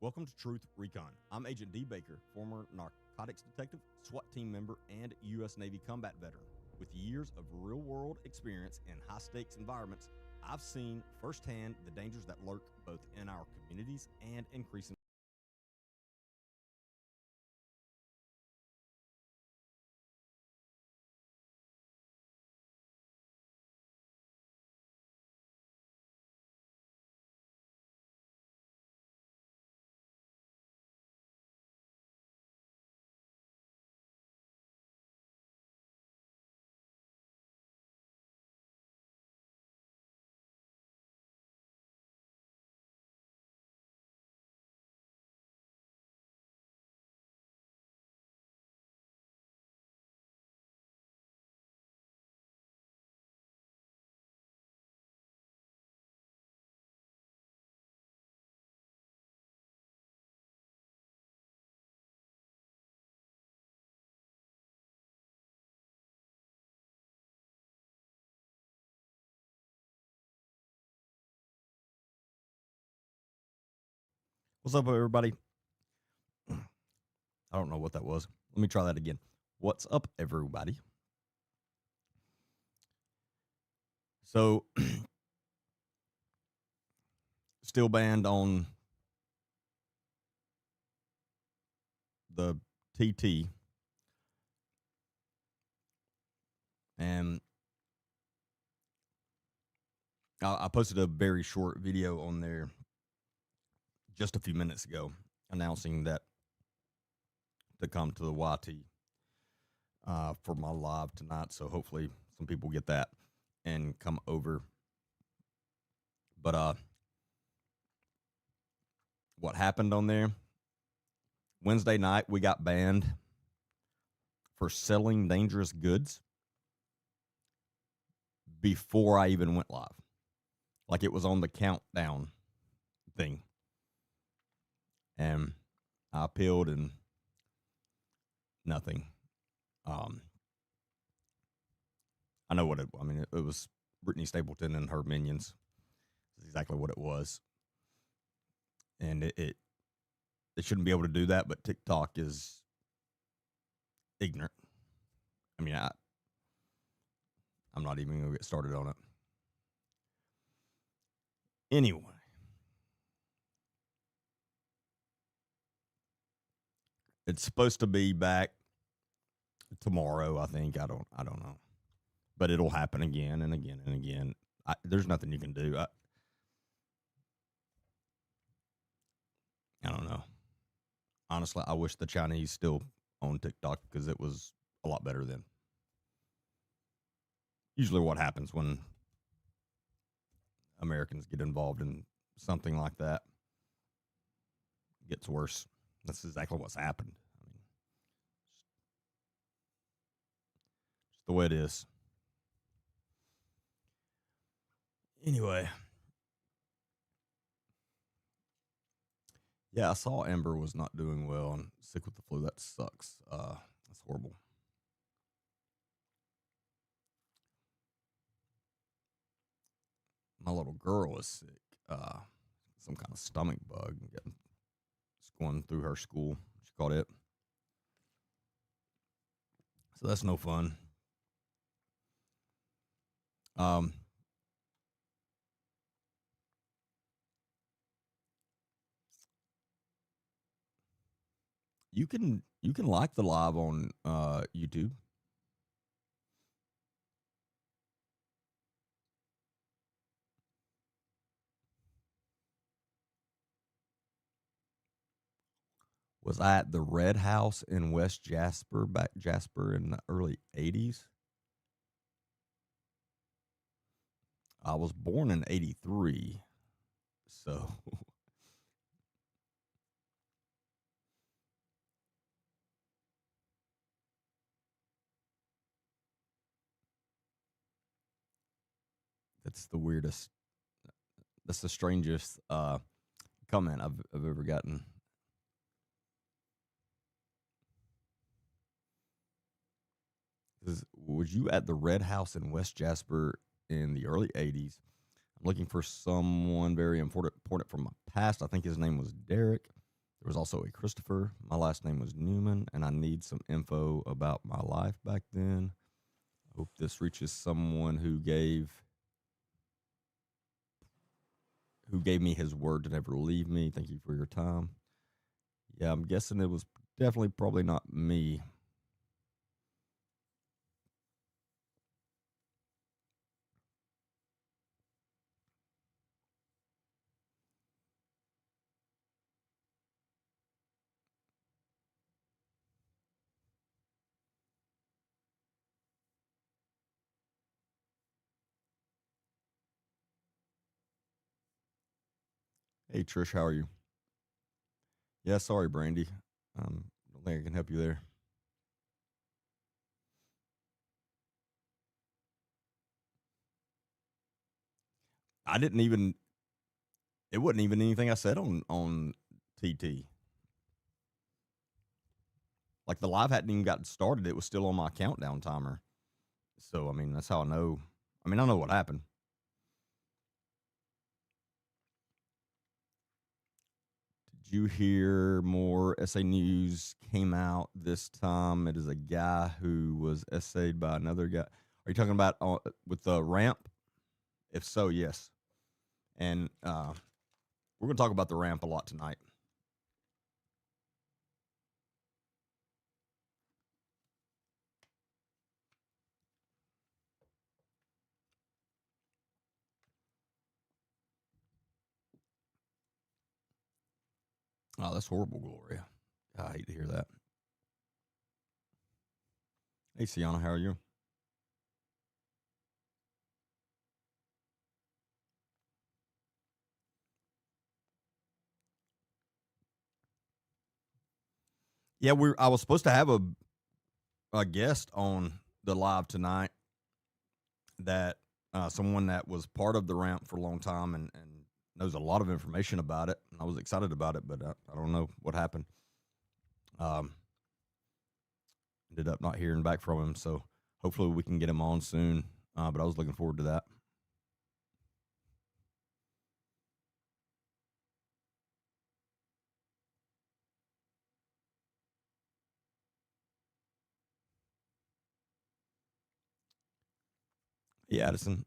Welcome to Truth Recon. I'm Agent D. Baker, former narcotics detective, SWAT team member, and U.S. Navy combat veteran. With years of real world experience in high stakes environments, I've seen firsthand the dangers that lurk both in our communities and increasingly. What's up, everybody? I don't know what that was. Let me try that again. What's up, everybody? So, still banned on the TT, and I posted a very short video on there just a few minutes ago announcing that to come to the YT for my live tonight. So hopefully some people get that and come over. But what happened on there? Wednesday night we got banned for selling dangerous goods before I even went live. Like it was on the countdown thing. And I appealed and nothing. I know what it was Brittany Stapleton and her minions. That's exactly what it was. And it shouldn't be able to do that, but TikTok is ignorant. I mean, I'm not even going to get started on it. Anyway. It's supposed to be back tomorrow, I think. I don't know. But it'll happen again and again and again. There's nothing you can do. I don't know. Honestly, I wish the Chinese still owned TikTok because it was a lot better then. Usually what happens when Americans get involved in something like that, it gets worse. That's exactly what's happened. I mean, just the way it is. Anyway. Yeah, I saw Amber was not doing well and sick with the flu. That sucks. That's horrible. My little girl is sick. Some kind of stomach bug. It's going through her school. She caught it. So that's no fun. You can like the live on YouTube. Was I at the Red House in West Jasper, back Jasper in the early 80s? I was born in 83. So that's the weirdest. That's the strangest comment I've ever gotten. Was you at the Red House in West Jasper in the early 80s? I'm looking for someone very important from my past. I think his name was Derek. There was also a Christopher. My last name was Newman, and I need some info about my life back then. I hope this reaches someone who gave me his word to never leave me. Thank you for your time. Yeah, I'm guessing it was definitely probably not me. Hey, Trish, how are you? Yeah, sorry, Brandy. Don't think I can help you there. I didn't even. It wasn't even anything I said on TT. Like the live hadn't even gotten started. It was still on my countdown timer. So I mean, that's how I know. I mean, I know what happened. Did you hear more SA news came out this time? It is a guy who was essayed by another guy. Are you talking about with the ramp? If so, yes. And we're going to talk about the ramp a lot tonight. Oh, that's horrible, Gloria. I hate to hear that. Hey, Sienna, how are you? Yeah, I was supposed to have a guest on the live tonight that someone that was part of the ramp for a long time and knows a lot of information about it. And I was excited about it, but I don't know what happened. Um, Ended up not hearing back from him, so hopefully we can get him on soon. But I was looking forward to that. Yeah, Addison.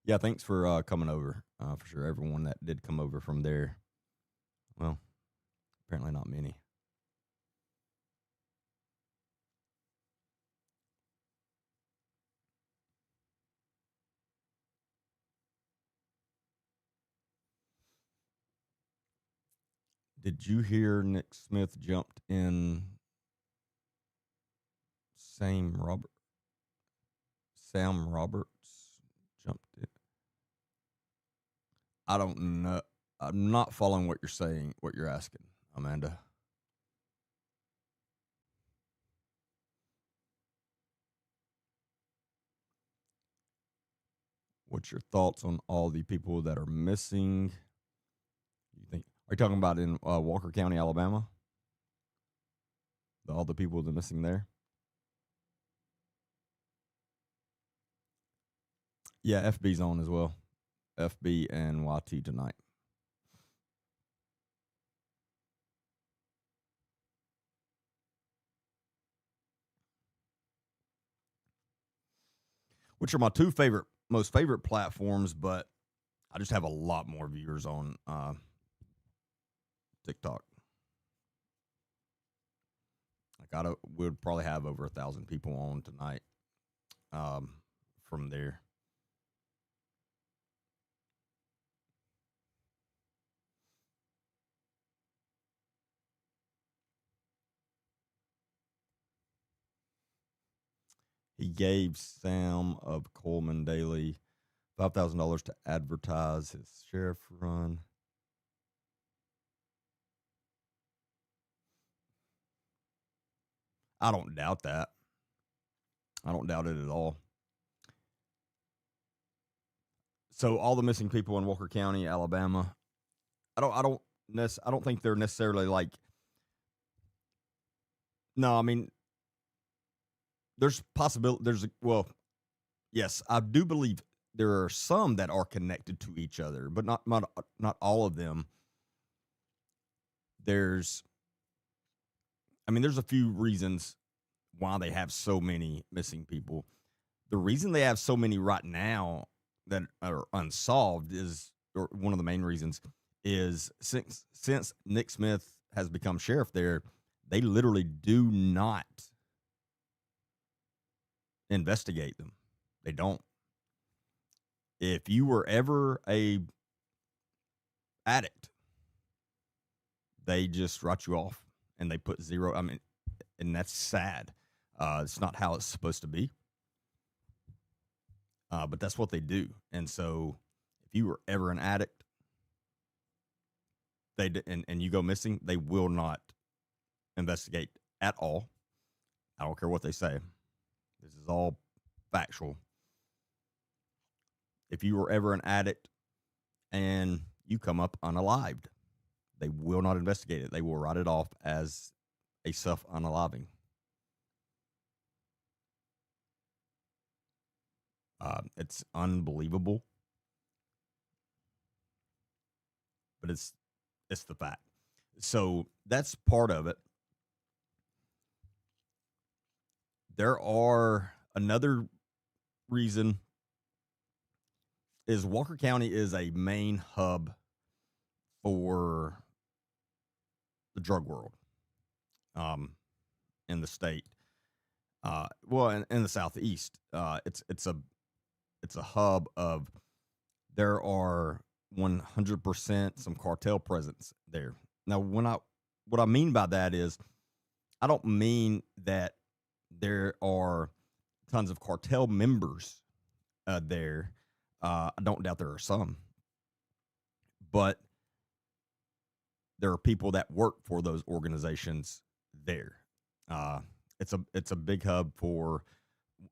Yeah, thanks for coming over. For sure, everyone that did come over from there. Well, apparently not many. Did you hear Nick Smith jumped in Sam Robert Sam Roberts jumped in? I don't know. I'm not following what you're saying, what you're asking, Amanda. What's your thoughts on all the people that are missing? You think are you talking about in Walker County, Alabama? All the people that are missing there? Yeah, FB's on as well. FB and YT tonight. Which are my two most favorite platforms, but I just have a lot more viewers on TikTok. Like would probably have over 1,000 people on tonight. From there, he gave Sam of Coleman Daily $5,000 to advertise his sheriff run. I don't doubt that. I don't doubt it at all. So all the missing people in Walker County, Alabama, I don't think they're necessarily like. No, I mean, there's possibility. Yes, I do believe there are some that are connected to each other, but not all of them. there's, I mean, there's a few reasons why they have so many missing people. The reason they have so many right now that are unsolved is, or one of the main reasons is since Nick Smith has become sheriff there, they literally do not investigate them. They don't. If you were ever a addict, they just write you off and they put zero. I mean, and that's sad. It's not how it's supposed to be. But that's what they do. And so if you were ever an addict, and you go missing, they will not investigate at all. I don't care what they say. This is all factual. If you were ever an addict and you come up unalived, they will not investigate it. They will write it off as a self-unaliving. It's unbelievable, but it's the fact. So that's part of it. There are another reason is Walker County is a main hub for the drug world in the state. Well, in the Southeast, it's a hub of, there are 100% some cartel presence there. Now, what I mean by that is, I don't mean that there are tons of cartel members there. I don't doubt there are some, but there are people that work for those organizations there. It's a big hub for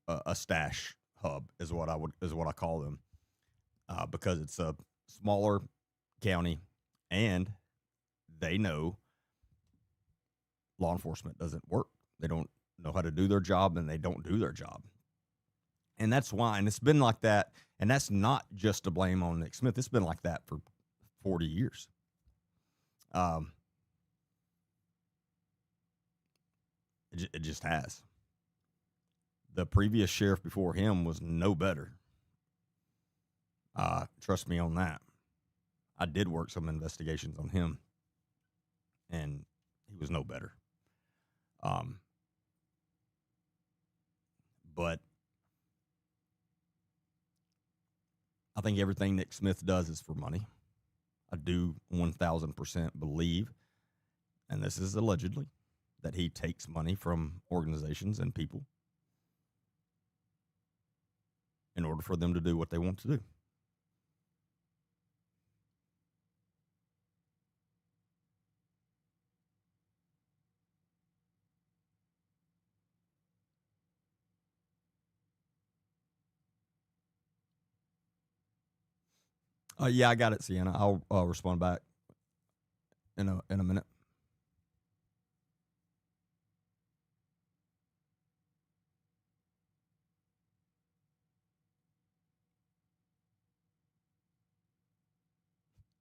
a stash hub is what I call them, because it's a smaller county and they know law enforcement doesn't work. They don't know how to do their job and they don't do their job. And that's why, and it's been like that. And that's not just to blame on Nick Smith. It's been like that for 40 years. It just has. The previous sheriff before him was no better. Trust me on that. I did work some investigations on him, and he was no better. But I think everything Nick Smith does is for money. I do 1,000% believe, and this is allegedly, that he takes money from organizations and people in order for them to do what they want to do. Yeah, I got it, Sienna. I'll respond back in a minute.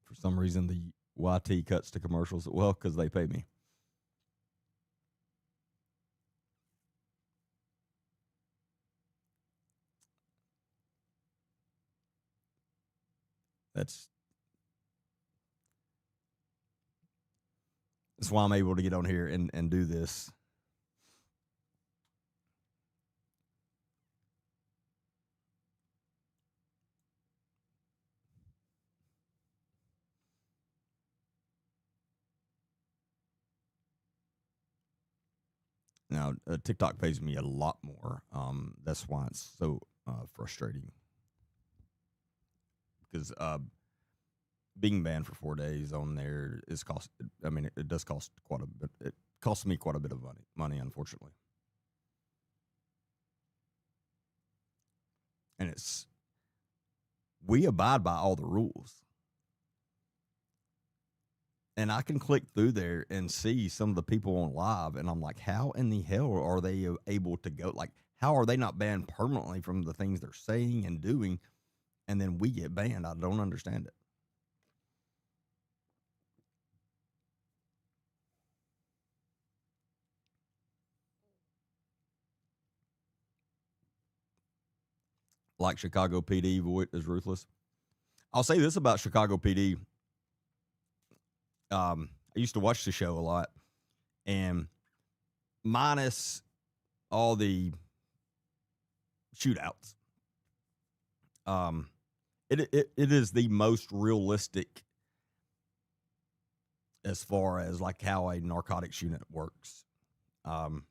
For some reason, the YT cuts to commercials. Well, because they pay me. That's why I'm able to get on here and do this. Now, TikTok pays me a lot more. That's why it's so frustrating. Because being banned for 4 days on there is cost. I mean, it does cost quite a bit. It costs me quite a bit of money, unfortunately. And we abide by all the rules. And I can click through there and see some of the people on live, and I'm like, how in the hell are they able to go? Like, how are they not banned permanently from the things they're saying and doing, and then we get banned? I don't understand it. like Chicago PD. Voight is ruthless. I'll say this about Chicago PD. I used to watch the show a lot, and minus all the shootouts, um, it is the most realistic as far as like how a narcotics unit works, um,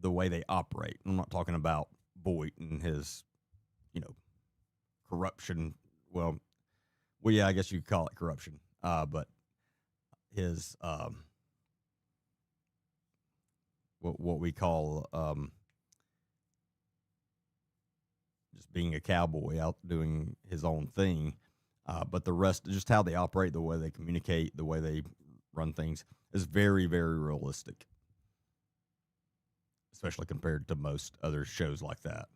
the way they operate. I'm not talking about Boyd and his, you know, corruption. Well, yeah, I guess you could call it corruption. But his what we call just being a cowboy out doing his own thing. But the rest, just how they operate, the way they communicate, the way they run things, is very, very realistic, especially compared to most other shows like that.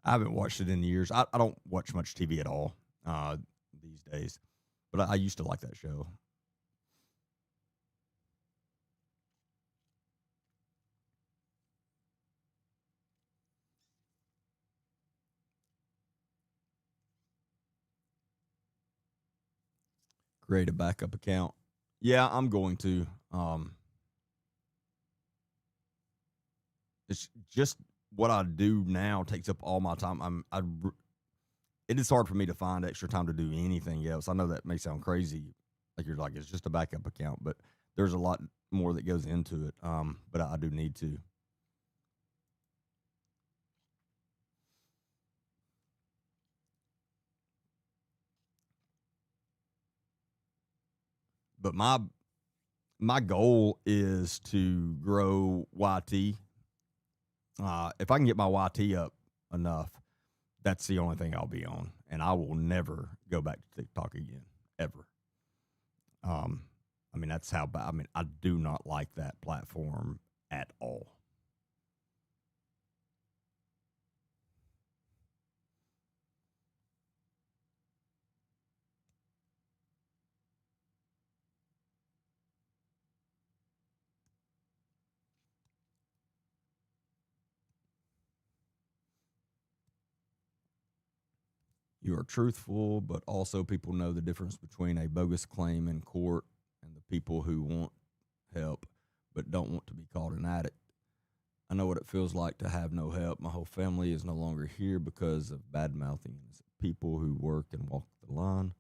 I haven't watched it in years. I don't watch much TV at all these days, but I used to like that show. Create a backup account. Yeah, I'm going to. It's just what I do now takes up all my time. It is hard for me to find extra time to do anything else. I know that may sound crazy, like you're like it's just a backup account, but there's a lot more that goes into it. But I do need to. But my goal is to grow YT. If I can get my YT up enough, that's the only thing I'll be on, and I will never go back to TikTok again, ever. Um, I mean, that's how bad. I mean, I do not like that platform at all. You are truthful, but also people know the difference between a bogus claim in court and the people who want help but don't want to be called an addict. I know what it feels like to have no help. My whole family is no longer here because of bad mouthing people who work and walk the line.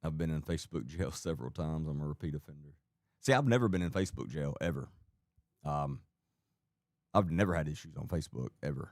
I've been in Facebook jail several times. I'm a repeat offender. See, I've never been in Facebook jail ever. Um, I've never had issues on Facebook ever.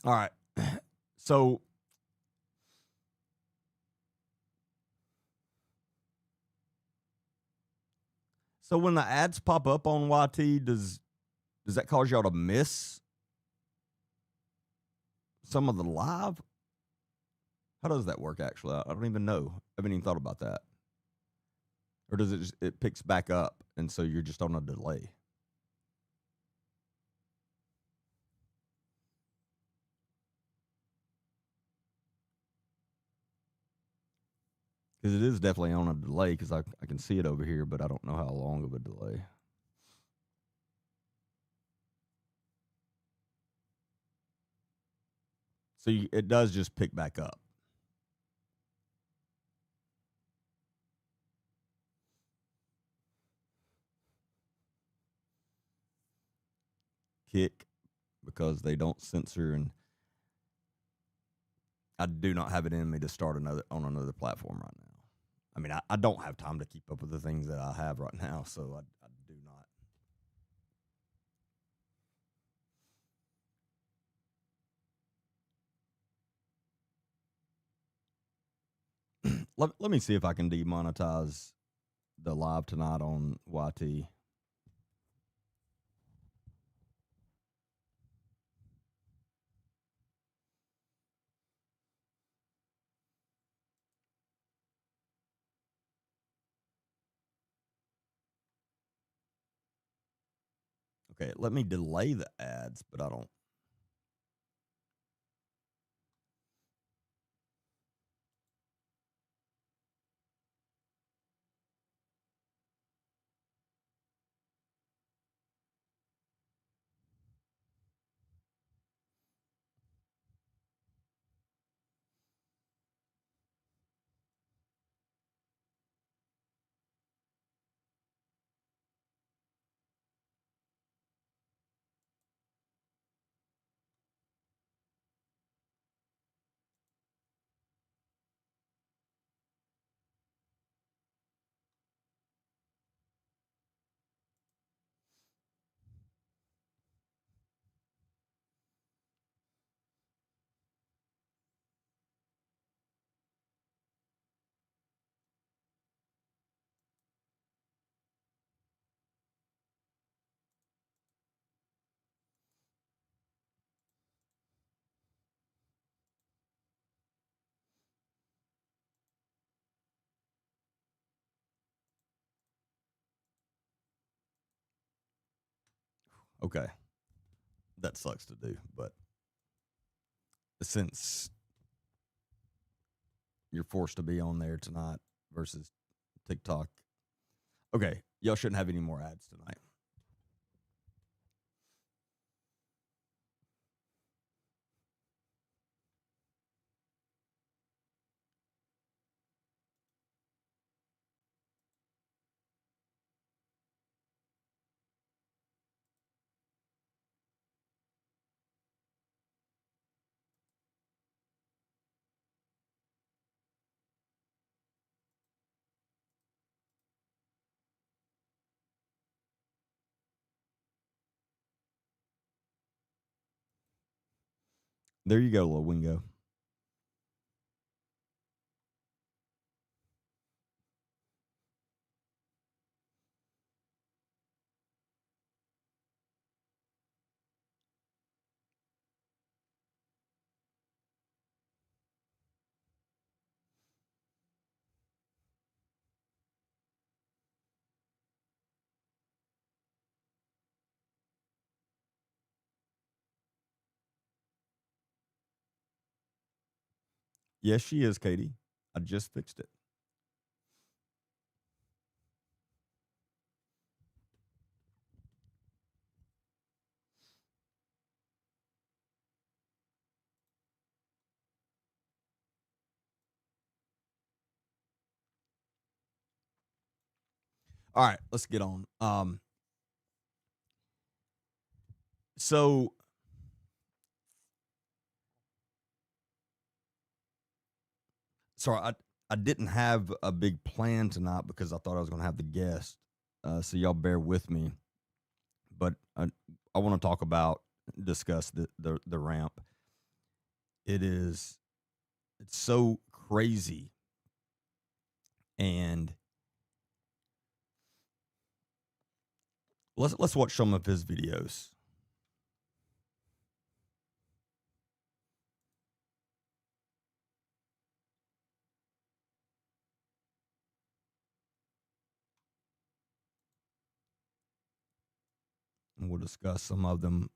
All right. So so when the ads pop up on YT, does that cause y'all to miss some of the live? How does that work actually? I don't even know. I haven't even thought about that. Or does it just, it picks back up and so you're just on a delay? Because it is definitely on a delay because I can see it over here, but I don't know how long of a delay. So it does just pick back up. kick because they don't censor, and I do not have it in me to start another platform right now. I mean, I don't have time to keep up with the things that I have right now, so I do not. Let me see if I can demonetize the live tonight on YT. Okay, let me delay the ads, but I don't. Okay, that sucks to do, but since you're forced to be on there tonight versus TikTok, okay, y'all shouldn't have any more ads tonight. There you go, little Wingo. Yes, she is, Katie. I just fixed it. All right, let's get on. So sorry, I didn't have a big plan tonight because I thought I was going to have the guest. So y'all bear with me, but I want to discuss the ramp. It's so crazy, and let's watch some of his videos. And we'll discuss some of them.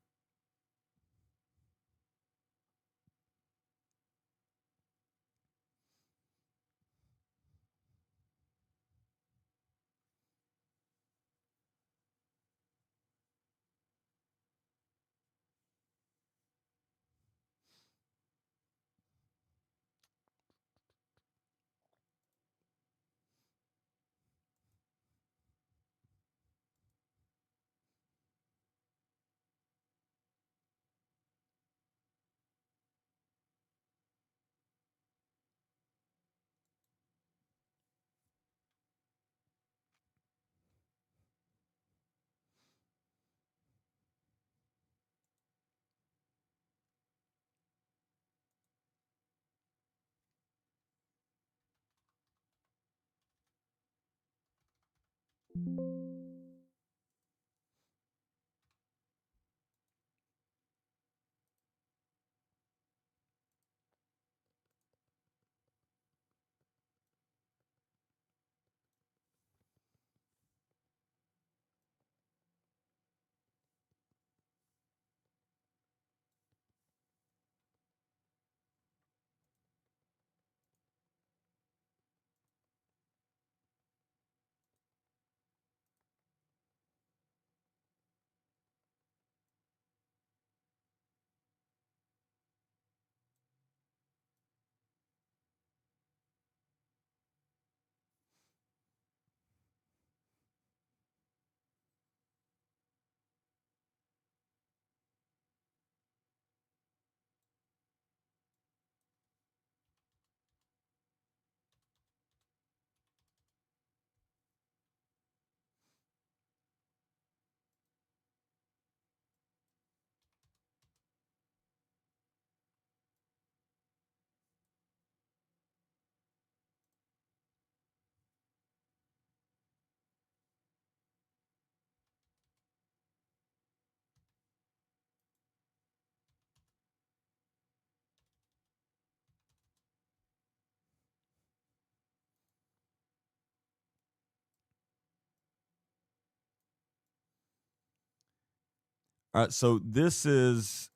All right, so this is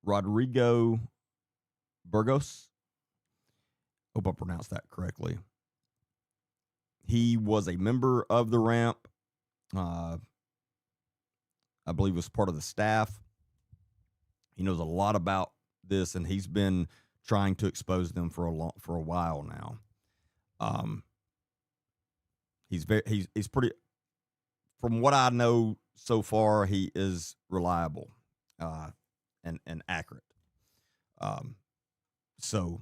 Rodrigo Burgos. Hope I pronounced that correctly. He was a member of the ramp. I believe was part of the staff. He knows a lot about this, and he's been trying to expose them for a while now. He's pretty. From what I know so far, he is reliable, and accurate. So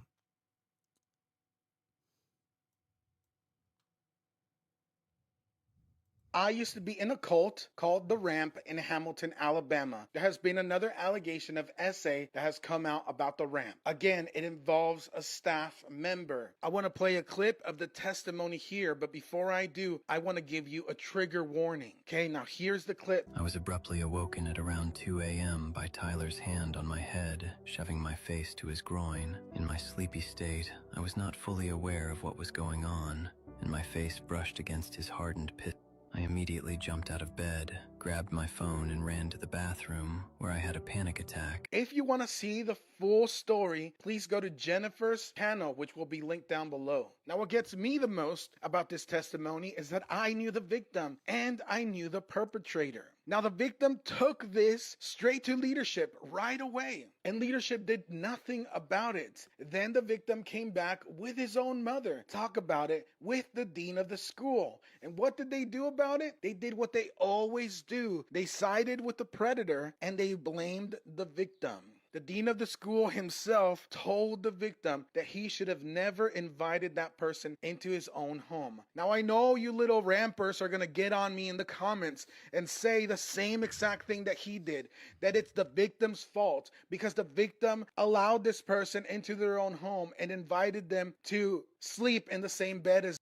I used to be in a cult called The Ramp in Hamilton, Alabama. There has been another allegation of essay that has come out about The Ramp. Again, it involves a staff member. I want to play a clip of the testimony here, but before I do, I want to give you a trigger warning. Okay, now here's the clip. I was abruptly awoken at around 2 a.m. by Tyler's hand on my head, shoving my face to his groin. In my sleepy state, I was not fully aware of what was going on, and my face brushed against his hardened pit. I immediately jumped out of bed, grabbed my phone, and ran to the bathroom, where I had a panic attack. If you want to see the full story, please go to Jennifer's channel, which will be linked down below. Now, what gets me the most about this testimony is that I knew the victim and I knew the perpetrator. Now, the victim took this straight to leadership right away, and leadership did nothing about it. Then the victim came back with his own mother, talk about it with the dean of the school. And what did they do about it? They did what they always do. They sided with the predator and they blamed the victim. The dean of the school himself told the victim that he should have never invited that person into his own home. Now, I know you little rampers are going to get on me in the comments and say the same exact thing that he did, that it's the victim's fault because the victim allowed this person into their own home and invited them to sleep in the same bed as.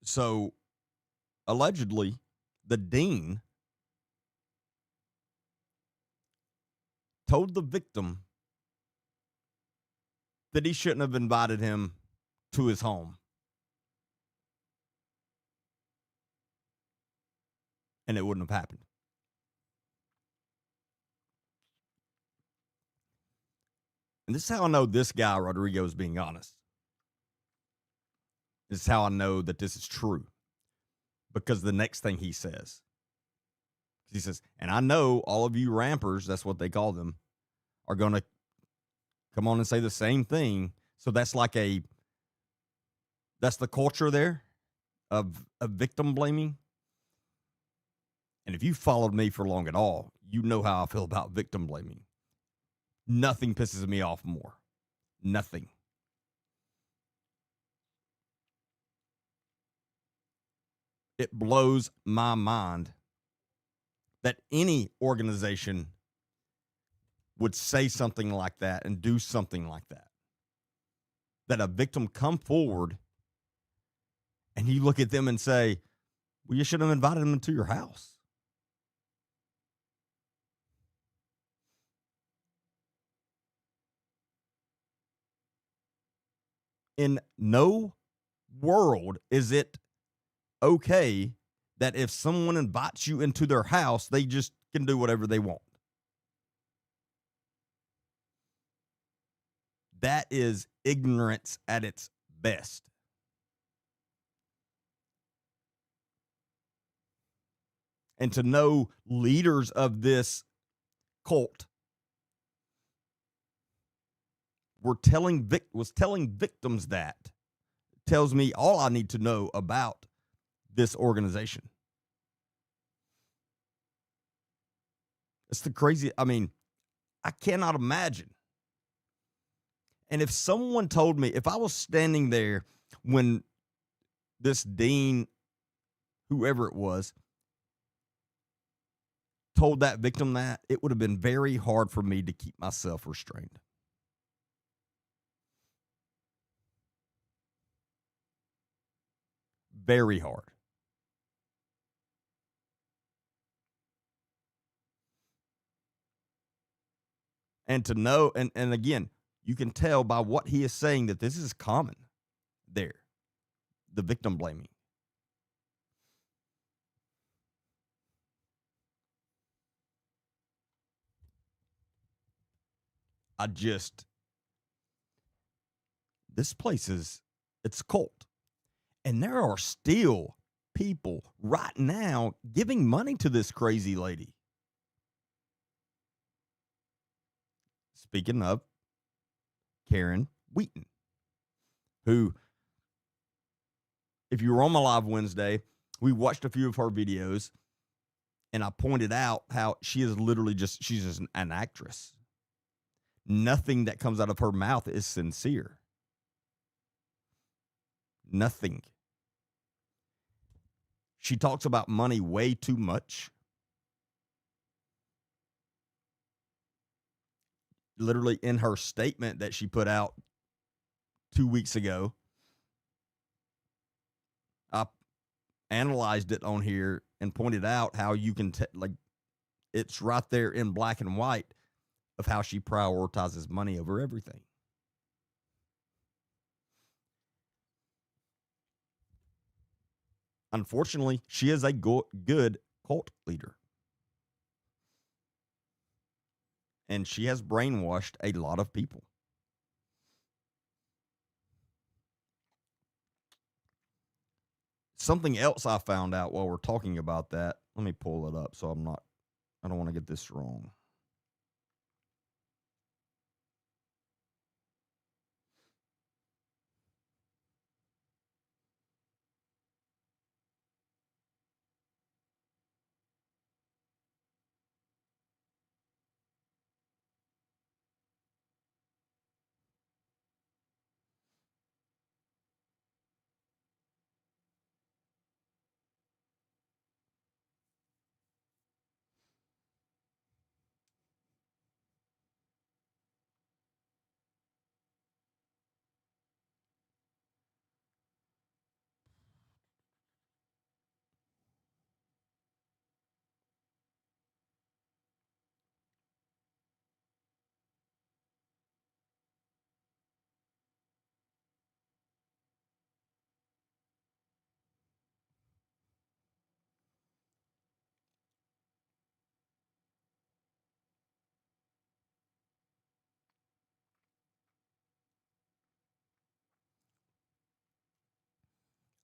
So, allegedly, the dean told the victim that he shouldn't have invited him to his home. And it wouldn't have happened. And this is how I know this guy, Rodrigo, is being honest. This is how I know that this is true. Because the next thing he says, and I know all of you rampers, that's what they call them, are going to come on and say the same thing. So that's the culture there of victim blaming. And if you followed me for long at all, you know how I feel about victim blaming. Nothing pisses me off more. Nothing. It blows my mind that any organization would say something like that and do something like that. that a victim come forward and you look at them and say, well, you should have invited them into your house. In no world is it okay that if someone invites you into their house, they just can do whatever they want. That is ignorance at its best. And to know leaders of this cult was telling victims that tells me all I need to know about this organization. It's the crazy. I mean, I cannot imagine. And if someone told me, if I was standing there when this dean, whoever it was, told that victim that, it would have been very hard for me to keep myself restrained. Very hard. And to know, and again, you can tell by what he is saying that this is common there, the victim blaming. This place it's a cult. And there are still people right now giving money to this crazy lady. Speaking of Karen Wheaton, who, if you were on my live Wednesday, we watched a few of her videos, and I pointed out how she is literally she's just an actress. Nothing that comes out of her mouth is sincere. Nothing. She talks about money way too much. Literally in her statement that she put out 2 weeks ago, I analyzed it on here and pointed out how you can it's right there in black and white of how she prioritizes money over everything. Unfortunately, she is a good cult leader. And she has brainwashed a lot of people. Something else I found out while we're talking about that, let me pull it up so I don't want to get this wrong.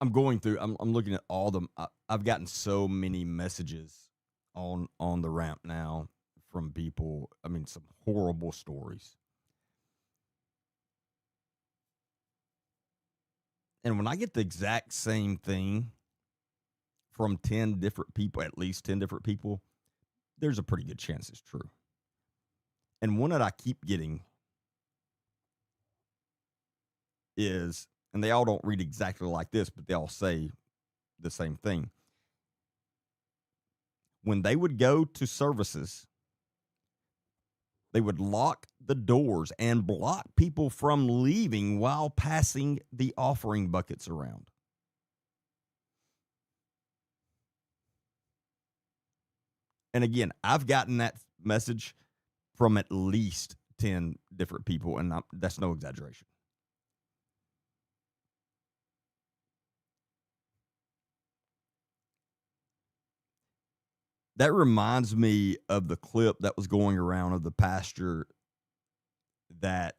I'm going through. I'm looking at all them. I've gotten so many messages on the ramp now from people. I mean, some horrible stories. And when I get the exact same thing from 10 different people, at least 10 different people, there's a pretty good chance it's true. And one that I keep getting is, and they all don't read exactly like this, but they all say the same thing. When they would go to services, They would lock the doors and block people from leaving while passing the offering buckets around. And again, I've gotten that message from at least 10 different people, and that's no exaggeration. That reminds me of the clip that was going around of the pastor that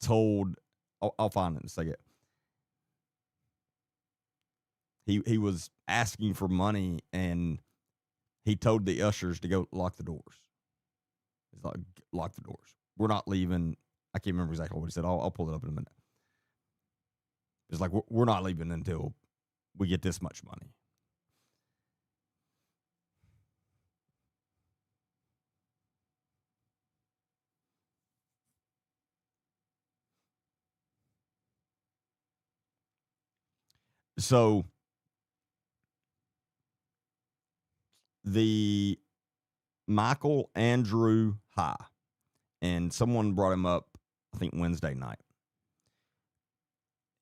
told, I'll find it in a second. He was asking for money, and he told the ushers to go lock the doors. He's like, lock the doors. We're not leaving. I can't remember exactly what he said. I'll pull it up in a minute. It's like, we're not leaving until we get this much money. So the Michael Andrew High, and someone brought him up, I think Wednesday night,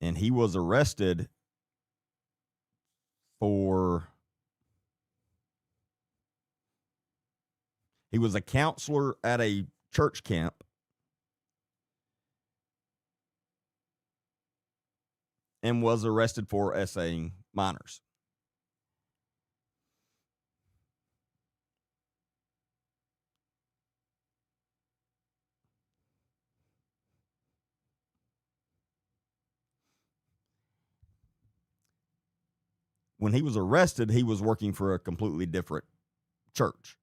and he was arrested he was a counselor at a church camp, and was arrested for essaying minors. When he was arrested, he was working for a completely different church.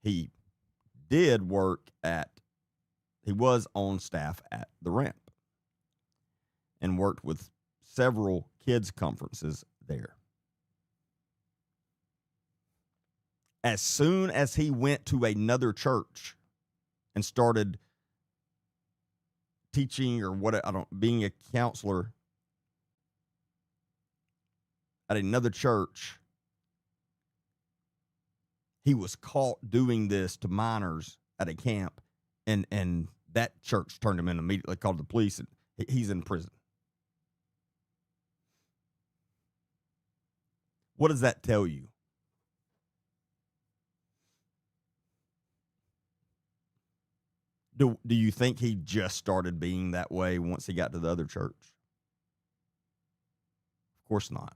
He was on staff at the Ramp and worked with several kids' conferences there. As soon as he went to another church and started teaching being a counselor at another church, he was caught doing this to minors at a camp, and that church turned him in immediately, called the police, and he's in prison. What does that tell you? Do you think he just started being that way once he got to the other church? Of course not.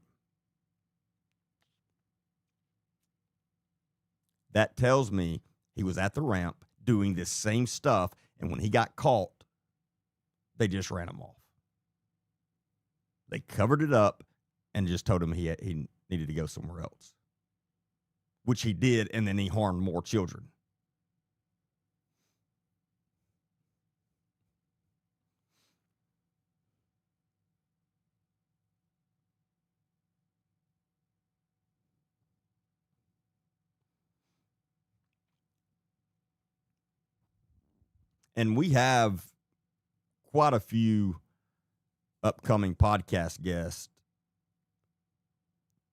That tells me he was at the Ramp doing this same stuff, and when he got caught, they just ran him off. They covered it up and just told him he needed to go somewhere else, which he did, and then he harmed more children. And we have quite a few upcoming podcast guests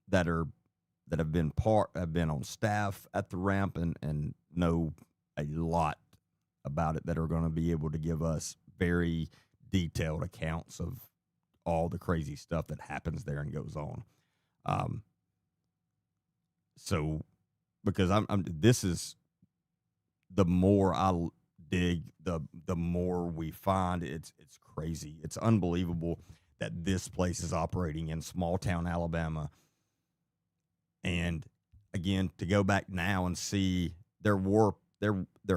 that have been on staff at the Ramp and know a lot about it, that are going to be able to give us very detailed accounts of all the crazy stuff that happens there and goes on. So because this is, the more I dig, the more we find it's crazy. It's unbelievable that this place is operating in small town Alabama. And again, to go back now and see, there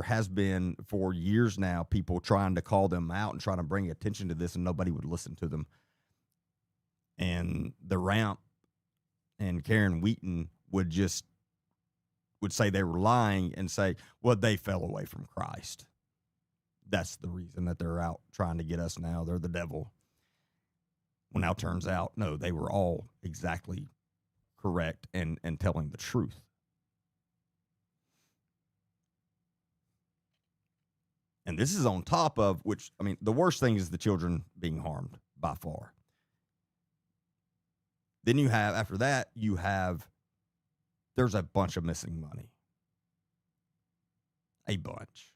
has been for years now people trying to call them out and trying to bring attention to this, and nobody would listen to them. And the Ramp and Karen Wheaton would say they were lying and say, well, they fell away from Christ. That's the reason that they're out trying to get us now. They're the devil. Well, now turns out, no, they were all exactly correct and telling the truth. And this is on top of which, I mean, the worst thing is the children being harmed by far. Then after that, there's a bunch of missing money. A bunch.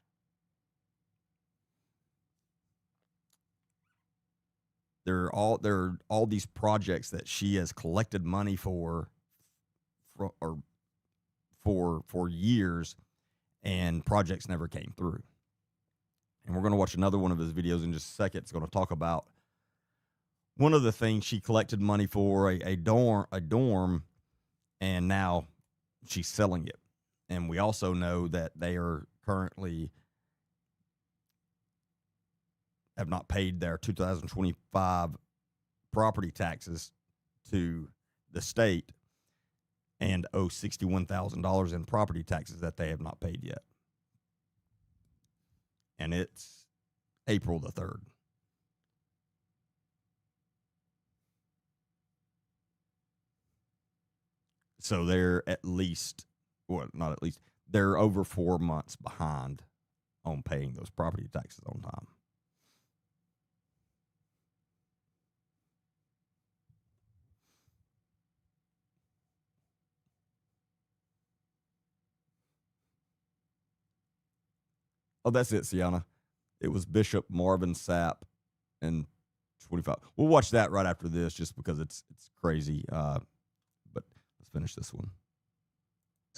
There are all these projects that she has collected money for years, and projects never came through. And we're going to watch another one of his videos in just a second. It's going to talk about one of the things she collected money for, a dorm, and now she's selling it. And we also know that they are currently have not paid their 2025 property taxes to the state and owe $61,000 in property taxes that they have not paid yet. And it's April the 3rd. So they're not at least, they're over 4 months behind on paying those property taxes on time. Oh, that's it, Sienna. It was Bishop Marvin Sapp and 25. We'll watch that right after this just because it's crazy. But let's finish this one.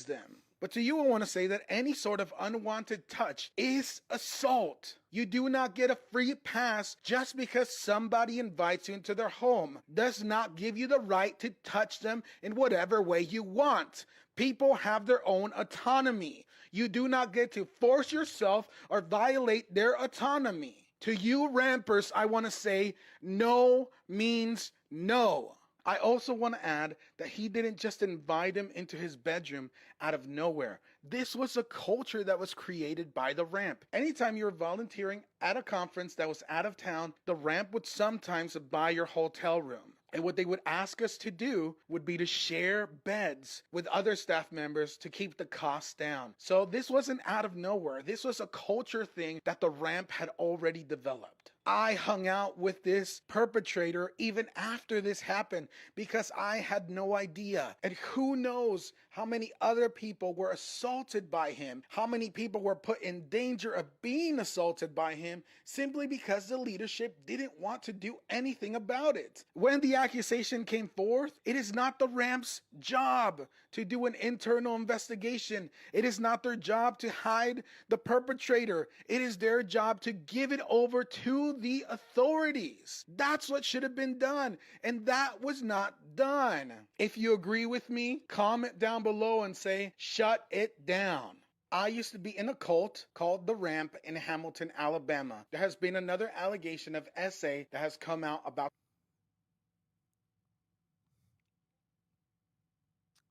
Them. But to you, I want to say that any sort of unwanted touch is assault. You do not get a free pass just because somebody invites you into their home. Does not give you the right to touch them in whatever way you want. People have their own autonomy. You do not get to force yourself or violate their autonomy. To you, rampers, I want to say no means no. I also want to add that he didn't just invite him into his bedroom out of nowhere. This was a culture that was created by the ramp. Anytime you were volunteering at a conference that was out of town, the ramp would sometimes buy your hotel room. And what they would ask us to do would be to share beds with other staff members to keep the costs down. So this wasn't out of nowhere. This was a culture thing that the ramp had already developed. I hung out with this perpetrator even after this happened because I had no idea. And who knows how many other people were assaulted by him, how many people were put in danger of being assaulted by him simply because the leadership didn't want to do anything about it. When the accusation came forth, it is not the ramp's job to do an internal investigation. It is not their job to hide the perpetrator. It is their job to give it over to the authorities. That's what should have been done, and that was not done. If you agree with me, comment down below and say, shut it down. I used to be in a cult called The Ramp in Hamilton, Alabama. There has been another allegation of SA that has come out about.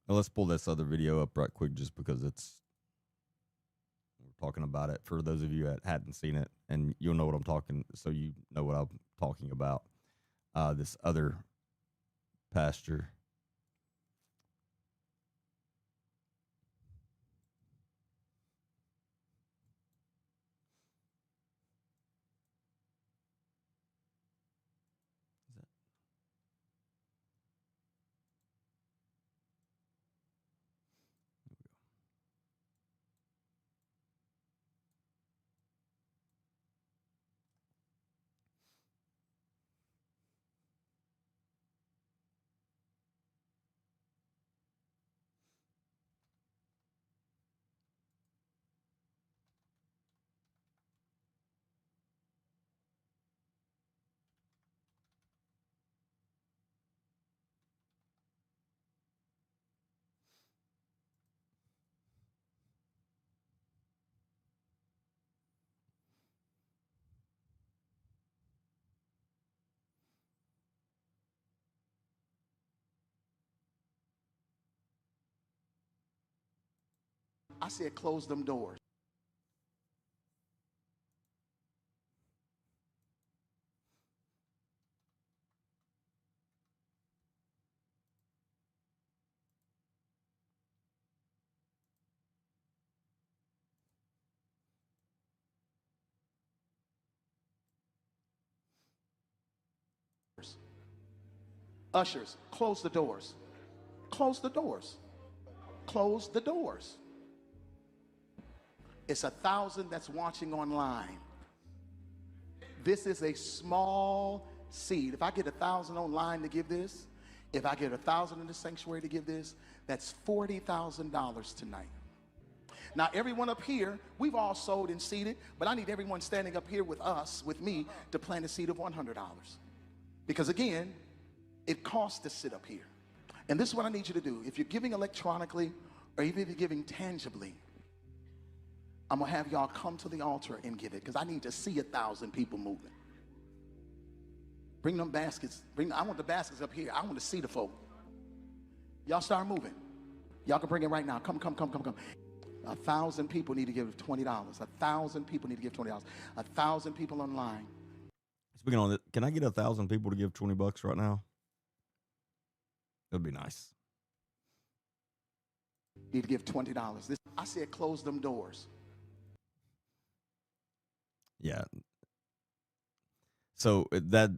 Now let's pull this other video up right quick just because we're talking about it for those of you that hadn't seen it, and you'll know what I'm talking, so you know what I'm talking about. This other pastor. I said, close them doors. Ushers, close the doors. Close the doors. Close the doors. It's 1,000 that's watching online. This is a small seed. If I get 1,000 online to give this, if I get 1,000 in the sanctuary to give this, that's $40,000 tonight. Now, everyone up here, we've all sowed and seeded, but I need everyone standing up here with us, with me, to plant a seed of $100. Because again, it costs to sit up here. And this is what I need you to do. If you're giving electronically, or even if you're giving tangibly, I'm gonna have y'all come to the altar and give it, because I need to see 1,000 people moving. Bring them baskets. I want the baskets up here. I want to see the folk. Y'all start moving. Y'all can bring it right now. Come. 1,000 people need to give $20. 1,000 people need to give $20. 1,000 people online. Speaking on it, can I get 1,000 people to give $20 right now? That'd be nice. Need to give $20. I said close them doors. Yeah. So that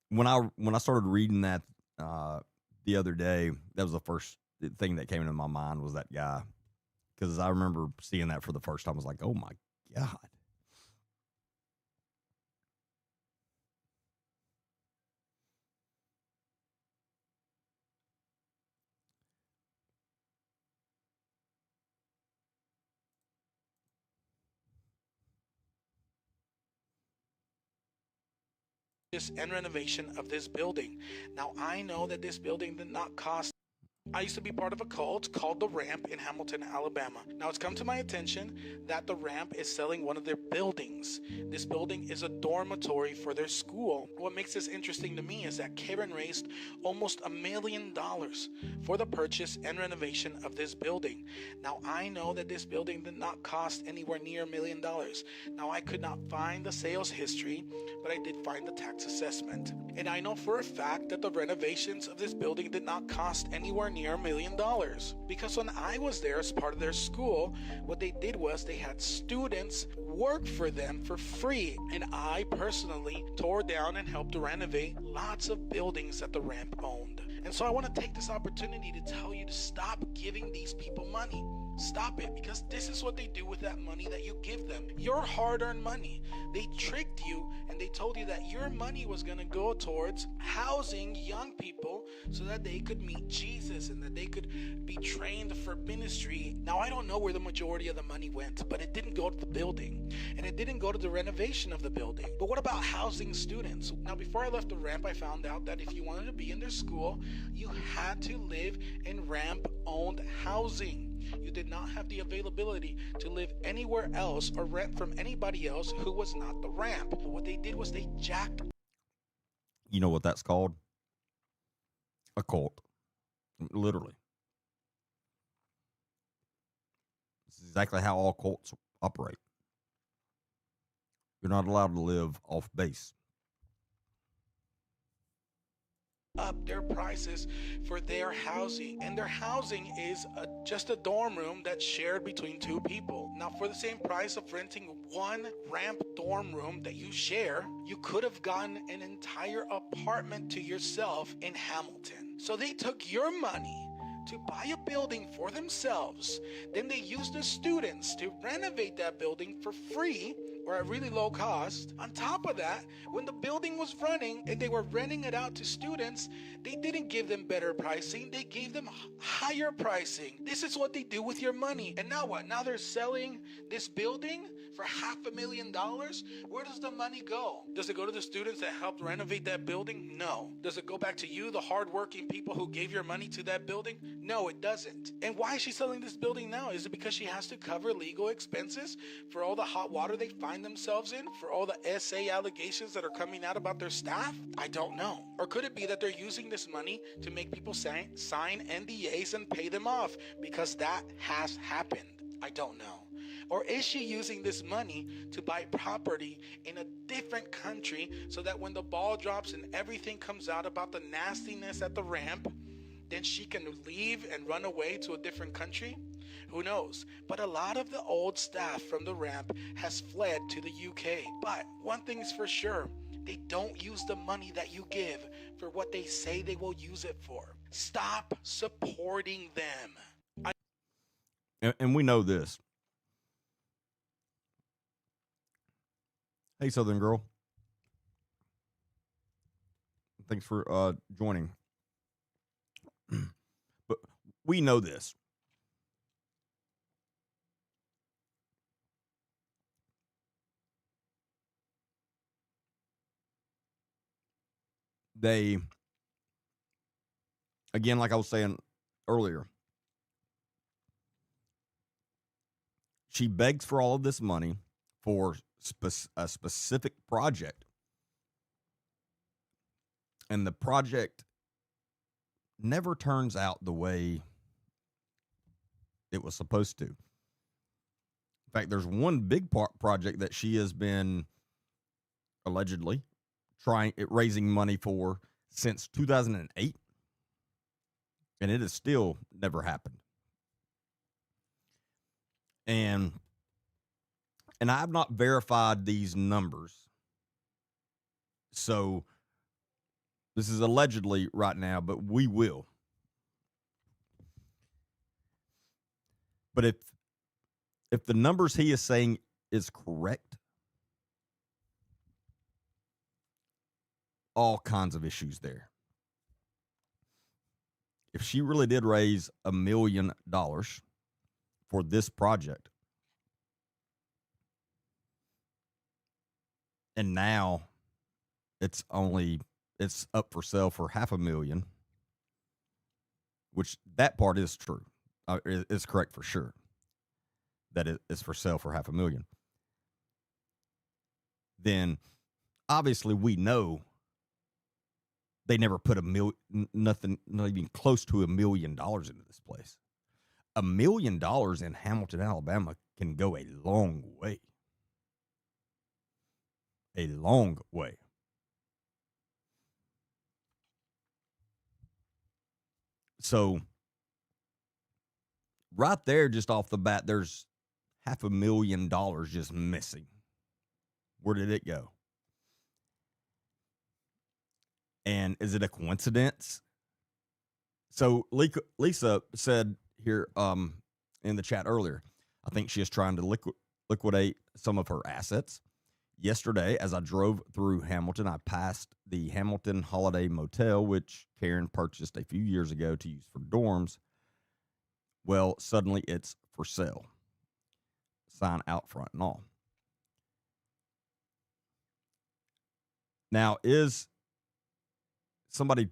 when I started reading that the other day, that was the first thing that came into my mind was that guy. Because I remember seeing that for the first time. I was like, oh my God. And renovation of this building. Now, I know that this building did not cost. I used to be part of a cult called The Ramp in Hamilton, Alabama. Now, it's come to my attention that The Ramp is selling one of their buildings. This building is a dormitory for their school. What makes this interesting to me is that Karen raised almost $1 million for the purchase and renovation of this building. Now, I know that this building did not cost anywhere near $1 million. Now, I could not find the sales history, but I did find the tax assessment. And I know for a fact that the renovations of this building did not cost anywhere near $1 million, because when I was there as part of their school, what they did was they had students work for them for free, and I personally tore down and helped to renovate lots of buildings that the Ramp owned. And so I want to take this opportunity to tell you to stop giving these people money. Stop it, because this is what they do with that money that you give them. Your hard-earned money. They tricked you and they told you that your money was going to go towards housing young people so that they could meet Jesus and that they could be trained for ministry. Now, I don't know where the majority of the money went, but it didn't go to the building and it didn't go to the renovation of the building. But what about housing students? Now, before I left the Ramp, I found out that if you wanted to be in their school, you had to live in Ramp-owned housing. You did not have the availability to live anywhere else or rent from anybody else who was not the Ramp. What they did was they jacked. You know what that's called? A cult. Literally. This is exactly how all cults operate. You're not allowed to live off base. Up their prices for their housing, and their housing is just a dorm room that's shared between two people. Now, for the same price of renting one Ramp dorm room that you share, you could have gotten an entire apartment to yourself in Hamilton. So they took your money to buy a building for themselves. Then they used the students to renovate that building for free or at really low cost. On top of that, when the building was running and they were renting it out to students, they didn't give them better pricing. They gave them higher pricing. This is what they do with your money. And now what? Now they're selling this building for $500,000? Where does the money go? Does it go to the students that helped renovate that building? No. Does it go back to you, the hardworking people who gave your money to that building? No, it doesn't. And why is she selling this building now? Is it because she has to cover legal expenses for all the hot water they find themselves in, for all the SA allegations that are coming out about their staff? I don't know. Or could it be that they're using this money to make people sign NDAs and pay them off? Because that has happened. I don't know. Or is she using this money to buy property in a different country so that when the ball drops and everything comes out about the nastiness at the Ramp, then she can leave and run away to a different country? Who knows? But a lot of the old staff from the Ramp has fled to the UK. But one thing is for sure, they don't use the money that you give for what they say they will use it for. Stop supporting them. And we know this. Hey, Southern Girl. Thanks for joining. But we know this. They, again, like I was saying earlier, she begs for all of this money for a specific project. And the project never turns out the way it was supposed to. In fact, there's one big project that she has been allegedly raising money for since 2008, and it has still never happened. And I have not verified these numbers, so this is allegedly right now, but we will. But if the numbers he is saying is correct, all kinds of issues there. If she really did raise $1 million for this project, and now it's up for sale for $500,000, which that part is true. Is correct for sure. That it is for sale for $500,000. Then obviously we know they never put nothing, not even close to $1 million into this place. $1 million in Hamilton, Alabama can go a long way. A long way. So right there, just off the bat, there's $500,000 just missing. Where did it go? And is it a coincidence? So Lisa said here in the chat earlier, I think she is trying to liquidate some of her assets. Yesterday, as I drove through Hamilton, I passed the Hamilton Holiday Motel, which Karen purchased a few years ago to use for dorms. Well, suddenly it's for sale. Sign out front and all. Now, somebody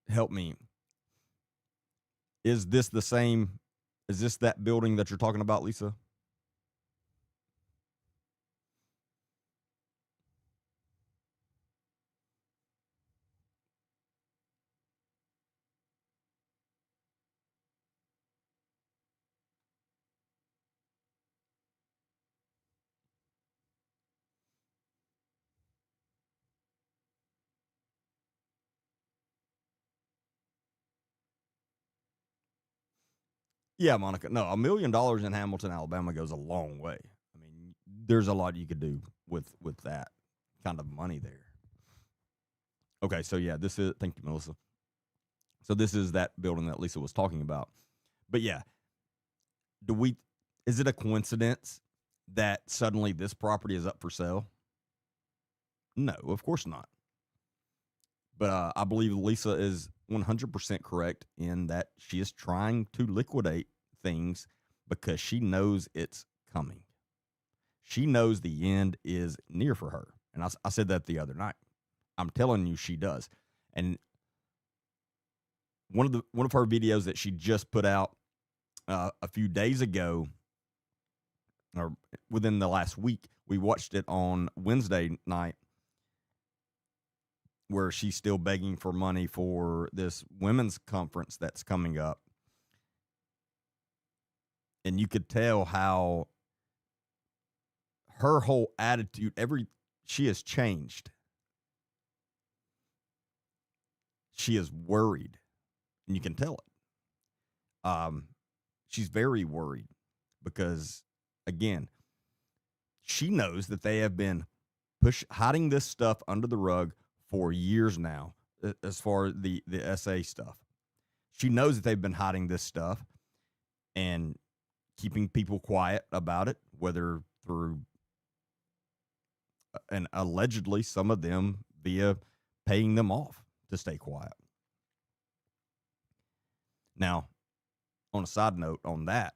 help me. Is this the same? Is this that building that you're talking about, Lisa? Yeah, Monica. No, $1 million in Hamilton, Alabama goes a long way. I mean, there's a lot you could do with that kind of money there. Okay, so yeah, thank you, Melissa. So this is that building that Lisa was talking about. But yeah, is it a coincidence that suddenly this property is up for sale? No, of course not. But I believe Lisa is 100% correct in that she is trying to liquidate things because she knows it's coming. She knows the end is near for her. And I said that the other night. I'm telling you, she does. And one of her videos that she just put out a few days ago, or within the last week, we watched it on Wednesday night, where she's still begging for money for this women's conference that's coming up. And you could tell how her whole attitude, she has changed. She is worried, and you can tell it. She's very worried because, again, she knows that they have been hiding this stuff under the rug for years now, as far as the SA stuff. She knows that they've been hiding this stuff and keeping people quiet about it, whether through and allegedly some of them via paying them off to stay quiet. Now, on a side note on that,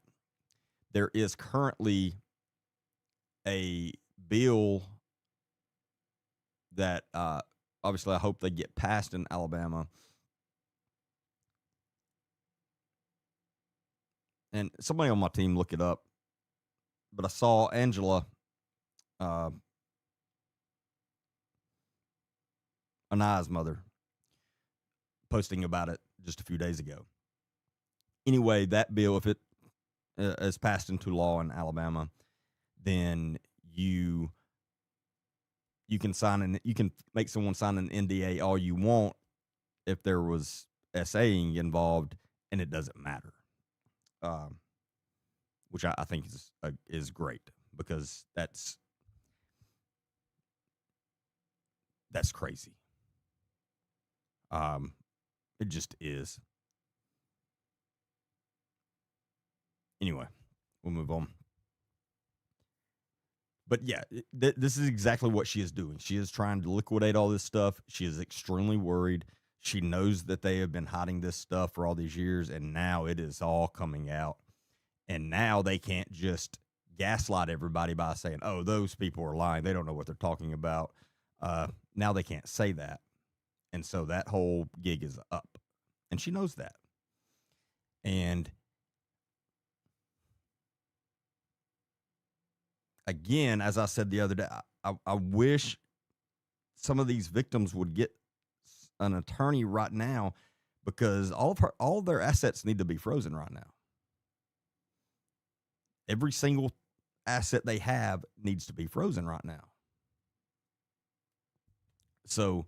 there is currently a bill that obviously I hope they get passed in Alabama. And somebody on my team look it up. But I saw Angela, Anaya's mother, posting about it just a few days ago. Anyway, that bill, if it is passed into law in Alabama, then you can make someone sign an NDA all you want if there was SAing involved, and it doesn't matter. Which I think is great, because that's crazy. It just is. Anyway, we'll move on. But yeah, this is exactly what she is doing. She is trying to liquidate all this stuff. She is extremely worried. She knows that they have been hiding this stuff for all these years, and now it is all coming out. And now they can't just gaslight everybody by saying, oh, those people are lying. They don't know what they're talking about. Now they can't say that. And so that whole gig is up. And she knows that. And again, as I said the other day, I wish some of these victims would get an attorney right now, because all of their assets need to be frozen right now. Every single asset they have needs to be frozen right now. So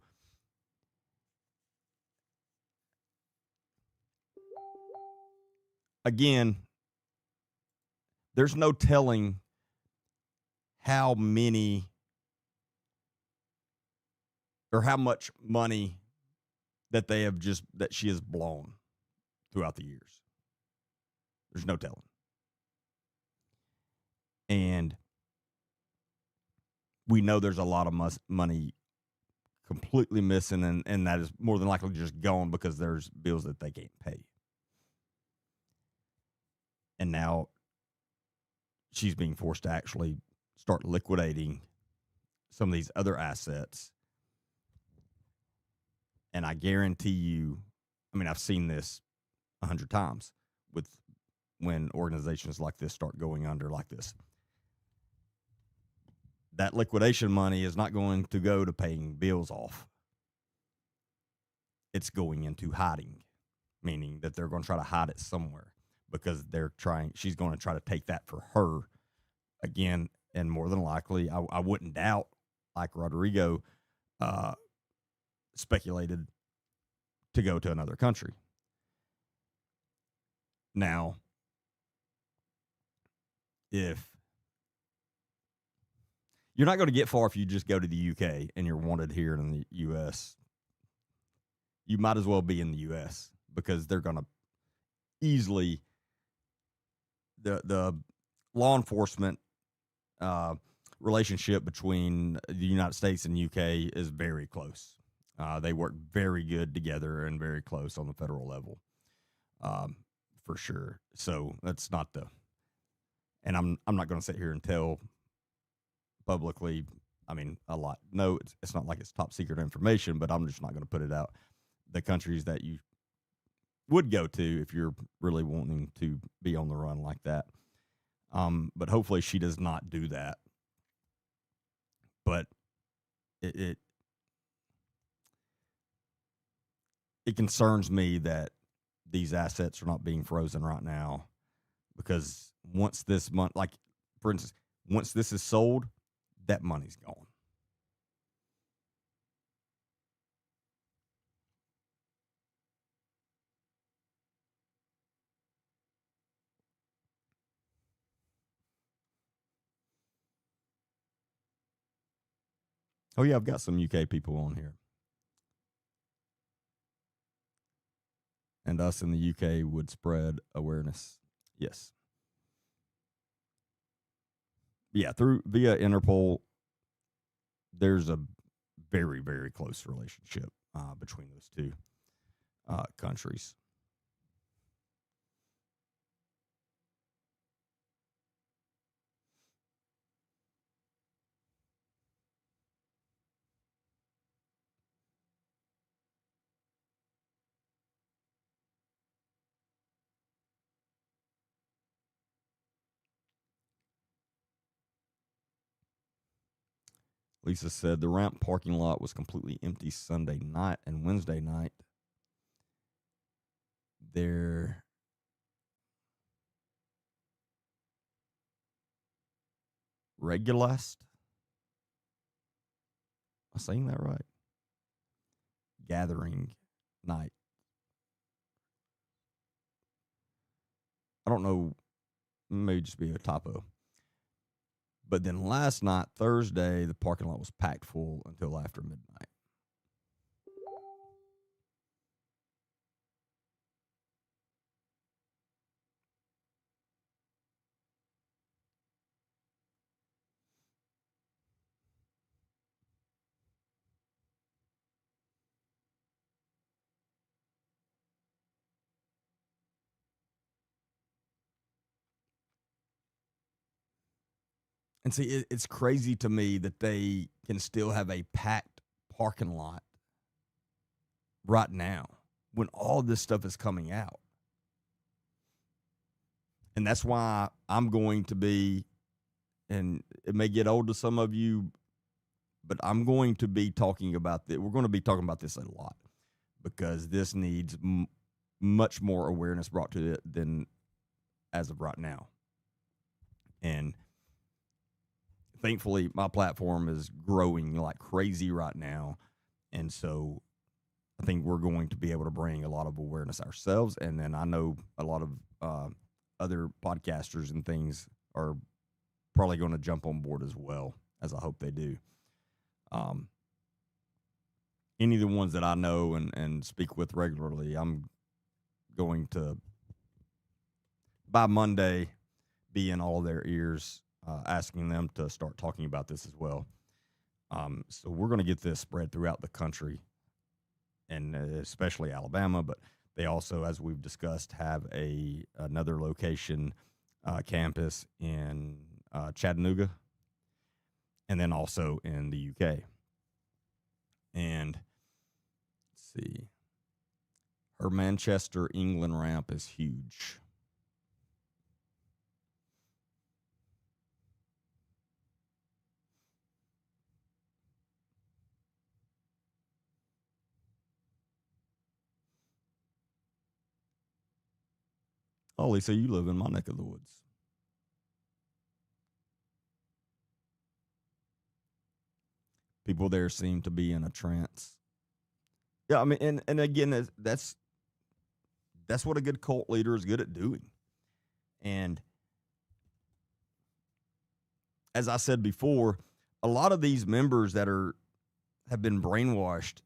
again, there's no telling how many or how much money that she has blown throughout the years. There's no telling. And we know there's a lot of money completely missing, and that is more than likely just gone because there's bills that they can't pay. And now she's being forced to actually start liquidating some of these other assets. And I guarantee you, I mean, I've seen this 100 times when organizations like this start going under like this. That liquidation money is not going to go to paying bills off. It's going into hiding, meaning that they're going to try to hide it somewhere, because she's going to try to take that for her again. And more than likely, I wouldn't doubt, like Rodrigo speculated, to go to another country. Now, if you're not going to get far if you just go to the UK and you're wanted here in the US, you might as well be in the US, because they're going to easily, the law enforcement relationship between the United States and UK is very close. They work very good together and very close on the federal level, for sure. So that's not and I'm not going to sit here and tell publicly, I mean, a lot. No, it's not like it's top secret information, but I'm just not going to put it out. The countries that you would go to if you're really wanting to be on the run like that. But hopefully she does not do that. But it concerns me that these assets are not being frozen right now, because once this month, like for instance, once this is sold, that money's gone. Oh yeah, I've got some UK people on here. And us in the UK would spread awareness. Yes. Yeah, via Interpol, there's a very, very close relationship between those two countries. Lisa said the ramp parking lot was completely empty Sunday night and Wednesday night. There Regulast. Am I saying that right? Gathering night. I don't know. Maybe just be a typo. But then last night, Thursday, the parking lot was packed full until after midnight. And see, it's crazy to me that they can still have a packed parking lot right now when all this stuff is coming out. And that's why I'm going to be, and it may get old to some of you, but I'm going to be talking about this. We're going to be talking about this a lot because this needs much more awareness brought to it than as of right now. And thankfully, my platform is growing like crazy right now. And so I think we're going to be able to bring a lot of awareness ourselves. And then I know a lot of other podcasters and things are probably going to jump on board as well, as I hope they do. Any of the ones that I know and speak with regularly, I'm going to, by Monday, be in all their ears, asking them to start talking about this as well. So we're going to get this spread throughout the country, and especially Alabama, but they also, as we've discussed, have another location, campus in Chattanooga, and then also in the UK. And let's see, her Manchester, England ramp is huge. Oh, Lisa, you live in my neck of the woods. People there seem to be in a trance. Yeah, I mean, and again, that's what a good cult leader is good at doing. And as I said before, a lot of these members that have been brainwashed,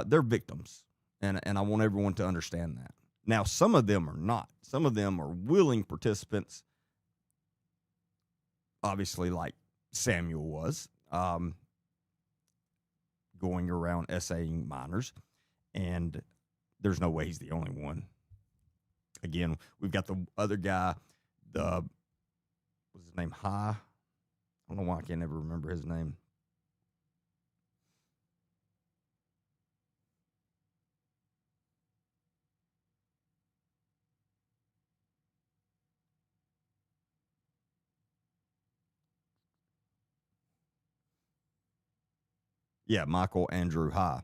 they're victims, and I want everyone to understand that. Now, some of them are not. Some of them are willing participants, obviously, like Samuel was, going around essaying minors, and there's no way he's the only one. Again, we've got the other guy, what's his name? I don't know why I can't ever remember his name. Yeah, Michael Andrew High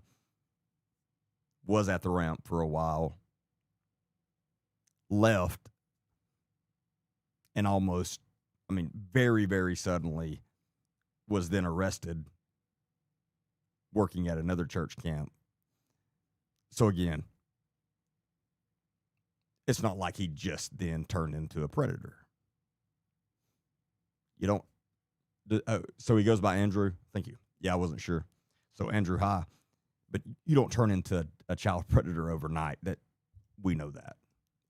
was at the ramp for a while, left, and almost, very, very suddenly was then arrested working at another church camp. So again, it's not like he just then turned into a predator. You don't. So he goes by Andrew. Thank you. Yeah, I wasn't sure. So Andrew High, but you don't turn into a child predator overnight. That we know that.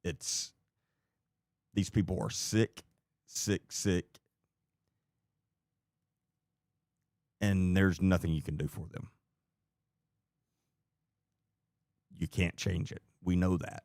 These people are sick, and there's nothing you can do for them. You can't change it. We know that.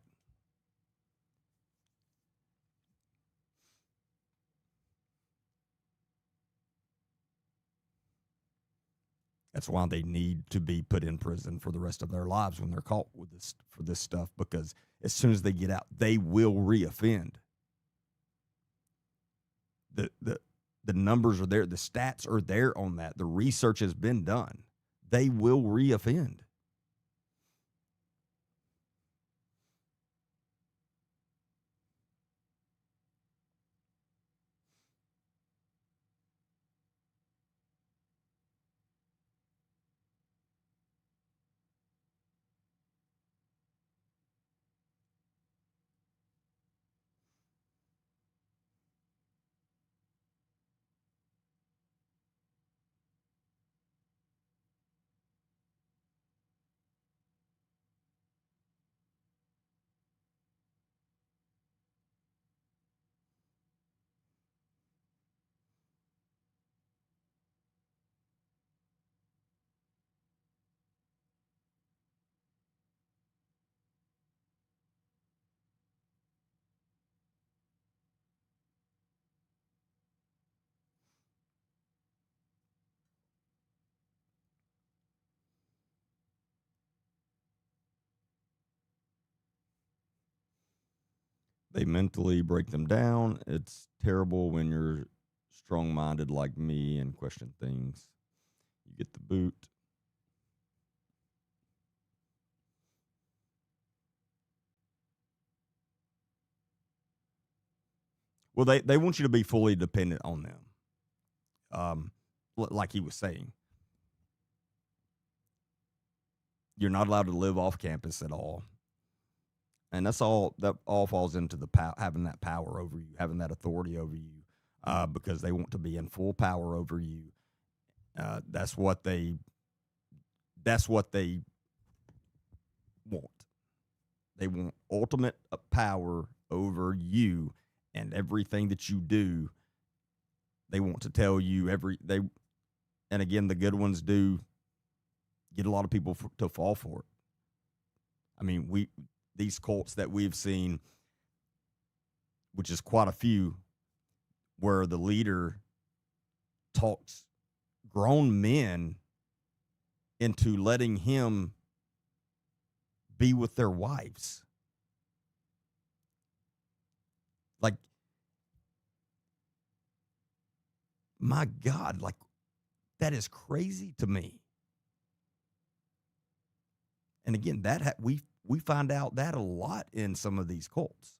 That's why they need to be put in prison for the rest of their lives when they're caught with this for this stuff, because as soon as they get out, they will reoffend. The numbers are there, the stats are there on that. The research has been done. They will reoffend. They mentally break them down. It's terrible when you're strong-minded like me and question things. You get the boot. Well, they want you to be fully dependent on them. Like he was saying, you're not allowed to live off campus at all, and that all falls into the having that power over you, having that authority over you, because they want to be in full power over you. That's what they want. They want ultimate power over you and everything that you do. They want to tell you and again, the good ones do get a lot of people to fall for it. I mean, these cults that we've seen, which is quite a few, where the leader talks grown men into letting him be with their wives. Like, my God, like, that is crazy to me. And again, we find out that a lot in some of these cults.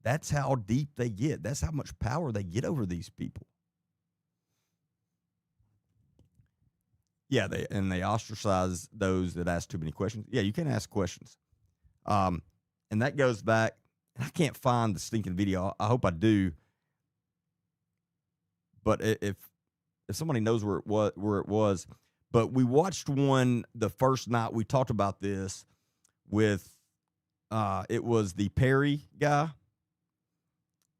That's how deep they get. That's how much power they get over these people. Yeah, they ostracize those that ask too many questions. Yeah, you can't ask questions. And that goes back, and I can't find the stinking video. I hope I do. But if somebody knows where it was, but we watched one the first night. We talked about this with it was the Perry guy,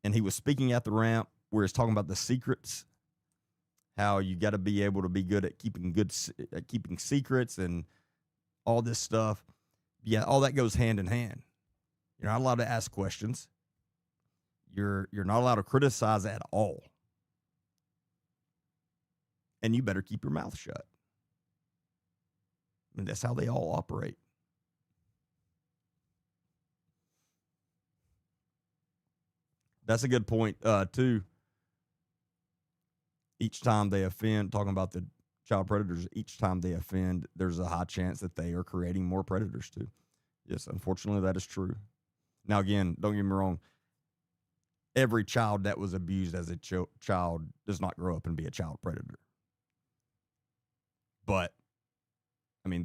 and he was speaking at the ramp where he's talking about the secrets, how you got to be able to be good at keeping secrets and all this stuff. Yeah, all that goes hand in hand. You're not allowed to ask questions. You're not allowed to criticize at all. And you better keep your mouth shut. I mean, that's how they all operate. That's a good point, too. Each time they offend, talking about the child predators, each time they offend, there's a high chance that they are creating more predators, too. Yes, unfortunately, that is true. Now, again, don't get me wrong. Every child that was abused as a child does not grow up and be a child predator. But, I mean,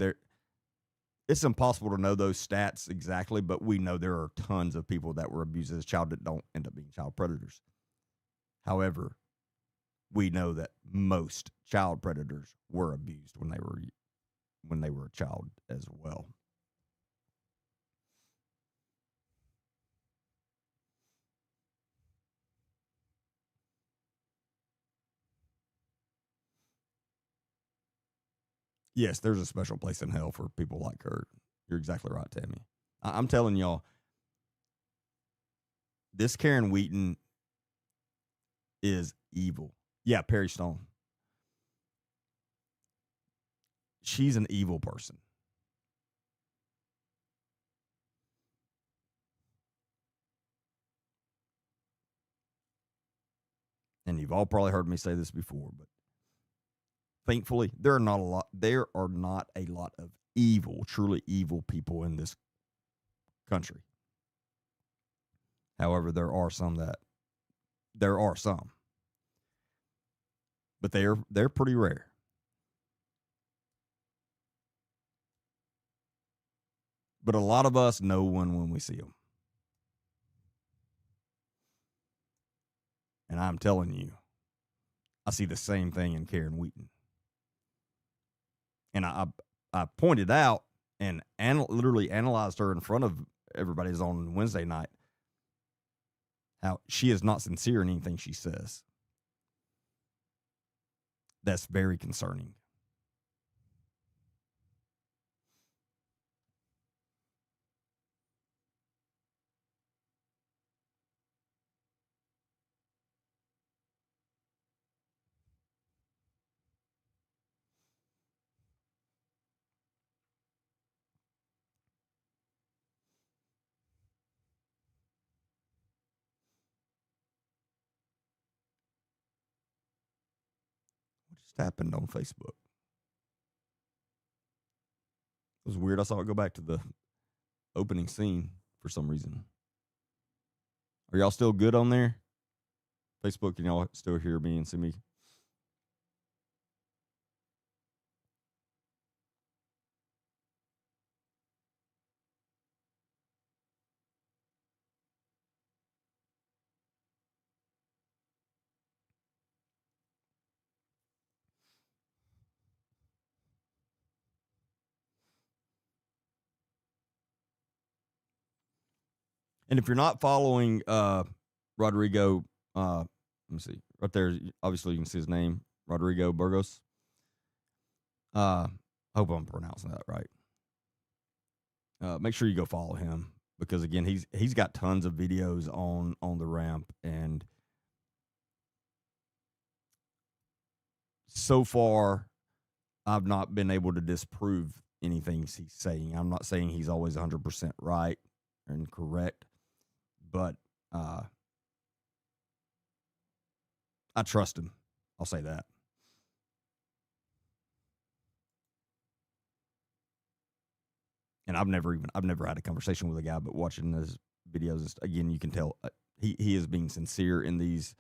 it's impossible to know those stats exactly, but we know there are tons of people that were abused as a child that don't end up being child predators. However, we know that most child predators were abused when they were a child as well. Yes, there's a special place in hell for people like her. You're exactly right, Tammy. I'm telling y'all, this Karen Wheaton is evil. Yeah, Perry Stone. She's an evil person. And you've all probably heard me say this before, but thankfully, there are not a lot of evil, truly evil people in this country. However, there are some, but they're pretty rare. But a lot of us know one when we see them. And I'm telling you, I see the same thing in Karen Wheaton. And I pointed out and literally analyzed her in front of everybody's on Wednesday night, how she is not sincere in anything she says. That's very concerning. What just happened on Facebook? It was weird. I saw it go back to the opening scene for some reason. Are y'all still good on there? Facebook, can y'all still hear me and see me? And if you're not following Rodrigo, let me see. Right there, obviously you can see his name, Rodrigo Burgos. Hope I'm pronouncing that right. Make sure you go follow him because again, he's got tons of videos on the ramp, and so far I've not been able to disprove anything he's saying. I'm not saying he's always 100% right and correct, but I trust him. I'll say that. And I've never had a conversation with a guy, but watching his videos, again, you can tell he is being sincere in these,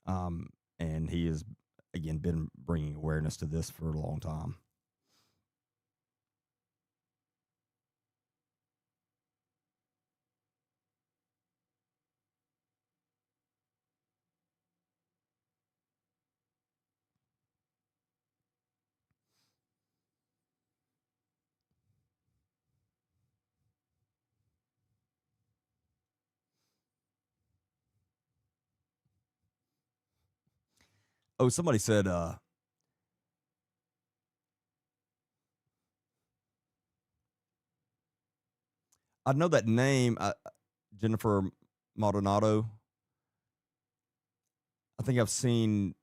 and he has again been bringing awareness to this for a long time. Oh, somebody said, I know that name, Jennifer Maldonado. I think I've seen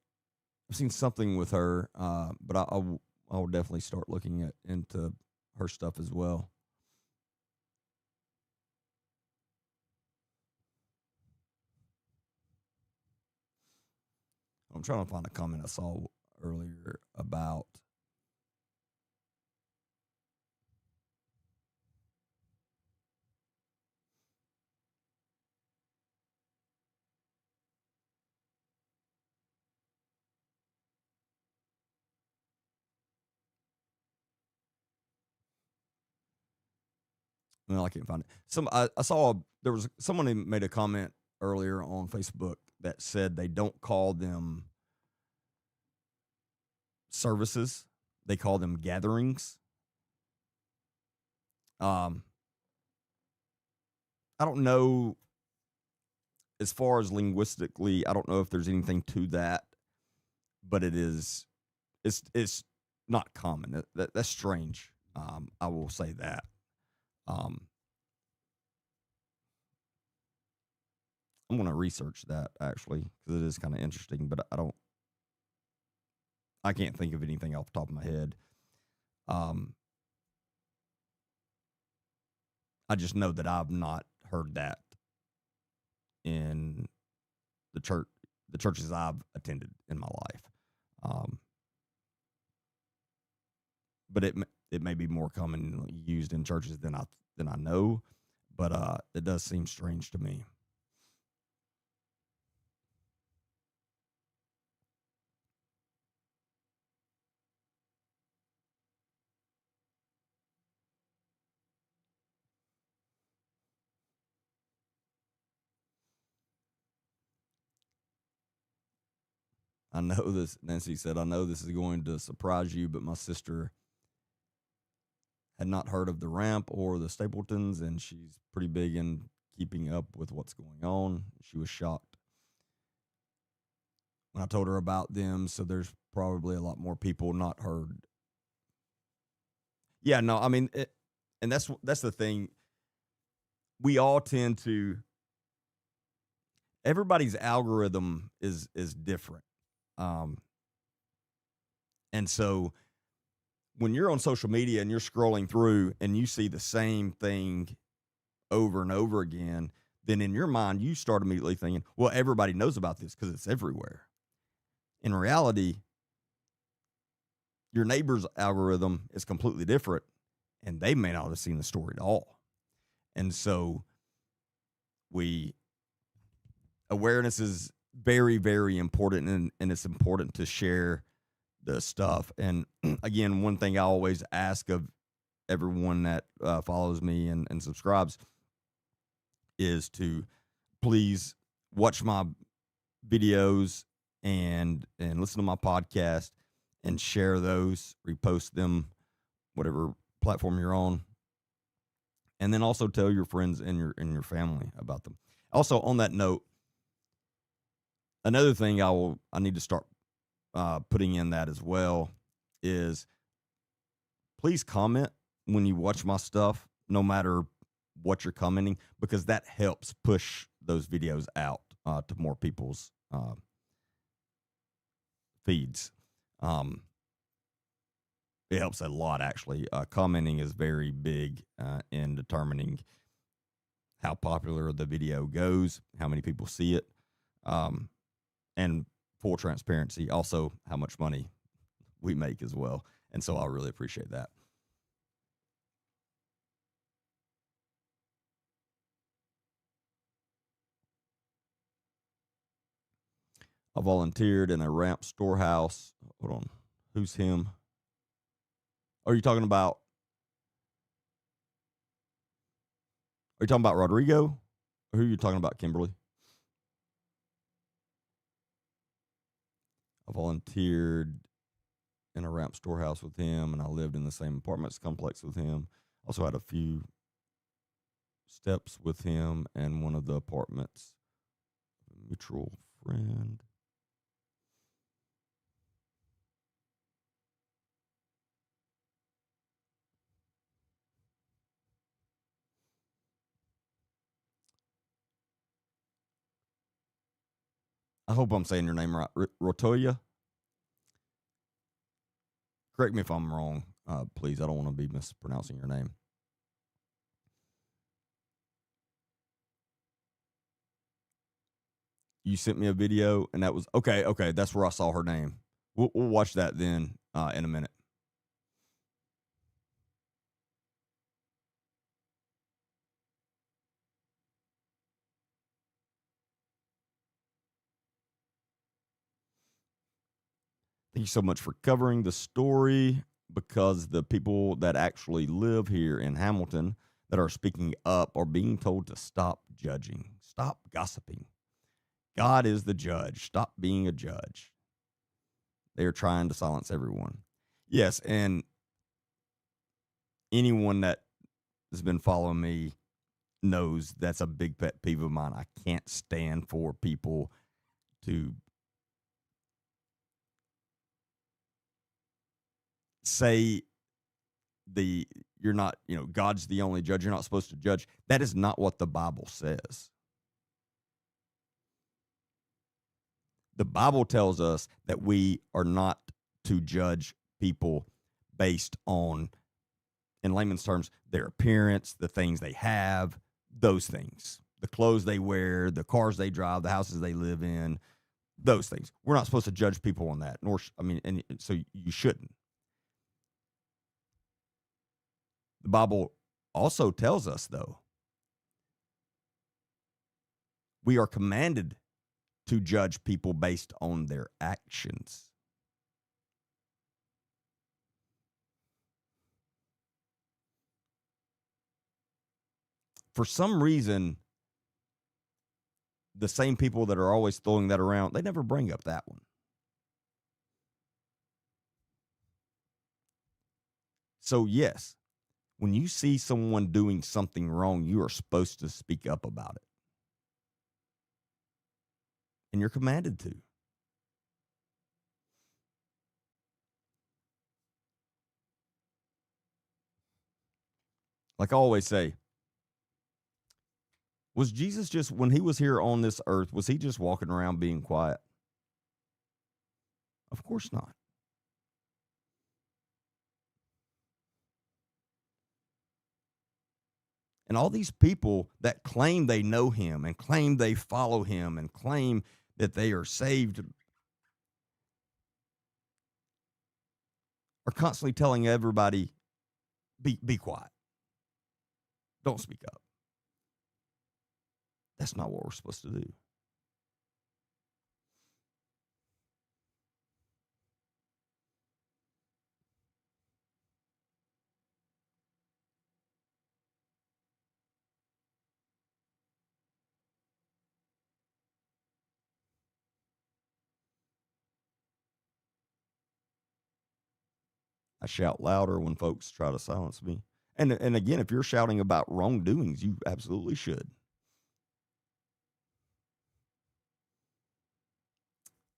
something with her, but I will definitely start looking into her stuff as well. I'm trying to find a comment I saw earlier about well, I can't find it. I saw there was someone who made a comment earlier on Facebook that said they don't call them services, they call them gatherings. I don't know as far as linguistically, I don't know if there's anything to that, but it's not common. That's strange. I will say that. I'm going to research that actually because it is kind of interesting, but I can't think of anything off the top of my head. I just know that I've not heard that in the churches I've attended in my life. But it may be more commonly used in churches than I know, but it does seem strange to me. I know this, Nancy said, I know this is going to surprise you, but my sister had not heard of the Ramp or the Stapletons, and she's pretty big in keeping up with what's going on. She was shocked when I told her about them, so there's probably a lot more people not heard. Yeah, no, I mean, and that's the thing. We all tend to, everybody's algorithm is different. And so when you're on social media and you're scrolling through and you see the same thing over and over again, then in your mind, you start immediately thinking, well, everybody knows about this because it's everywhere. In reality, your neighbor's algorithm is completely different, and they may not have seen the story at all. And so awareness is very, very important, and it's important to share the stuff. And again, one thing I always ask of everyone that follows me and subscribes is to please watch my videos and listen to my podcast and share those, repost them, whatever platform you're on. And then also tell your friends and your family about them. Also, on that note, another thing I need to start putting in that as well is please comment when you watch my stuff, no matter what you're commenting, because that helps push those videos out to more people's feeds. It helps a lot, actually. Commenting is very big in determining how popular the video goes, how many people see it, and full transparency, also how much money we make as well. And so I really appreciate that. I volunteered in a Ramp storehouse. Hold on. Who's him? Are you talking about Rodrigo? Or who are you talking about, Kimberly? I volunteered in a Ramp storehouse with him, and I lived in the same apartments complex with him. Also had a few steps with him and one of the apartments. Mutual friend. I hope I'm saying your name right. Rotoya? Correct me if I'm wrong, please. I don't want to be mispronouncing your name. You sent me a video, and that was okay. That's where I saw her name. We'll watch that then in a minute. Thank you so much for covering the story, because the people that actually live here in Hamilton that are speaking up are being told to stop judging, stop gossiping. God is the judge. Stop being a judge. They are trying to silence everyone. Yes, and anyone that has been following me knows that's a big pet peeve of mine. I can't stand for people to say you're not, God's the only judge, you're not supposed to judge. That is not what the Bible says. The Bible tells us that we are not to judge people based on, in layman's terms, their appearance, the things they have, those things, the clothes they wear, the cars they drive, the houses they live in, those things. We're not supposed to judge people on that, and so you shouldn't. The Bible also tells us, though, we are commanded to judge people based on their actions. For some reason, the same people that are always throwing that around, they never bring up that one. So, yes, when you see someone doing something wrong, you are supposed to speak up about it. And you're commanded to. Like I always say, was Jesus just, when he was here on this earth, was he just walking around being quiet? Of course not. And all these people that claim they know him and claim they follow him and claim that they are saved are constantly telling everybody, be quiet. Don't speak up. That's not what we're supposed to do. I shout louder when folks try to silence me. And again, if you're shouting about wrongdoings, you absolutely should.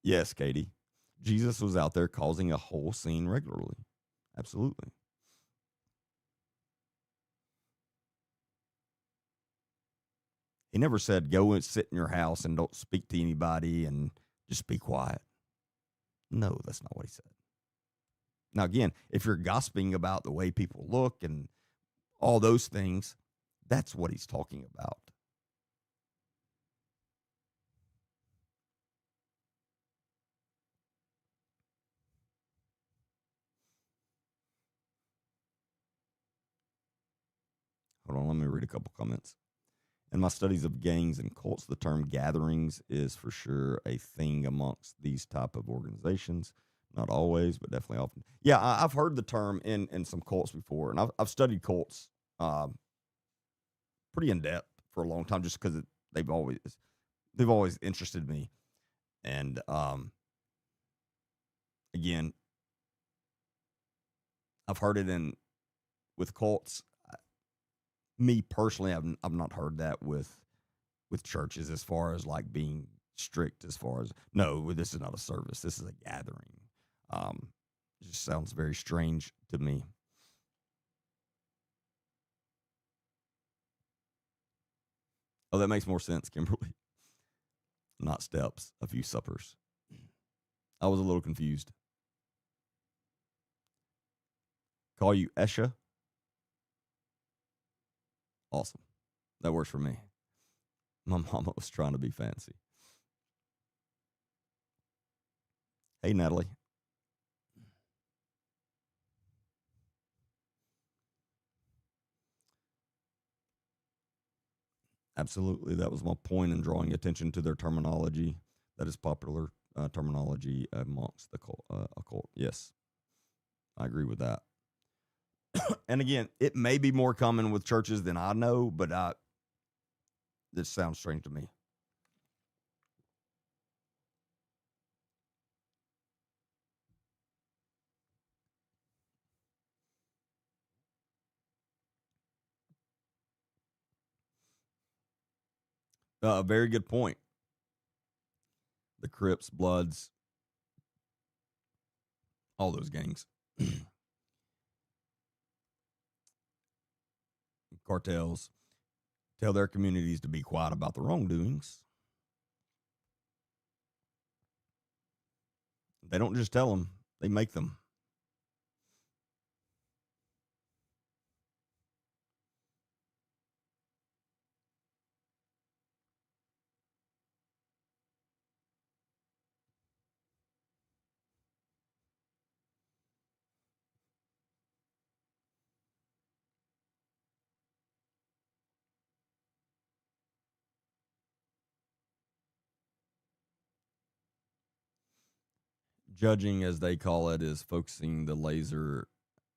Yes, Katie. Jesus was out there causing a whole scene regularly. Absolutely. He never said, go and sit in your house and don't speak to anybody and just be quiet. No, that's not what he said. Now, again, if you're gossiping about the way people look and all those things, that's what he's talking about. Hold on, let me read a couple comments. In my studies of gangs and cults, the term gatherings is for sure a thing amongst these type of organizations. Not always, but definitely often. Yeah, I've heard the term in some cults before, and I've studied cults pretty in depth for a long time, just because they've always interested me. And again, I've heard it with cults. Me personally, I've not heard that with churches, as far as like being strict, as far as, no, this is not a service, this is a gathering. It just sounds very strange to me. Oh, that makes more sense, Kimberly. Not steps, a few suppers. I was a little confused. Call you Esha? Awesome. That works for me. My mama was trying to be fancy. Hey, Natalie. Absolutely. That was my point in drawing attention to their terminology. That is popular terminology amongst the occult. Yes, I agree with that. And again, it may be more common with churches than I know, but this sounds strange to me. Very good point. The Crips, Bloods, all those gangs. cartels tell their communities to be quiet about the wrongdoings. They don't just tell them, they make them. Judging, as they call it, is focusing the laser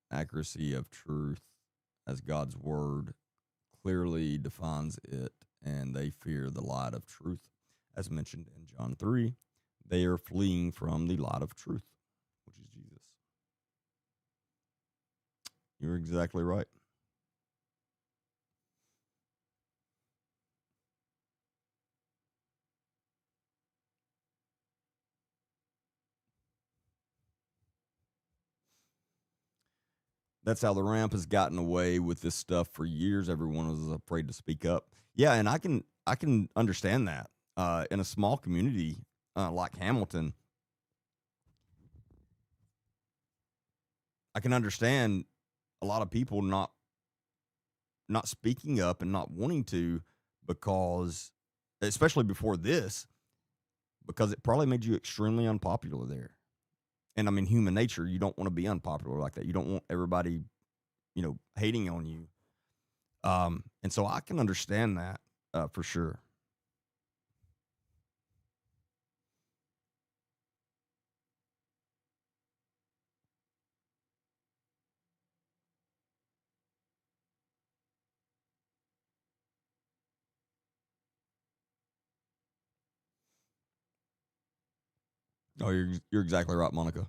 accuracy of truth as God's word clearly defines it, and they fear the light of truth. As mentioned in John 3, they are fleeing from the light of truth, which is Jesus. You're exactly right. That's how the ramp has gotten away with this stuff for years. Everyone was afraid to speak up. Yeah, and I can understand that. In a small community like Hamilton, I can understand a lot of people not speaking up and not wanting to, because, especially before this, because it probably made you extremely unpopular there. And I mean, human nature, you don't want to be unpopular like that. You don't want everybody, hating on you. And so I can understand that for sure. Oh, you're exactly right, Monica.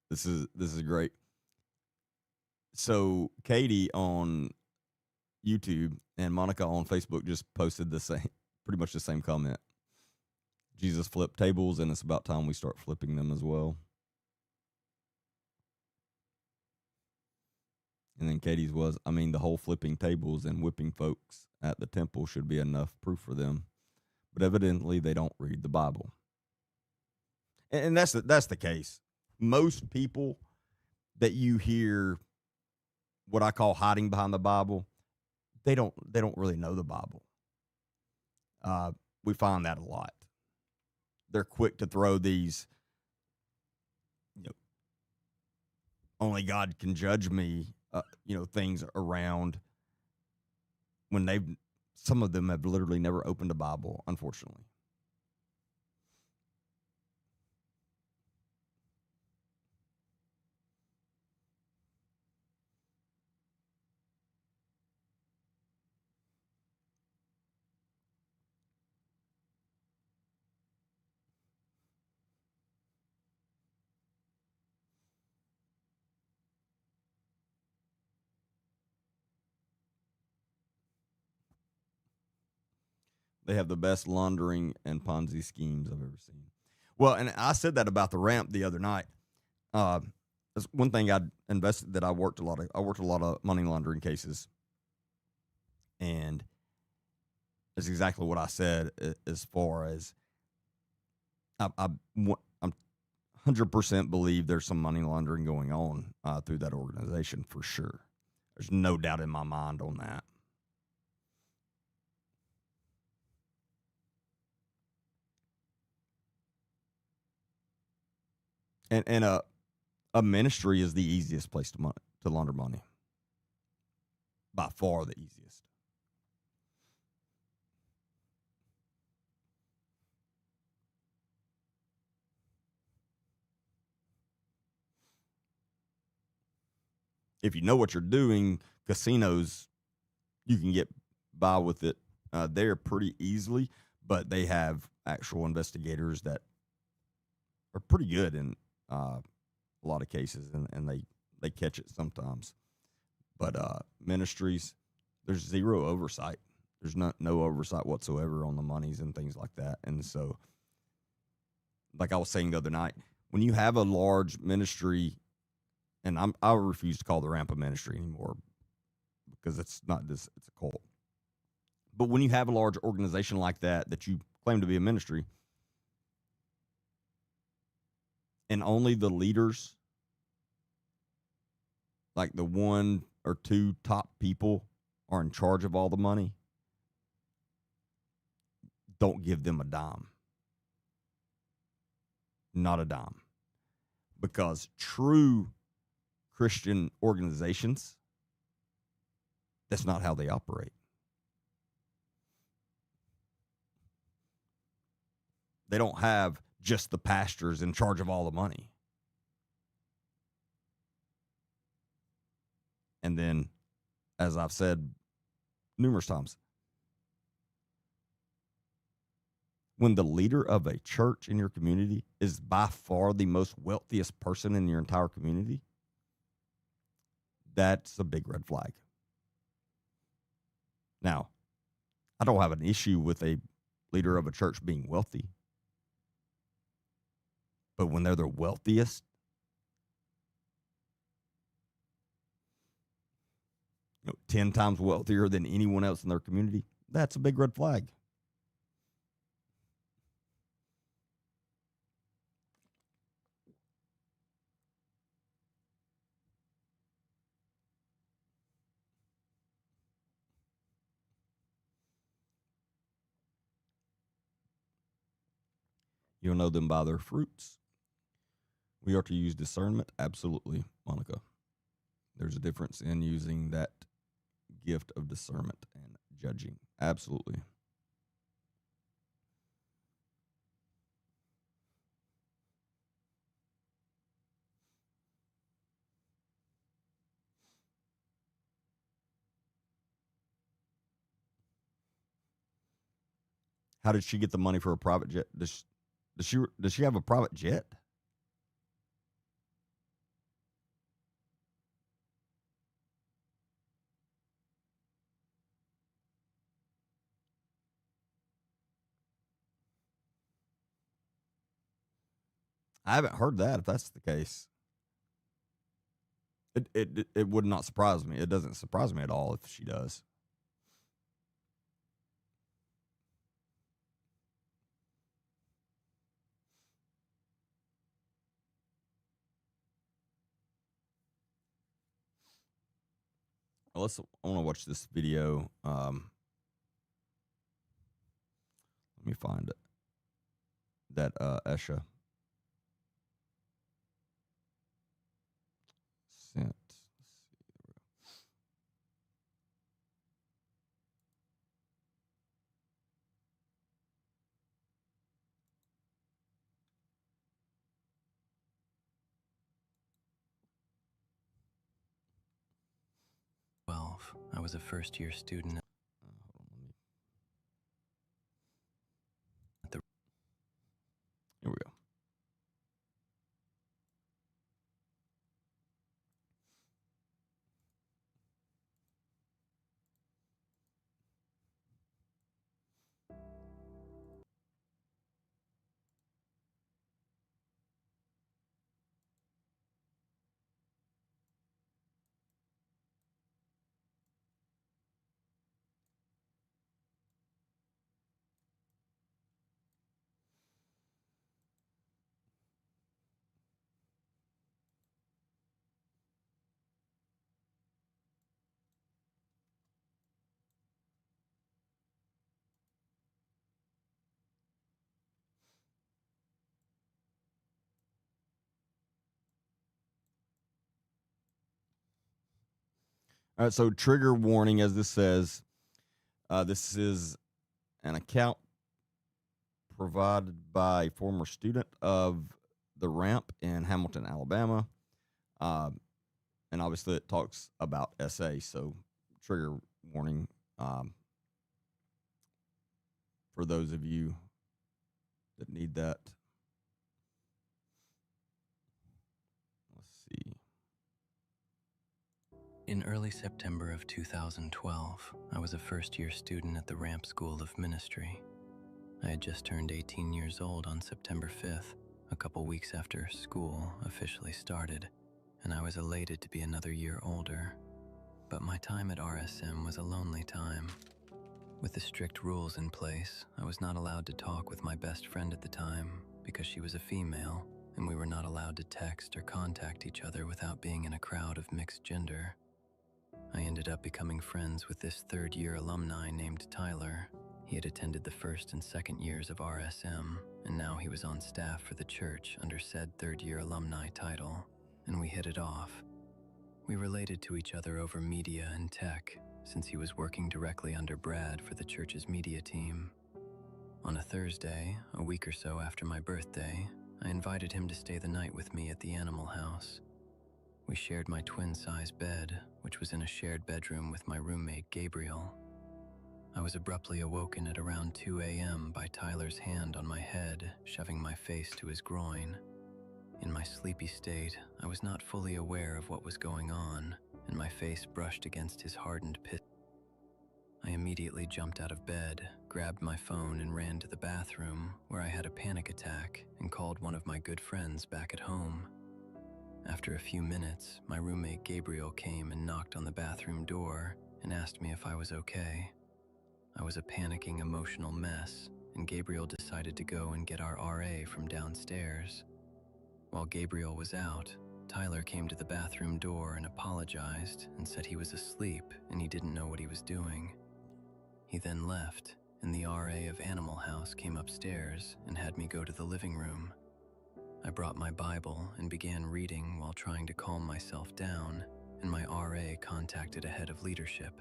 This is great. So Katie on YouTube and Monica on Facebook just posted pretty much the same comment. Jesus flipped tables, and it's about time we start flipping them as well. And then Katie's was, I mean, the whole flipping tables and whipping folks at the temple should be enough proof for them. But evidently they don't read the Bible. And that's the case. Most people that you hear what I call hiding behind the Bible, they don't really know the Bible. We find that a lot. They're quick to throw these, only God can judge me, things around when some of them have literally never opened a Bible, unfortunately. They have the best laundering and Ponzi schemes I've ever seen. Well, and I said that about the ramp the other night. That's one thing I invested that I worked a lot of money laundering cases, and it's exactly what I said. As far as I'm 100% believe there's some money laundering going on through that organization for sure. There's no doubt in my mind on that. And a ministry is the easiest place to launder money. By far the easiest. If you know what you're doing, casinos, you can get by with it there pretty easily, but they have actual investigators that are pretty good in a lot of cases, and they catch it sometimes. But ministries, there's zero oversight. There's no oversight whatsoever on the monies and things like that. And so, like I was saying the other night, when you have a large ministry, and I refuse to call the ramp a ministry anymore because it's not this, it's a cult. But when you have a large organization like that you claim to be a ministry, and only the leaders, like the 1 or 2 top people, are in charge of all the money, don't give them a dime. Not a dime. Because true Christian organizations, that's not how they operate. They don't have just the pastors in charge of all the money. And then, as I've said numerous times, when the leader of a church in your community is by far the most wealthiest person in your entire community, that's a big red flag. Now, I don't have an issue with a leader of a church being wealthy. But when they're the wealthiest, 10 times wealthier than anyone else in their community, that's a big red flag. You'll know them by their fruits. We are to use discernment. Absolutely, Monica. There's a difference in using that gift of discernment and judging. Absolutely. How did she get the money for a private jet? Does she have a private jet? I haven't heard that. If that's the case, it would not surprise me. It doesn't surprise me at all if she does. I want to watch this video. Let me find it. That Esha sent. I was a first-year student at the... Here we go. All right, so trigger warning, as this says, this is an account provided by a former student of the ramp in Hamilton, Alabama. And obviously it talks about SA, so trigger warning for those of you that need that. Let's see. In early September of 2012, I was a first-year student at the Ramp School of Ministry. I had just turned 18 years old on September 5th, a couple weeks after school officially started, and I was elated to be another year older. But my time at RSM was a lonely time. With the strict rules in place, I was not allowed to talk with my best friend at the time because she was a female, and we were not allowed to text or contact each other without being in a crowd of mixed gender. I ended up becoming friends with this third-year alumni named Tyler. He had attended the first and second years of RSM, and now he was on staff for the church under said third-year alumni title, and we hit it off. We related to each other over media and tech, since he was working directly under Brad for the church's media team. On a Thursday, a week or so after my birthday, I invited him to stay the night with me at the Animal House. We shared my twin-size bed, which was in a shared bedroom with my roommate Gabriel. I was abruptly awoken at around 2 a.m. by Tyler's hand on my head, shoving my face to his groin. In my sleepy state, I was not fully aware of what was going on, and my face brushed against his hardened pit. I immediately jumped out of bed, grabbed my phone, and ran to the bathroom, where I had a panic attack and called one of my good friends back at home. After a few minutes, my roommate Gabriel came and knocked on the bathroom door and asked me if I was okay. I was a panicking, emotional mess, and Gabriel decided to go and get our RA from downstairs. While Gabriel was out, Tyler came to the bathroom door and apologized and said he was asleep and he didn't know what he was doing. He then left, and the RA of Animal House came upstairs and had me go to the living room. I brought my Bible and began reading while trying to calm myself down, and my RA contacted a head of leadership.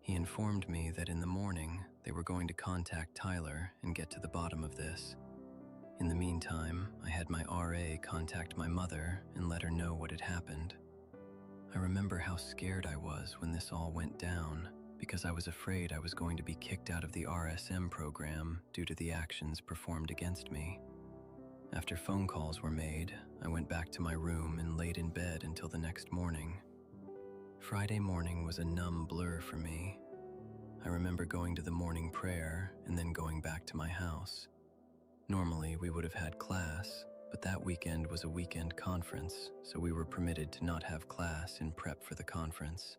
He informed me that in the morning they were going to contact Tyler and get to the bottom of this. In the meantime, I had my RA contact my mother and let her know what had happened. I remember how scared I was when this all went down, because I was afraid I was going to be kicked out of the RSM program due to the actions performed against me. After phone calls were made, I went back to my room and laid in bed until the next morning. Friday morning was a numb blur for me. I remember going to the morning prayer and then going back to my house. Normally, we would have had class, but that weekend was a weekend conference, so we were permitted to not have class in prep for the conference.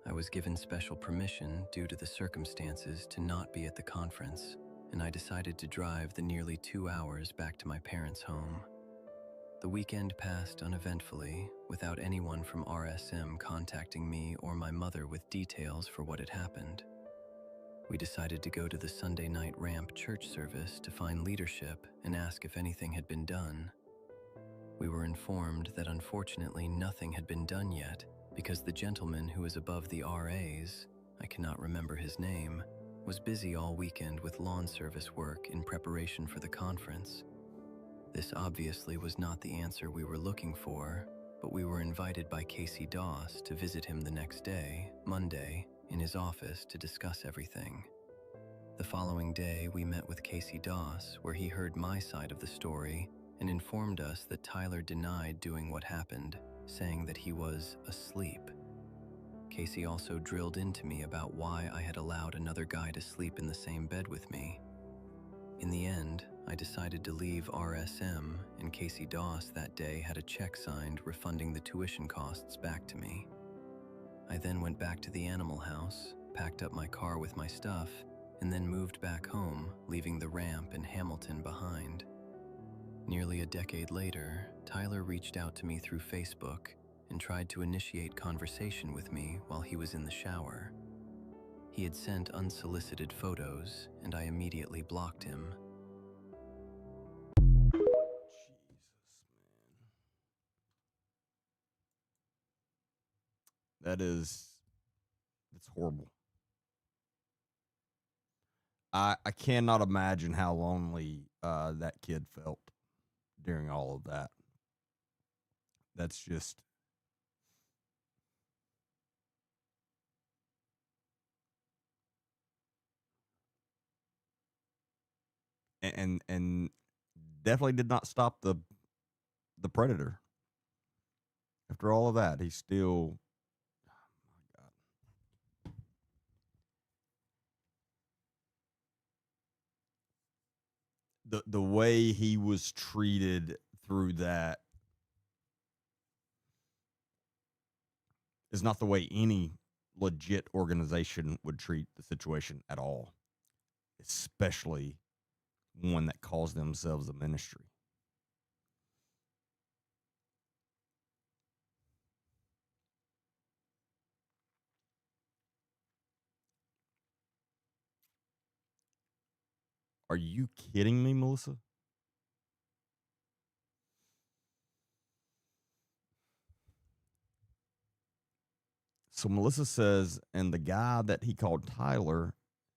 I was given special permission due to the circumstances to not be at the conference, and I decided to drive the nearly 2 hours back to my parents' home. The weekend passed uneventfully, without anyone from RSM contacting me or my mother with details for what had happened. We decided to go to the Sunday night ramp church service to find leadership and ask if anything had been done. We were informed that unfortunately nothing had been done yet because the gentleman who was above the RAs, I cannot remember his name, was busy all weekend with lawn service work in preparation for the conference. This obviously was not the answer we were looking for, but we were invited by Casey Doss to visit him the next day, Monday, in his office to discuss everything. The following day, we met with Casey Doss, where he heard my side of the story and informed us that Tyler denied doing what happened, saying that he was asleep. Casey also drilled into me about why I had allowed another guy to sleep in the same bed with me. In the end, I decided to leave RSM, and Casey Doss that day had a check signed refunding the tuition costs back to me. I then went back to the Animal House, packed up my car with my stuff, and then moved back home, leaving the ramp in Hamilton behind. Nearly a decade later, Tyler reached out to me through Facebook and tried to initiate conversation with me while he was in the shower. He had sent unsolicited photos, and I immediately blocked him. Jesus, man. That's horrible. I cannot imagine how lonely that kid felt during all of that. That's just and definitely did not stop the predator. After all of that, he's still, oh my God. the way he was treated through that is not the way any legit organization would treat the situation at all, especially one that calls themselves a ministry. Are you kidding me, Melissa? So Melissa says, and the guy that he called Tyler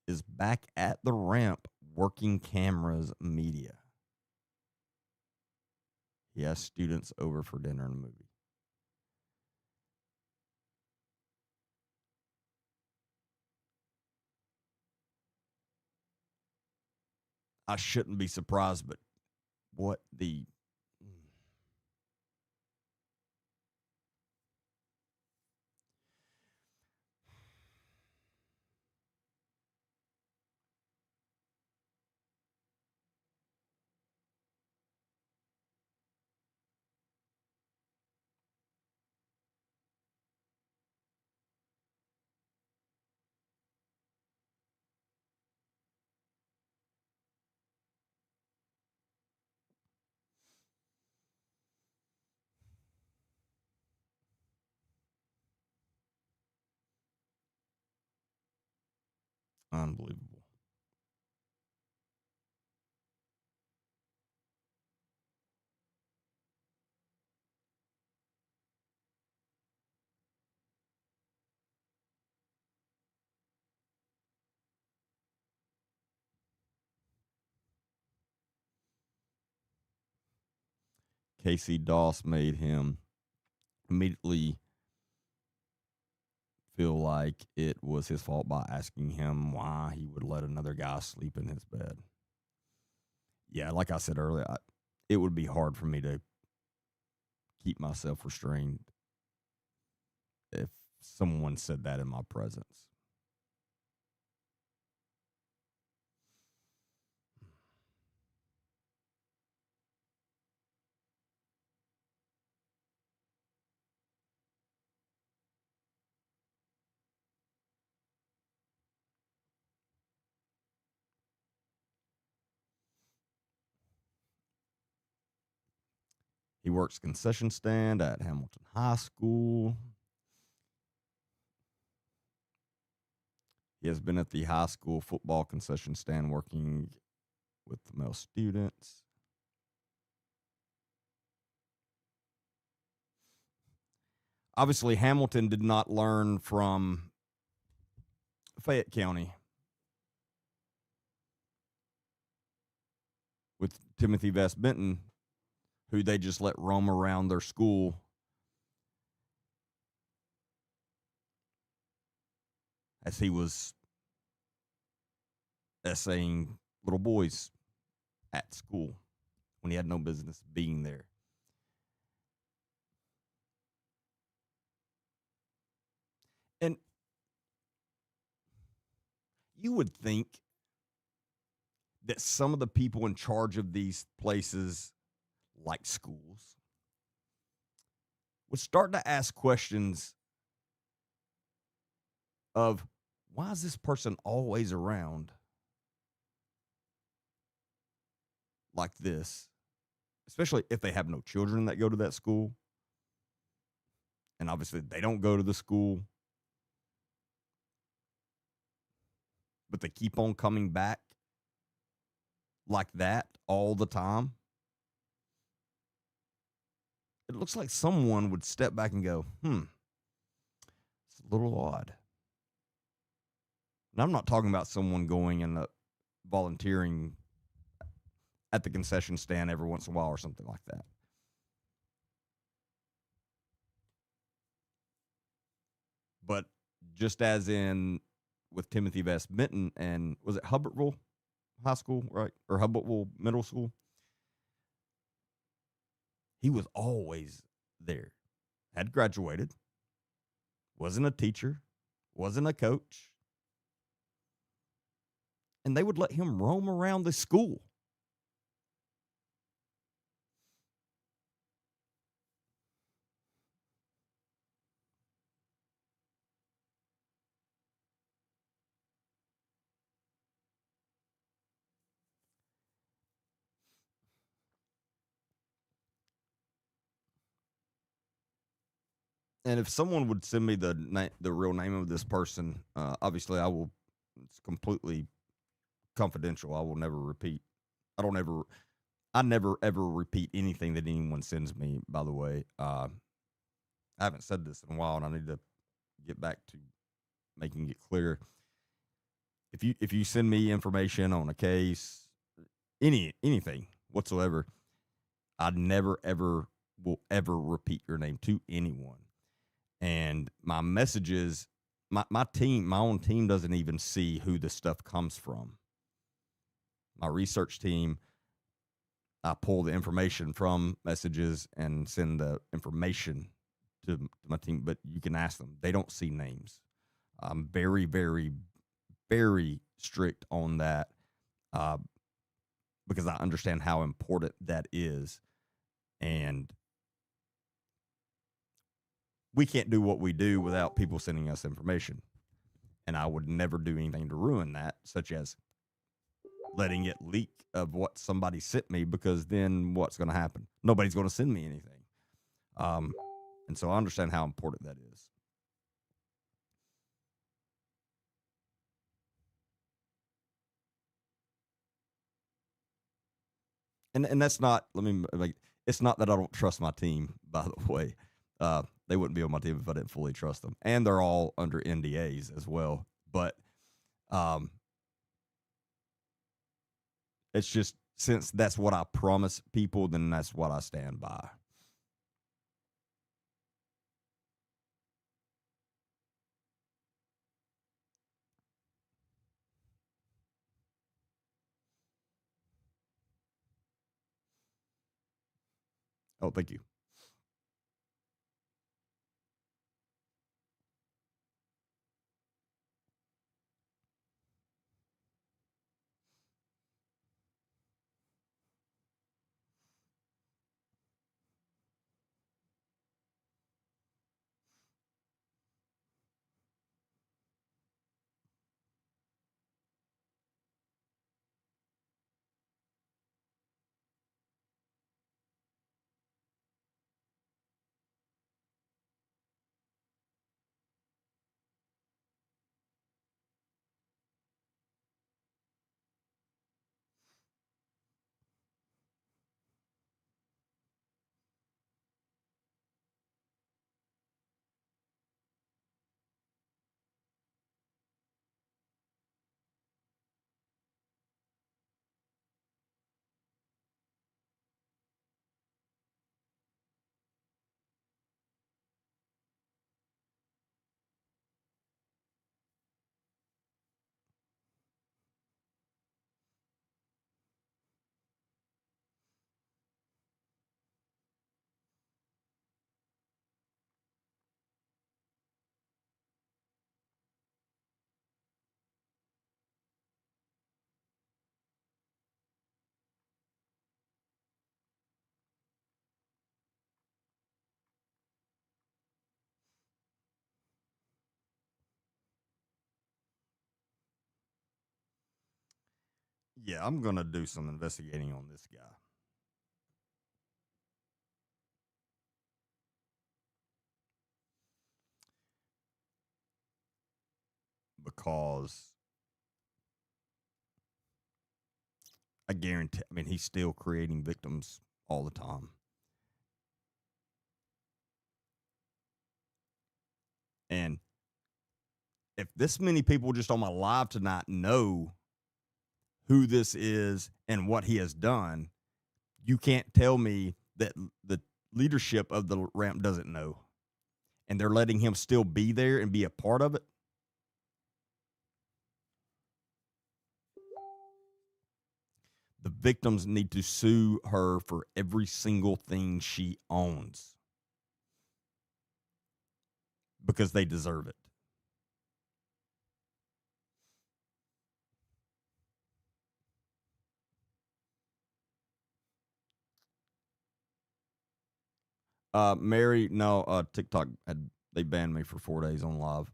is back at the ramp working cameras media. He has students over for dinner and a movie. I shouldn't be surprised, but what the... Unbelievable. Casey Doss made him immediately feel like it was his fault by asking him why he would let another guy sleep in his bed. Yeah, like I said earlier, it would be hard for me to keep myself restrained if someone said that in my presence. He works concession stand at Hamilton High School. He has been at the high school football concession stand working with the male students. Obviously, Hamilton did not learn from Fayette County with Timothy Vest Benton, who they just let roam around their school as he was essaying little boys at school when he had no business being there. And you would think that some of the people in charge of these places, like schools, would start to ask questions of, why is this person always around like this? Especially if they have no children that go to that school. And obviously they don't go to the school, but they keep on coming back like that all the time. It looks like someone would step back and go, it's a little odd. And I'm not talking about someone going and volunteering at the concession stand every once in a while or something like that. But just as in with Timothy Vest Benton and was it Hubbardsville High School, right? Or Hubbardsville Middle School? He was always there. Had graduated. Wasn't a teacher. Wasn't a coach. And they would let him roam around the school. And if someone would send me the real name of this person, obviously I will. It's completely confidential. I will never repeat. I don't ever. I never ever repeat anything that anyone sends me. By the way, I haven't said this in a while, and I need to get back to making it clear. If you send me information on a case, anything whatsoever, I never ever will ever repeat your name to anyone. And my messages, my own team doesn't even see who this stuff comes from. My research team, I pull the information from messages and send the information to my team, but you can ask them. They don't see names. I'm very, very, very strict on that, uh, because I understand how important that is. And we can't do what we do without people sending us information. And I would never do anything to ruin that, such as letting it leak of what somebody sent me, because then what's going to happen? Nobody's going to send me anything. And so I understand how important that is. And that's not, let me like, it's not that I don't trust my team, by the way. They wouldn't be on my team if I didn't fully trust them. And they're all under NDAs as well. But it's just, since that's what I promise people, then that's what I stand by. Oh, thank you. Yeah, I'm going to do some investigating on this guy, because I guarantee, I mean, he's still creating victims all the time. And if this many people just on my live tonight know who this is and what he has done, you can't tell me that the leadership of the ramp doesn't know, and they're letting him still be there and be a part of it. The victims need to sue her for every single thing she owns, because they deserve it. Mary, no, TikTok they banned me for 4 days on live.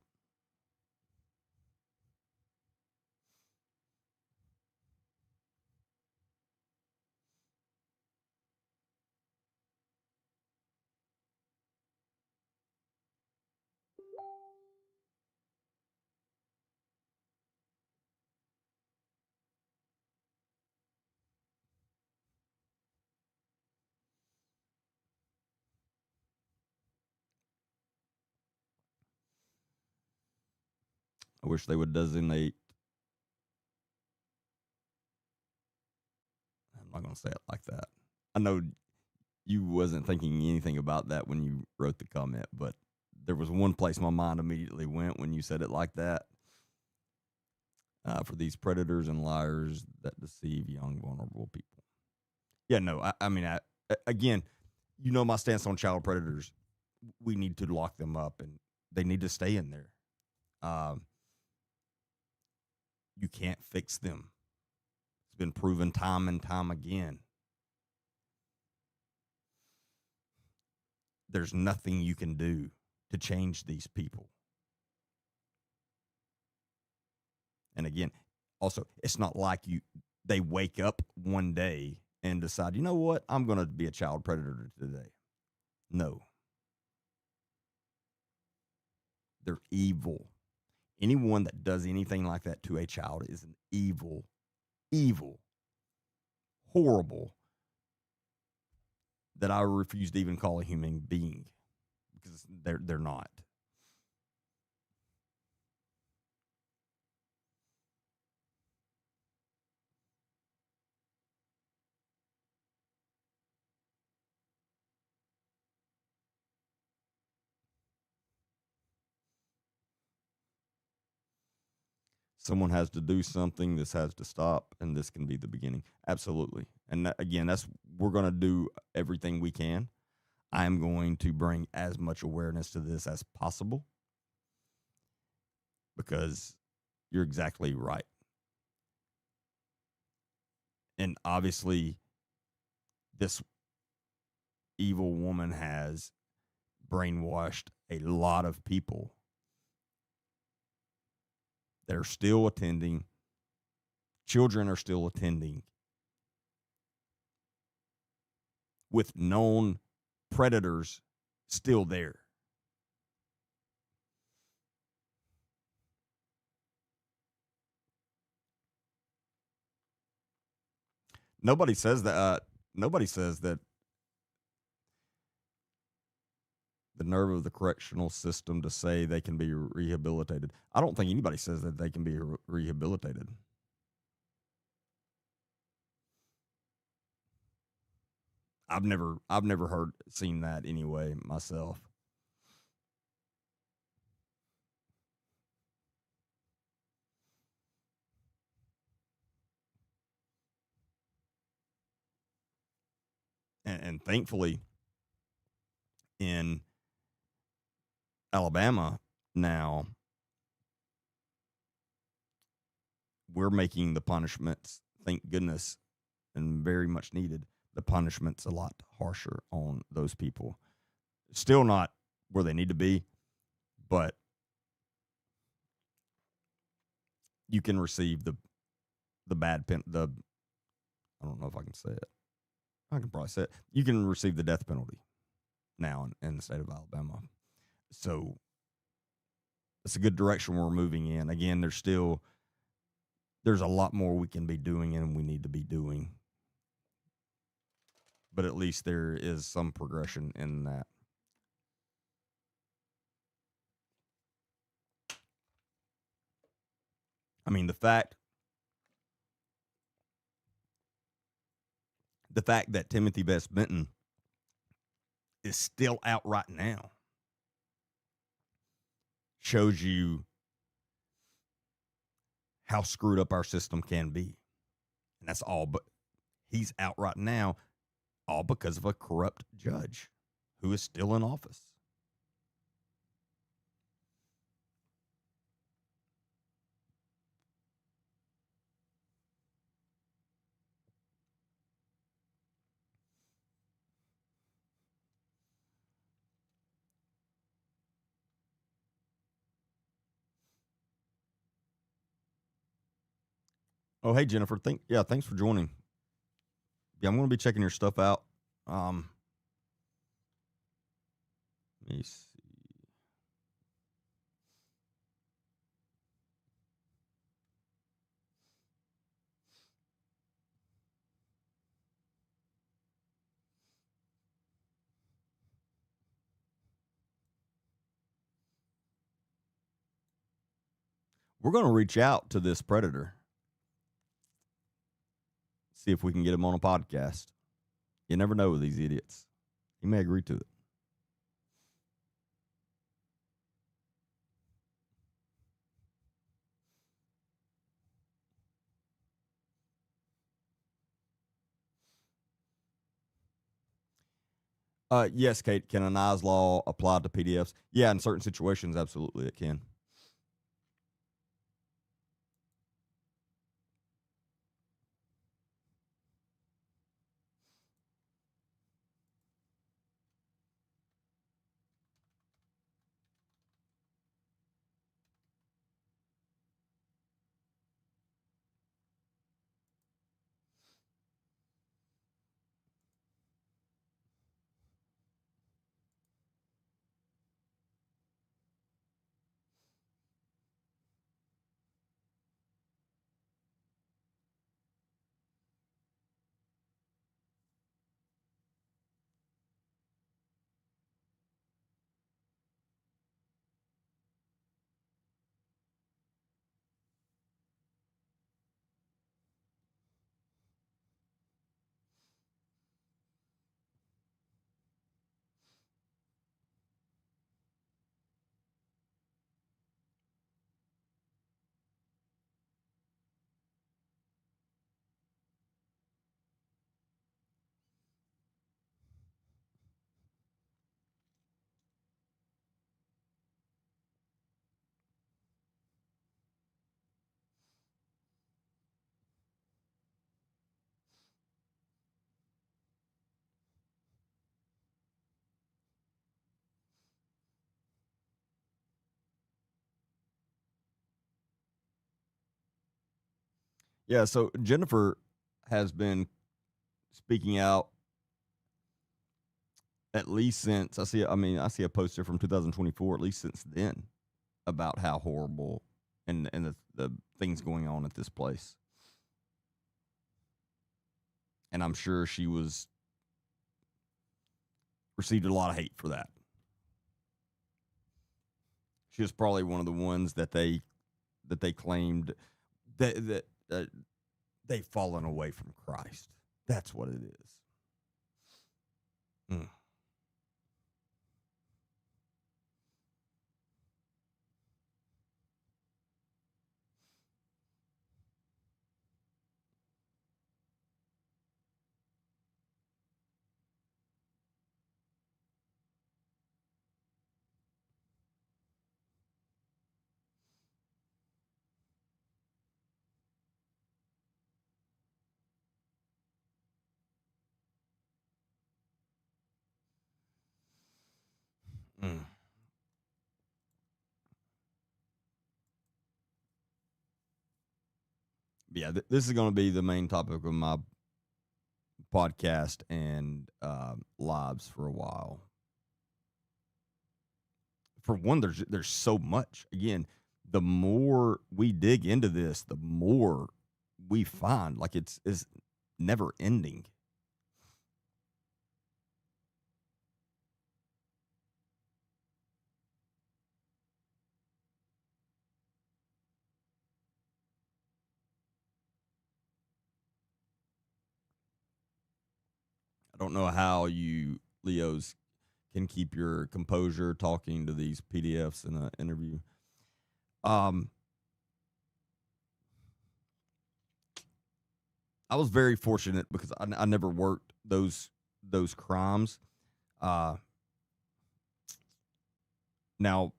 I wish they would designate. I'm not going to say it like that. I know you wasn't thinking anything about that when you wrote the comment, but there was one place my mind immediately went when you said it like that. For these predators and liars that deceive young, vulnerable people. Yeah, no, I mean, again, you know my stance on child predators. We need to lock them up, and they need to stay in there. You can't fix them. It's been proven time and time again. There's nothing you can do to change these people. And again, also, it's not like they wake up one day and decide, you know what, I'm going to be a child predator today. No. They're evil. Anyone that does anything like that to a child is an evil, horrible, that I refuse to even call a human being, because they're not. Someone has to do something. This has to stop, and this can be the beginning. Absolutely. And again, we're going to do everything we can. I'm going to bring as much awareness to this as possible, because you're exactly right. And obviously, this evil woman has brainwashed a lot of people. They're still attending. Children are still attending, with known predators still there. Nobody says that. Nobody says that the nerve of the correctional system to say they can be rehabilitated. I don't think anybody says that they can be rehabilitated. I've never seen that anyway myself. And thankfully, in Alabama now, we're making the punishments, thank goodness, and very much needed, the punishments a lot harsher on those people. Still not where they need to be, but you can receive the bad pen. I don't know if I can say it. I can probably say it. You can receive the death penalty now in the state of Alabama. So it's a good direction we're moving in. Again, there's a lot more we can be doing and we need to be doing. But at least there is some progression in that. I mean, the fact that Timothy Best Benton is still out right now shows you how screwed up our system can be. And that's all, but he's out right now, all because of a corrupt judge who is still in office. Oh, hey, Jennifer. Thanks for joining. Yeah, I'm going to be checking your stuff out. Let me see. We're going to reach out to this predator, see if we can get him on a podcast. You never know with these idiots. He may agree to it. Yes, Kate. Can a Nye law apply to PDFs? Yeah, in certain situations, absolutely, it can. Yeah, so Jennifer has been speaking out at least since I see a poster from 2024, at least since then, about how horrible and the things going on at this place. And I'm sure she received a lot of hate for that. She was probably one of the ones that they claimed that they've fallen away from Christ. That's what it is. Mm. Mm. Yeah, this is going to be the main topic of my podcast and lives for a while. For one, there's so much. Again, the more we dig into this, the more we find. Like it's never ending. I don't know how you Leos can keep your composure talking to these PDFs in an interview. I was very fortunate because I never worked those crimes. Uh, Now,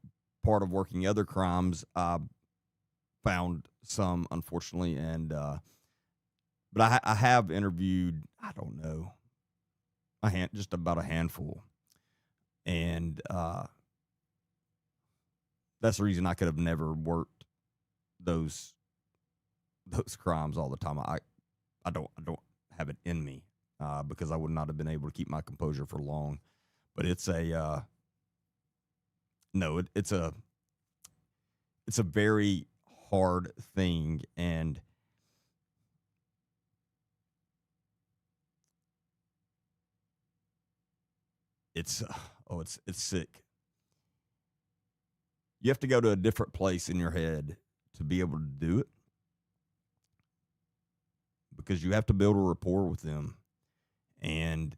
part of working other crimes, I found some, unfortunately, and but I have interviewed, I don't know, just about a handful, and that's the reason I could have never worked those crimes all the time. I don't have it in me because I would not have been able to keep my composure for long. But it's a no, it's a very hard thing, and it's it's sick. You have to go to a different place in your head to be able to do it, because you have to build a rapport with them, and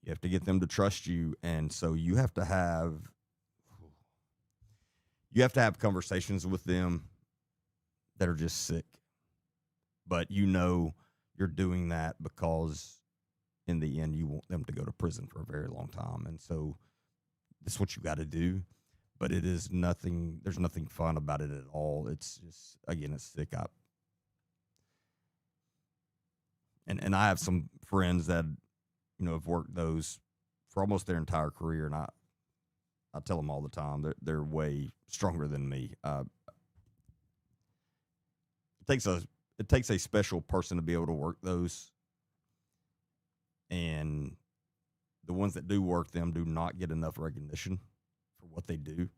you have to get them to trust you. And so you have to have conversations with them that are just sick. But you're doing that because in the end you want them to go to prison for a very long time. And so that's what you got to do. But there's nothing fun about it at all. It's just, again, it's sick. And I have some friends that, have worked those for almost their entire career. And I tell them all the time, they're way stronger than me. It takes a special person to be able to work those. And the ones that do work them do not get enough recognition for what they do,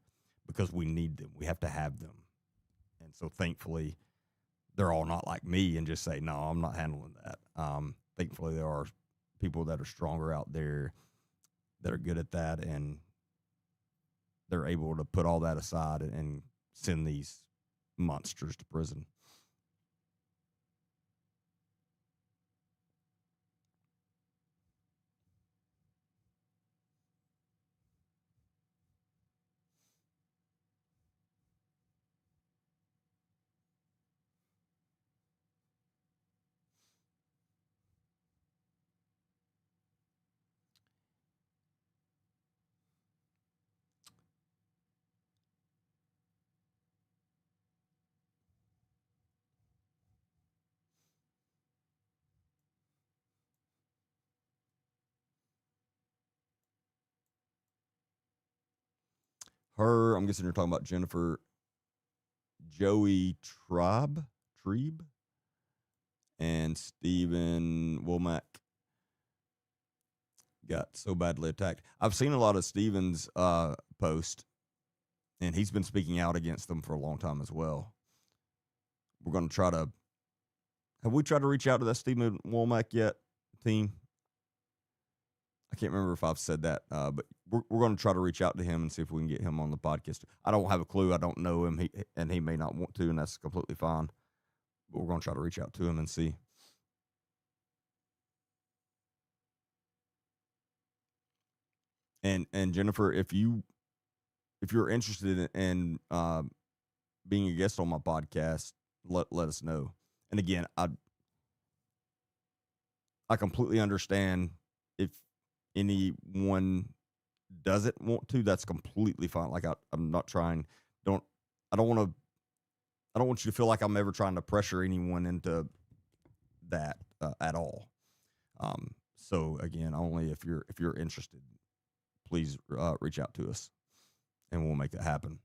because we need them. We have to have them. And so thankfully, they're all not like me and just say, no, I'm not handling that. Thankfully, there are people that are stronger out there that are good at that, and they're able to put all that aside and send these monsters to prison. I'm guessing you're talking about Jennifer, Joey Trebe, and Stephen Womack got so badly attacked. I've seen a lot of Stephen's post, and he's been speaking out against them for a long time as well. We're going to have we tried to reach out to that Stephen Womack yet, team? I can't remember if I've said that, but we're going to try to reach out to him and see if we can get him on the podcast. I don't have a clue. I don't know him, he may not want to, and that's completely fine. But we're going to try to reach out to him and see. And Jennifer, if you're interested in being a guest on my podcast, let us know. And again, I completely understand if anyone doesn't want to. That's completely fine. Like I'm not trying. I don't want you to feel like I'm ever trying to pressure anyone into that at all. So again, only if you're interested, please reach out to us, and we'll make it happen.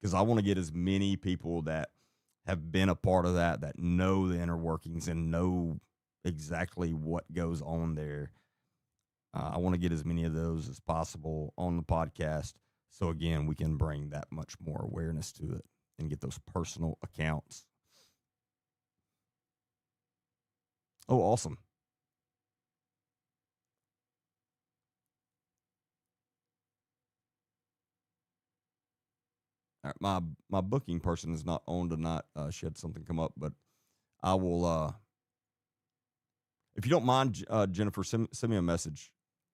Because I want to get as many people that have been a part of that know the inner workings and know exactly what goes on there. I want to get as many of those as possible on the podcast. So again, we can bring that much more awareness to it and get those personal accounts. Oh, awesome. All right, my booking person is not on tonight. She had something come up, but I will, if you don't mind, Jennifer, send me a message,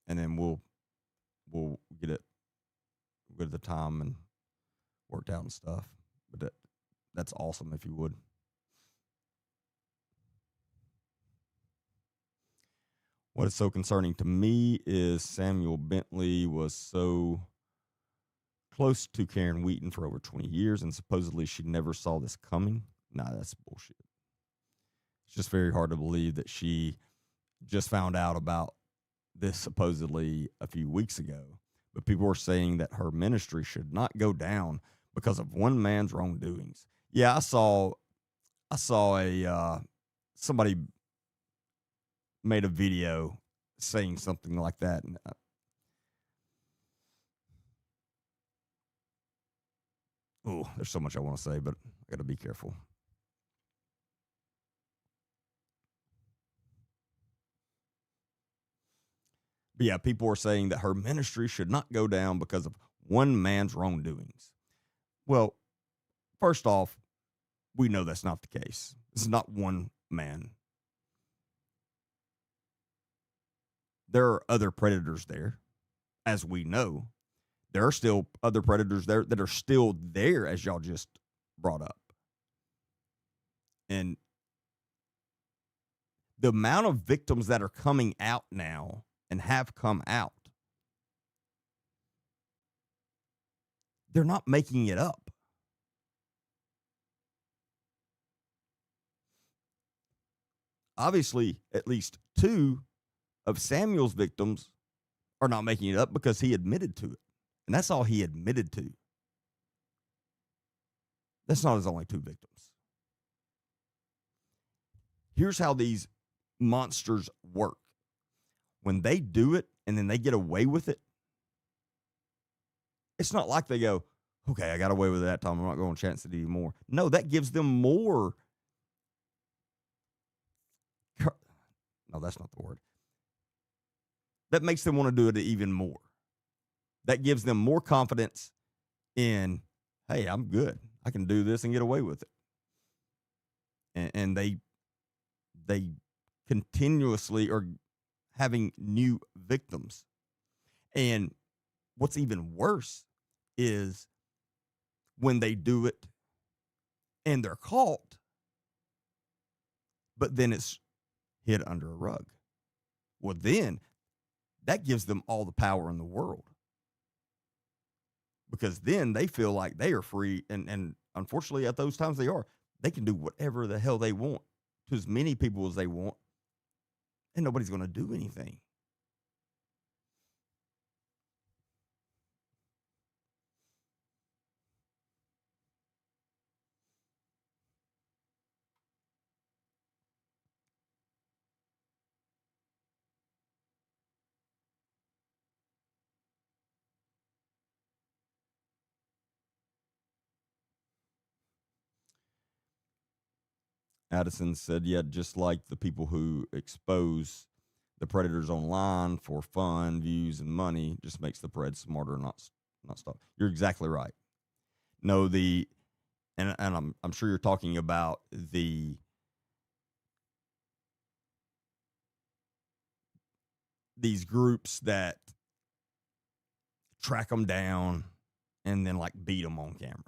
and then we'll get the time and worked out and stuff. But that's awesome if you would. What is so concerning to me is Samuel Bentley was so close to Karen Wheaton for over 20 years, and supposedly she never saw this coming. Nah, that's bullshit. It's just very hard to believe that she just found out about this supposedly a few weeks ago. But people are saying that her ministry should not go down because of one man's wrongdoings. Yeah, I saw somebody made a video saying something like that. And there's so much I want to say, but I got to be careful. But yeah, people are saying that her ministry should not go down because of one man's wrongdoings. Well, First off, we know that's not the case. This is not one man. There are other predators there, as we know. There are still other predators there that are still there, as y'all just brought up. And the amount of victims that are coming out now and have come out, they're not making it up. Obviously, at least 2 of Samuel's victims are not making it up because he admitted to it. And that's all he admitted to. That's not his only 2 victims. Here's how these monsters work. When they do it and then they get away with it, it's not like they go, okay, I got away with it that time, I'm not going to chance it anymore. No, that gives them more. No, that's not the word. That makes them want to do it even more. That gives them more confidence in, hey, I'm good. I can do this and get away with it. And they continuously are having new victims. And what's even worse is when they do it and they're caught, but then it's hid under a rug. Well, then that gives them all the power in the world, because then they feel like they are free. And unfortunately, at those times they can do whatever the hell they want to as many people as they want, and nobody's going to do anything. Addison said, yeah, just like the people who expose the predators online for fun, views, and money just makes the pred smarter, not stop. You're exactly right. No, and I'm sure you're talking about these groups that track them down and then like beat them on camera.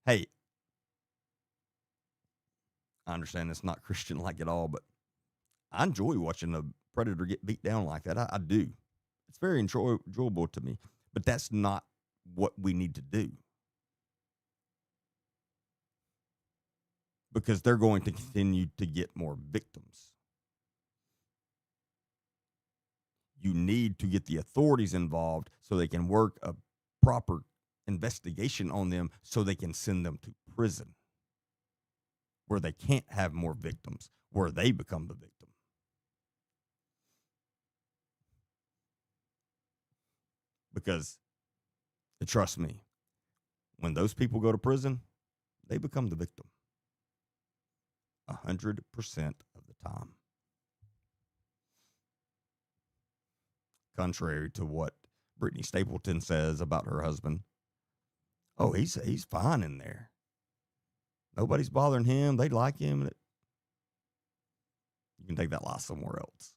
Hey, I understand it's not Christian like at all, but I enjoy watching a predator get beat down like that. I do. It's very enjoyable to me, but that's not what we need to do, because they're going to continue to get more victims. You need to get the authorities involved so they can work a proper investigation on them so they can send them to prison, where they can't have more victims, where they become the victim. Because, trust me, when those people go to prison, they become the victim 100% of the time. Contrary to what Brittany Stapleton says about her husband. Oh, he's fine in there. Nobody's bothering him. They like him. You can take that lie somewhere else.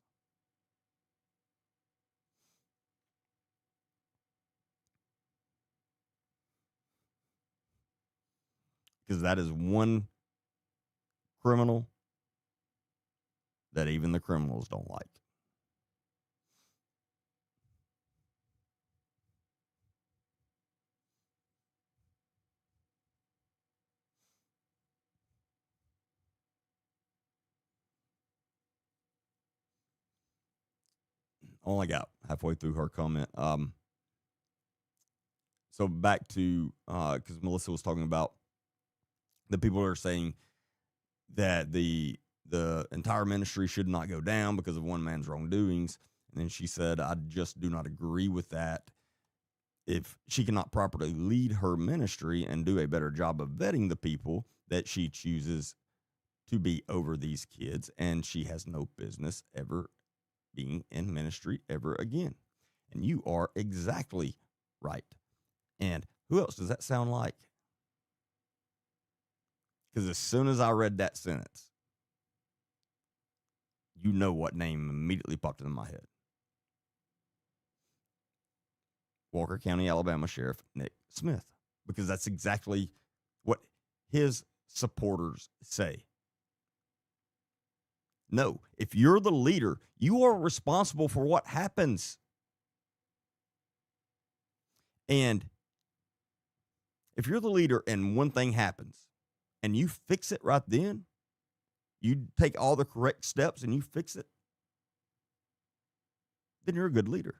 Because that is one criminal that even the criminals don't like. Only got halfway through her comment. So back to, because Melissa was talking about the people that are saying that the entire ministry should not go down because of one man's wrongdoings. And then she said, I just do not agree with that. If she cannot properly lead her ministry and do a better job of vetting the people that she chooses to be over these kids, and she has no business ever being in ministry ever again. And you are exactly right. And who else does that sound like? Because as soon as I read that sentence, you know what name immediately popped into my head. Walker County, Alabama Sheriff Nick Smith. Because that's exactly what his supporters say. No, if you're the leader, you are responsible for what happens. And if you're the leader and one thing happens and you fix it right then, you take all the correct steps and you fix it, then you're a good leader.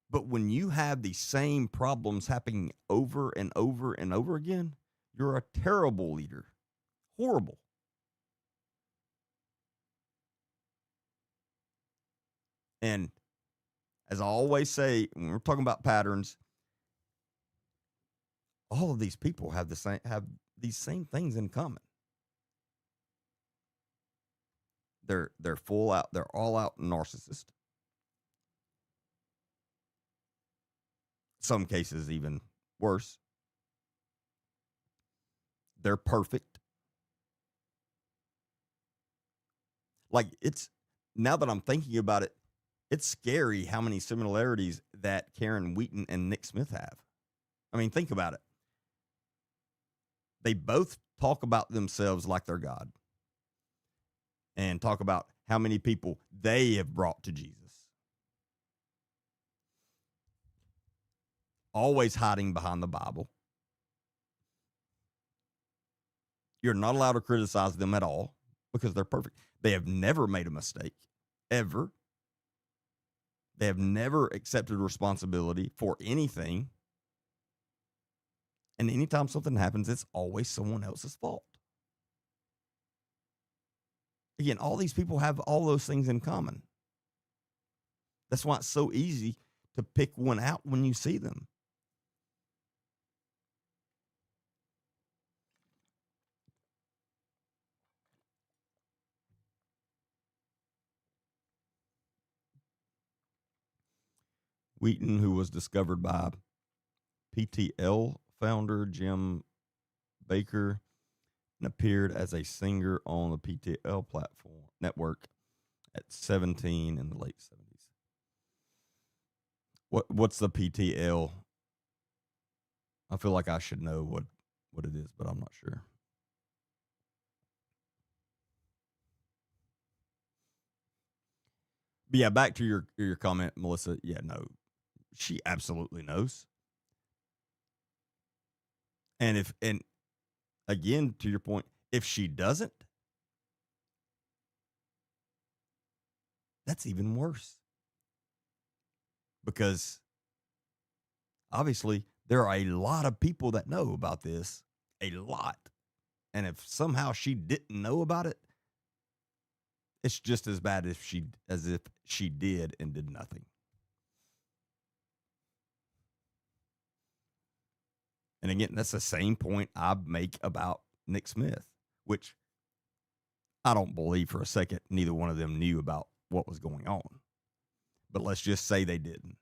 But when you have these same problems happening over and over and over again, you're a terrible leader. Horrible. And as I always say, when we're talking about patterns, all of these people have these same things in common. They're all out narcissists. Some cases even worse. They're perfect. Like, it's, now that I'm thinking about it, it's scary how many similarities that Karen Wheaton and Nick Smith have. I mean, think about it. They both talk about themselves like they're God and talk about how many people they have brought to Jesus. Always hiding behind the Bible. You're not allowed to criticize them at all because they're perfect. They have never made a mistake, ever. They have never accepted responsibility for anything. And anytime something happens, it's always someone else's fault. Again, all these people have all those things in common. That's why it's so easy to pick one out when you see them. Wheaton, who was discovered by PTL founder Jim Baker and appeared as a singer on the PTL platform network at 17 in the late 70s. What's the PTL? I feel like I should know what it is, but I'm not sure. But yeah, back to your comment, Melissa. Yeah, no, she absolutely knows. And again, to your point, if she doesn't, that's even worse. Because obviously there are a lot of people that know about this, a lot. And if somehow she didn't know about it, it's just as bad as if she did and did nothing. And again, that's the same point I make about Nick Smith, which I don't believe for a second neither one of them knew about what was going on. But let's just say they didn't.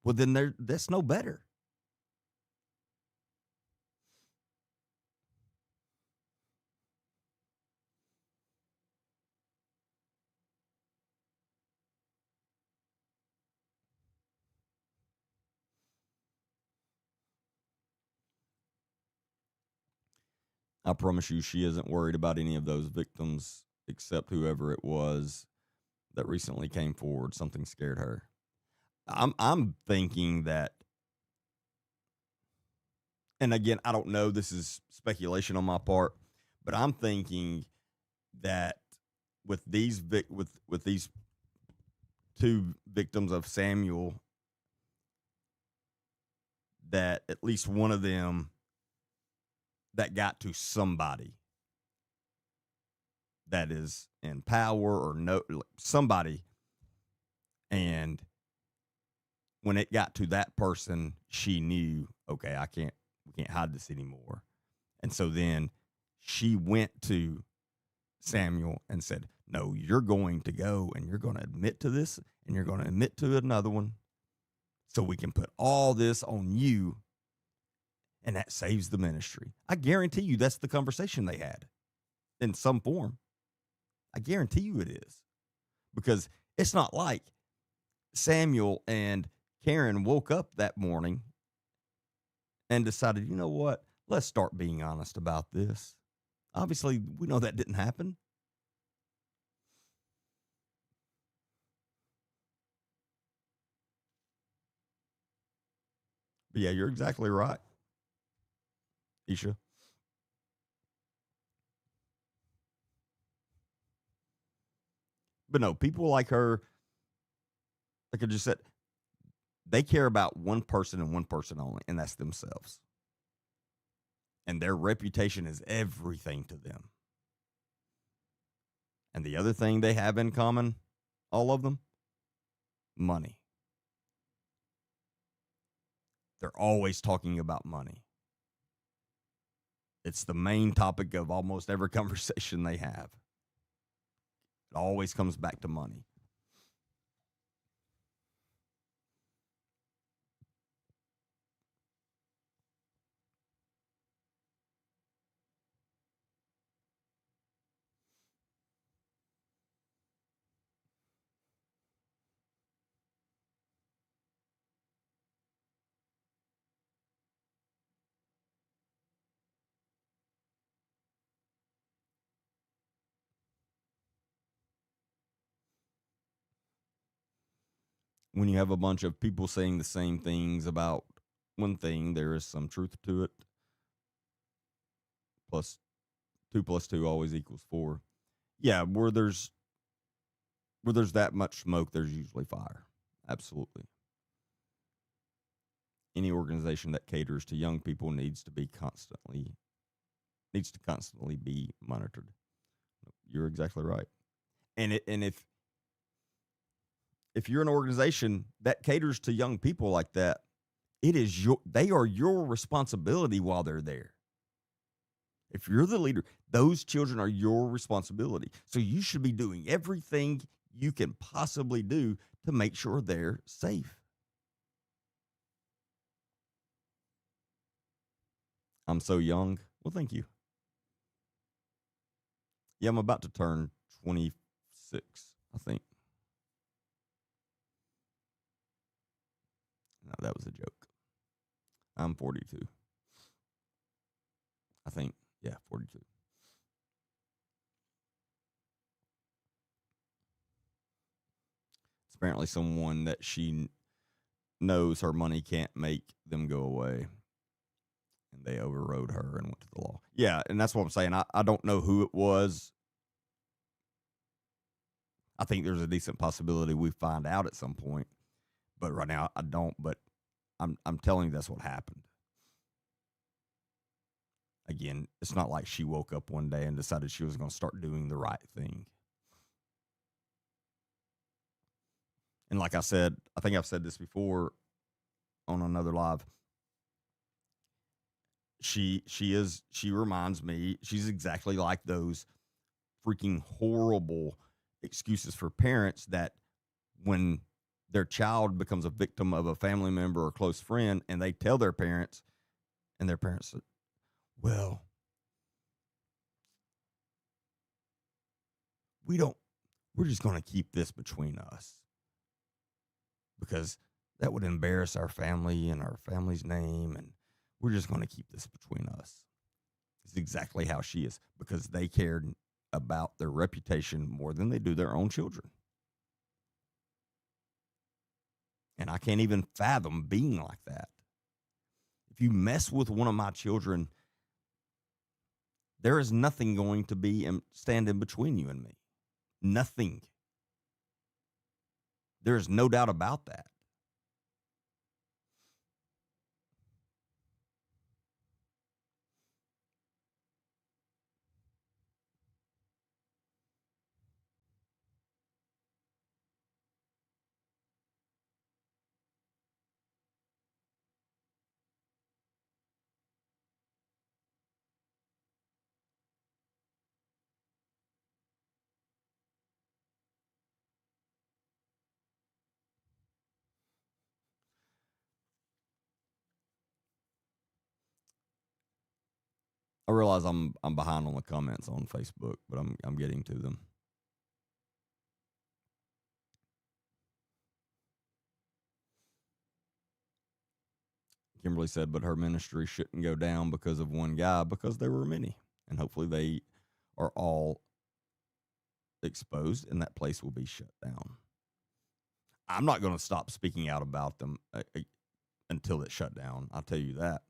Well, then that's no better. I promise you she isn't worried about any of those victims except whoever it was that recently came forward. Something scared her. I'm thinking that, and again, I don't know, this is speculation on my part, but I'm thinking that with these with these two victims of Samuel, that at least one of them that got to somebody that is in power or somebody, and when it got to that person, she knew, okay, we can't hide this anymore. And so then she went to Samuel and said, no, you're going to go and you're going to admit to this and you're going to admit to another one. So we can put all this on you, and that saves the ministry. I guarantee you that's the conversation they had in some form. I guarantee you it is. Because it's not like Samuel and Karen woke up that morning and decided, you know what? Let's start being honest about this. Obviously, we know that didn't happen. But yeah, you're exactly right, Isha. But no, people like her, like I just said, they care about one person and one person only, and that's themselves. And their reputation is everything to them. And the other thing they have in common, all of them, money. They're always talking about money. It's the main topic of almost every conversation they have. It always comes back to money. When you have a bunch of people saying the same things about one thing, there is some truth to it. Plus 2 + 2 always equals 4. Yeah, where there's that much smoke, there's usually fire. Absolutely. Any organization that caters to young people needs to constantly be monitored. You're exactly right. And if you're an organization that caters to young people like that, they are your responsibility while they're there. If you're the leader, those children are your responsibility. So you should be doing everything you can possibly do to make sure they're safe. I'm so young. Well, thank you. Yeah, I'm about to turn 26, I think. No, that was a joke. I'm 42. I think. Yeah, 42. It's apparently someone that she knows her money can't make them go away. And they overrode her and went to the law. Yeah, and that's what I'm saying. I don't know who it was. I think there's a decent possibility we find out at some point. But right now I don't. But I'm telling you that's what happened. Again, it's not like she woke up one day and decided she was going to start doing the right thing. And like I said, I think I've said this before on another live. She reminds me, she's exactly like those freaking horrible excuses for parents that when their child becomes a victim of a family member or close friend and they tell their parents, and their parents say, well, we're just going to keep this between us because that would embarrass our family and our family's name, and we're just going to keep this between us. It's exactly how she is, because they cared about their reputation more than they do their own children. And I can't even fathom being like that. If you mess with one of my children, there is nothing going to be stand in between you and me. Nothing. There is no doubt about that. I realize I'm behind on the comments on Facebook, but I'm getting to them. Kimberly said, but her ministry shouldn't go down because of one guy, because there were many. And hopefully they are all exposed and that place will be shut down. I'm not going to stop speaking out about them until it's shut down. I'll tell you that.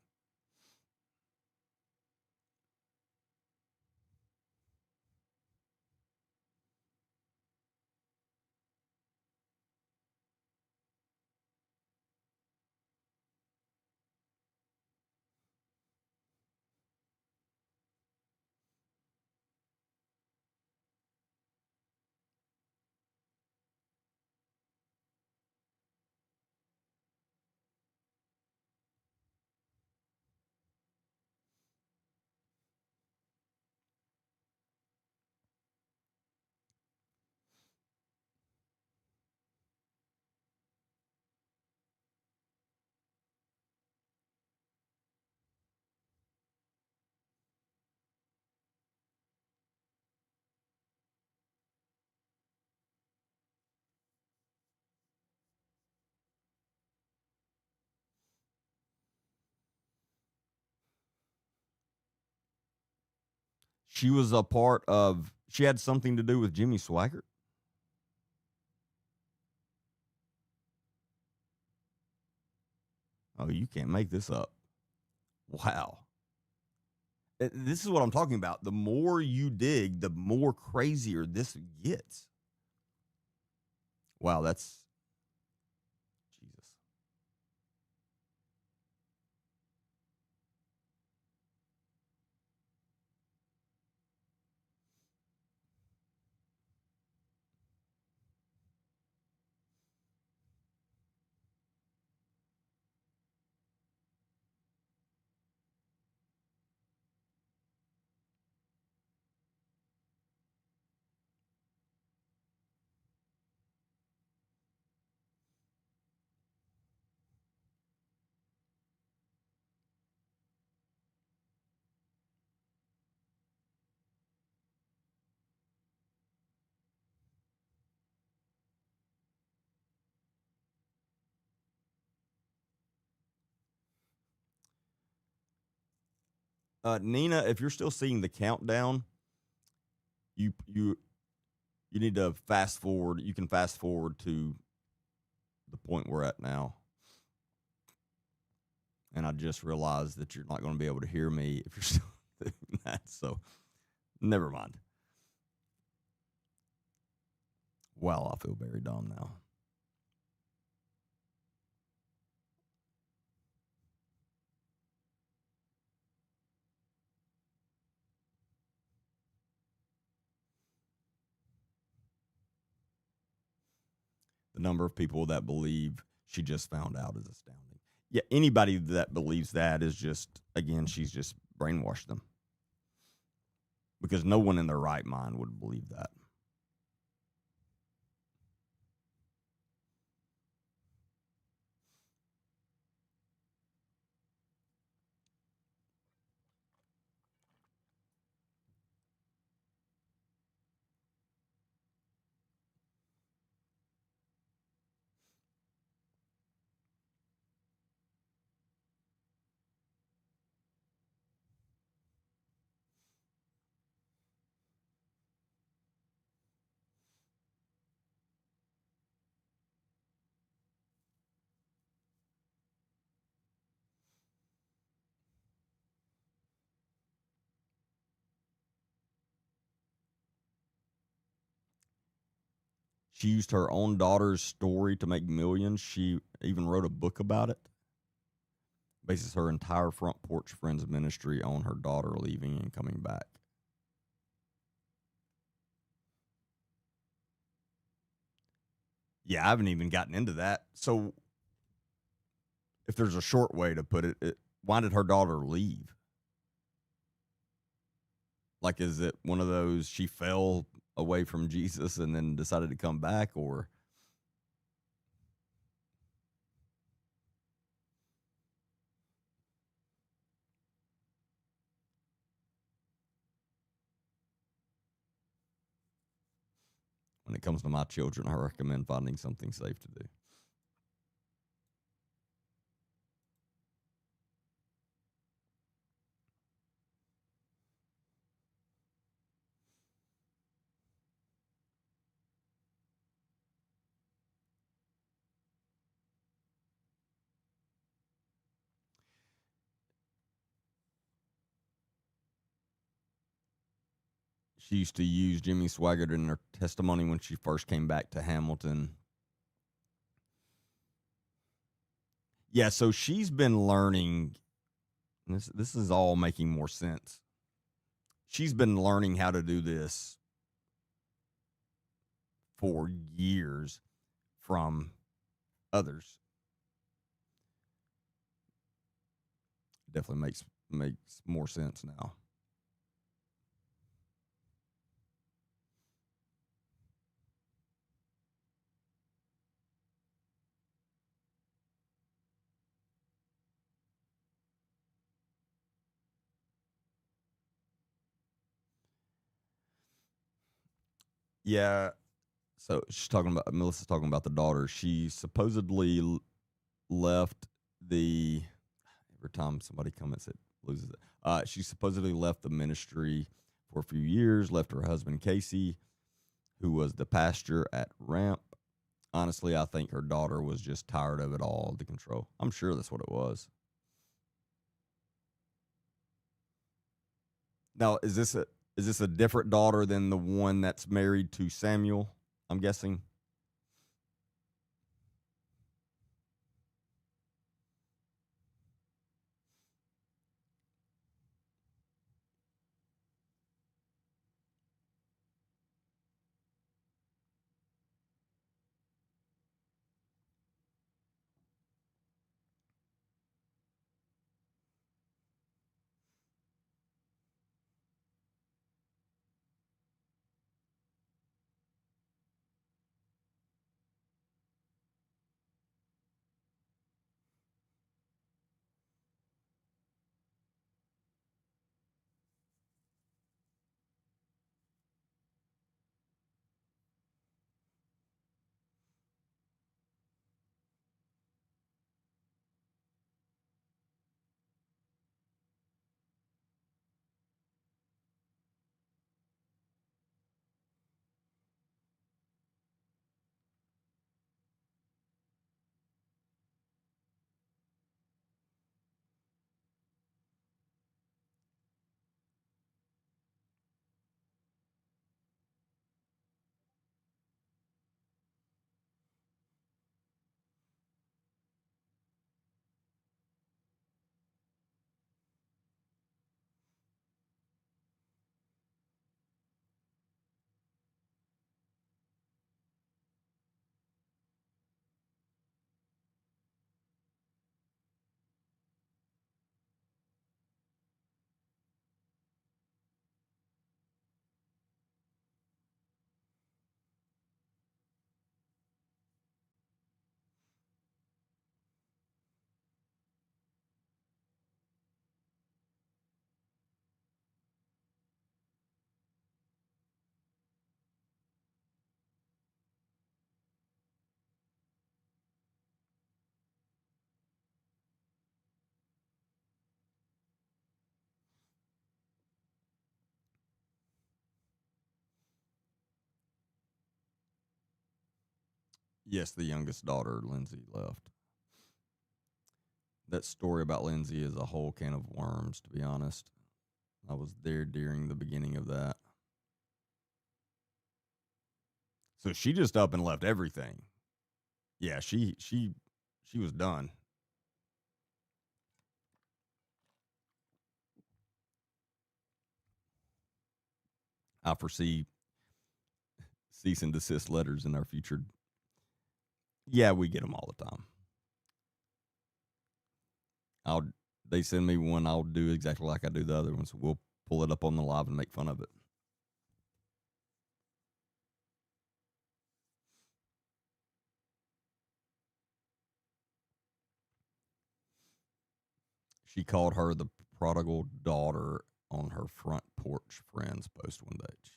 She was a part of, she had something to do with Jimmy Swaggart. Oh, you can't make this up. Wow. This is what I'm talking about. The more you dig, the more crazier this gets. Wow, that's Jesus. Nina, if you're still seeing the countdown, you need to fast forward. You can fast forward to the point we're at now. And I just realized that you're not going to be able to hear me if you're still doing that. So never mind. Wow, I feel very dumb now. The number of people that believe she just found out is astounding. Yeah, anybody that believes that is just, again, she's just brainwashed them. Because no one in their right mind would believe that. She used her own daughter's story to make millions. She even wrote a book about it. Bases her entire Front Porch Friends ministry on her daughter leaving and coming back. Yeah, I haven't even gotten into that. So, if there's a short way to put it, why did her daughter leave? Like, is it one of those she fell away from Jesus and then decided to come back, or? when it comes to my children, I recommend finding something safe to do. She used to use Jimmy Swaggart in her testimony when she first came back to Hamilton. Yeah, so she's been learning. This is all making more sense. She's been learning how to do this for years from others. Definitely makes more sense now. Yeah. So Melissa's talking about the daughter. She supposedly left the, every time somebody comments it loses it. She supposedly left the ministry for a few years, left her husband Casey, who was the pastor at Ramp. Honestly, I think her daughter was just tired of it all, the control. I'm sure that's what it was. Now, is this a different daughter than the one that's married to Samuel? I'm guessing. Yes, the youngest daughter, Lindsay, left. That story about Lindsay is a whole can of worms, to be honest. I was there during the beginning of that. So she just up and left everything. Yeah, she was done. I foresee cease and desist letters in our future. Yeah, we get them all the time. They send me one, I'll do exactly like I do the other ones. We'll pull it up on the live and make fun of it. She called her the prodigal daughter on her front porch friends post one day. Jeez.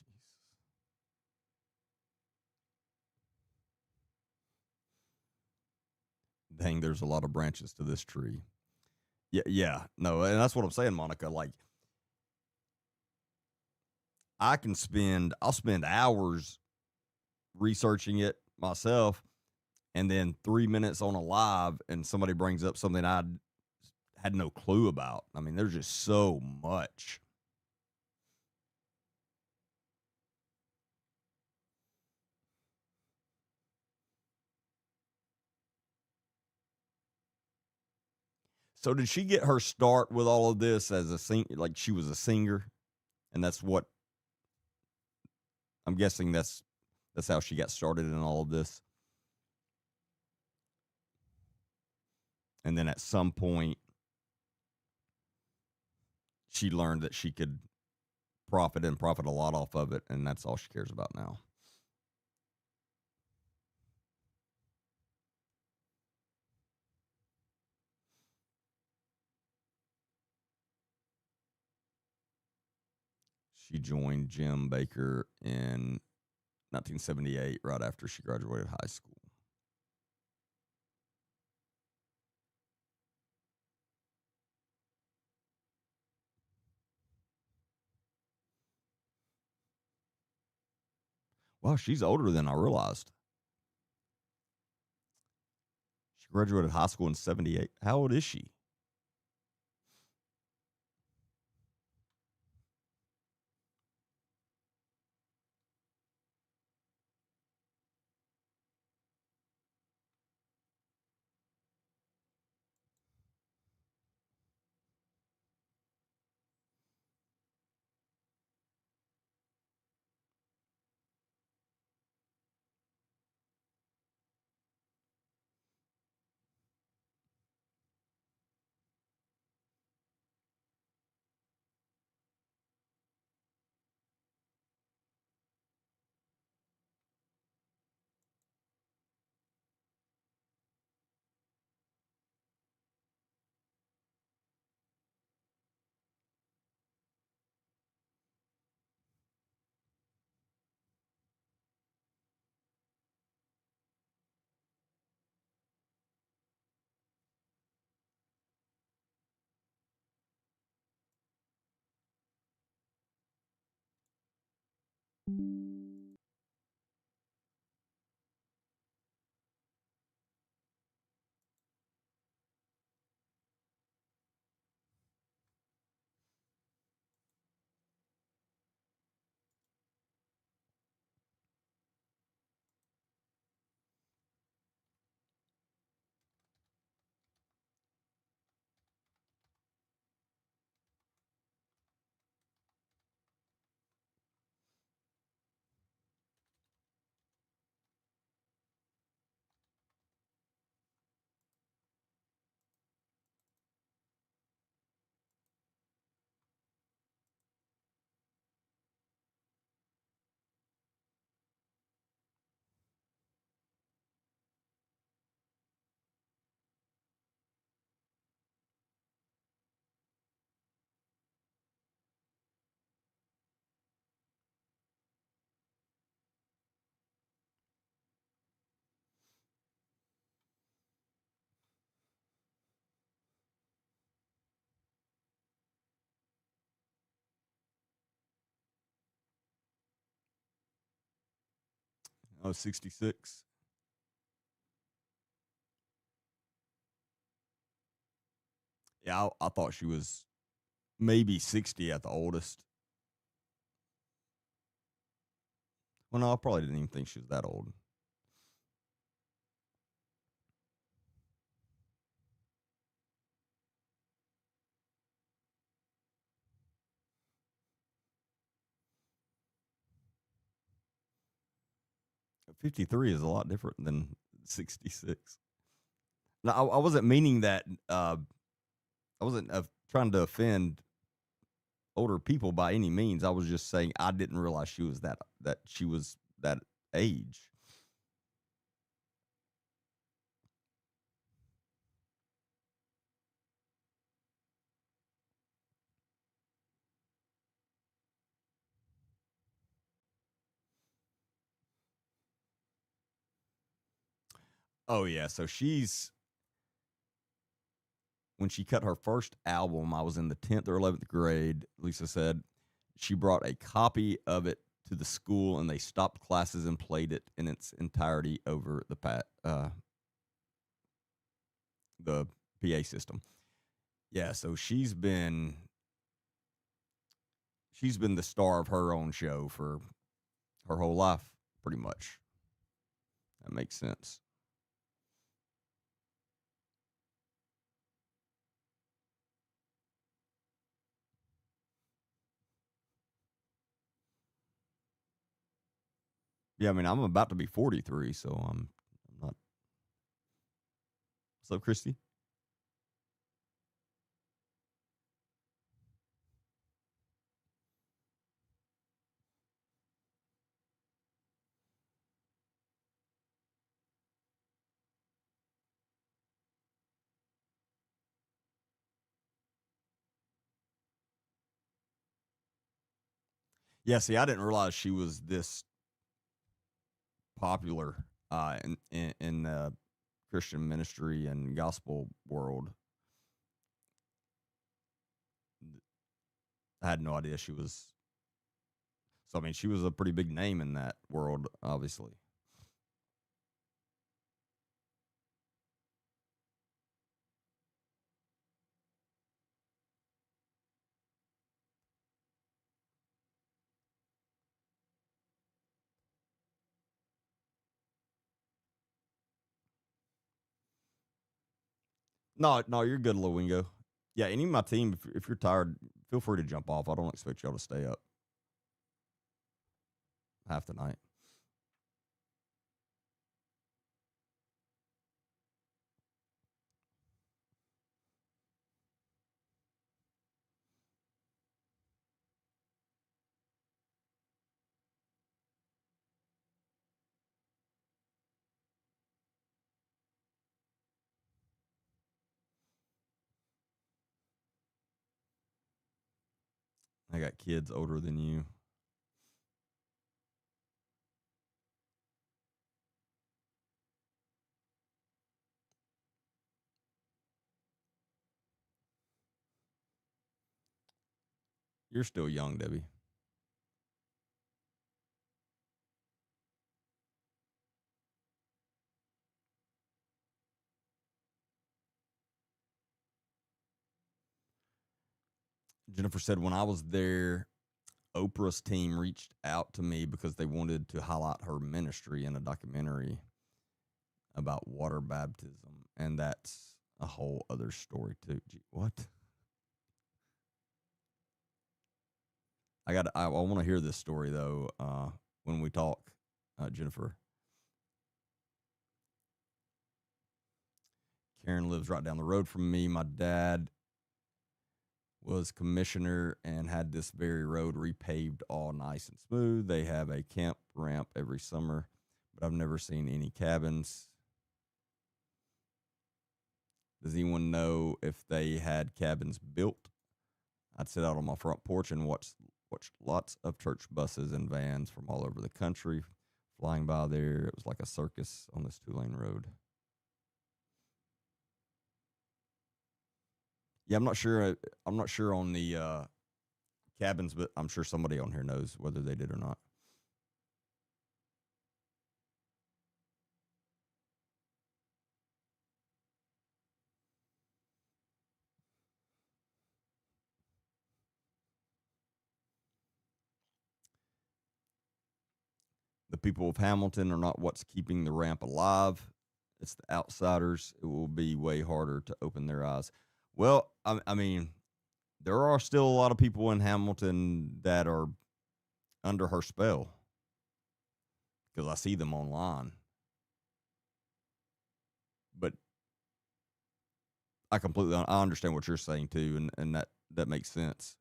Dang, there's a lot of branches to this tree. Yeah, yeah, no, and that's what I'm saying, Monica. Like, I'll spend hours researching it myself, and then 3 minutes on a live, and somebody brings up something I had no clue about. I mean, there's just so much. So did she get her start with all of this as like she was a singer, and that's what I'm guessing that's how she got started in all of this. And then at some point she learned that she could profit a lot off of it, and that's all she cares about now. She joined Jim Baker in 1978, right after she graduated high school. Wow, she's older than I realized. She graduated high school in 78. How old is she? Oh, 66. Yeah, I thought she was maybe 60 at the oldest. Well, no, I probably didn't even think she was that old. 53 is a lot different than 66. No, I wasn't meaning that. I wasn't trying to offend older people by any means. I was just saying I didn't realize she was that age. Oh yeah, so she's when she cut her first album, I was in the 10th or 11th grade. Lisa said she brought a copy of it to the school, and they stopped classes and played it in its entirety over the PA system. Yeah, so she's been the star of her own show for her whole life, pretty much. That makes sense. Yeah, I mean, I'm about to be 43, so I'm not. What's up, Christy? Yeah, see, I didn't realize she was this popular in the Christian ministry and gospel world. I had no idea she was. So I mean, she was a pretty big name in that world, obviously. No, no, you're good, Lowingo. Yeah, any of my team, if you're tired, feel free to jump off. I don't expect y'all to stay up half the night. I got kids older than you. You're still young, Debbie. Jennifer said, when I was there, Oprah's team reached out to me because they wanted to highlight her ministry in a documentary about water baptism. And that's a whole other story, too. Gee, what? I want to hear this story, though, when we talk, Jennifer. Karen lives right down the road from me. My dad was commissioner and had this very road repaved all nice and smooth. They have a camp ramp every summer, but I've never seen any cabins. Does anyone know if they had cabins built? I'd sit out on my front porch and watch lots of church buses and vans from all over the country flying by there. It was like a circus on this 2-lane road. Yeah, I'm not sure. I'm not sure on the cabins, but I'm sure somebody on here knows whether they did or not. The people of Hamilton are not what's keeping the ramp alive. It's the outsiders. It will be way harder to open their eyes. Well, I mean, there are still a lot of people in Hamilton that are under her spell because I see them online. But I understand what you're saying too, and that makes sense.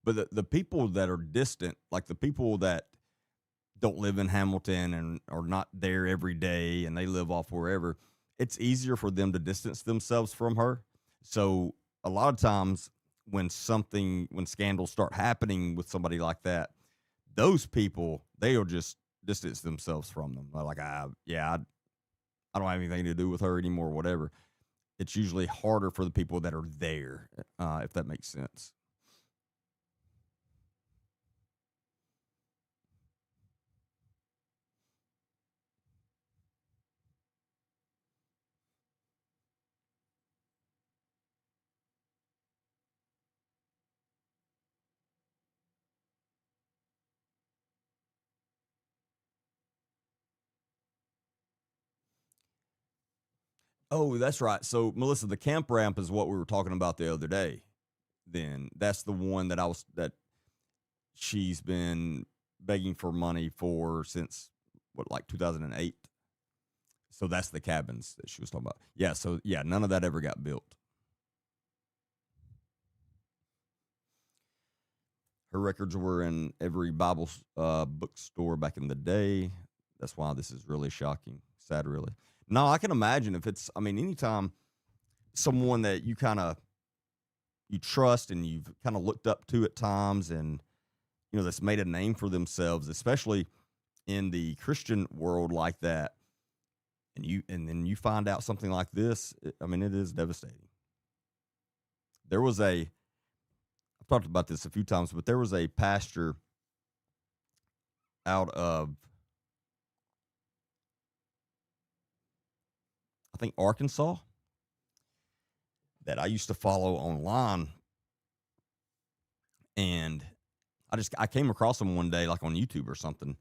But the people that are distant, like the people that don't live in Hamilton and are not there every day and they live off wherever, it's easier for them to distance themselves from her. So a lot of times when scandals start happening with somebody like that, those people, they'll just distance themselves from them. Like, I don't have anything to do with her anymore, whatever. It's usually harder for the people that are there, if that makes sense. Oh, that's right. So, Melissa, the camp ramp is what we were talking about the other day. Then that's the one that she's been begging for money for since what, like 2008. So that's the cabins that she was talking about. Yeah. So yeah, none of that ever got built. Her records were in every Bible bookstore back in the day. That's why this is really shocking. Sad, really. No, I can imagine if it's. I mean, anytime someone that you trust and you've kind of looked up to at times, and that's made a name for themselves, especially in the Christian world like that, and then you find out something like this. I mean, it is devastating. There was I've talked about this a few times, but there was a pastor out of, I think, Arkansas, that I used to follow online, and I came across him one day, like on YouTube or something, and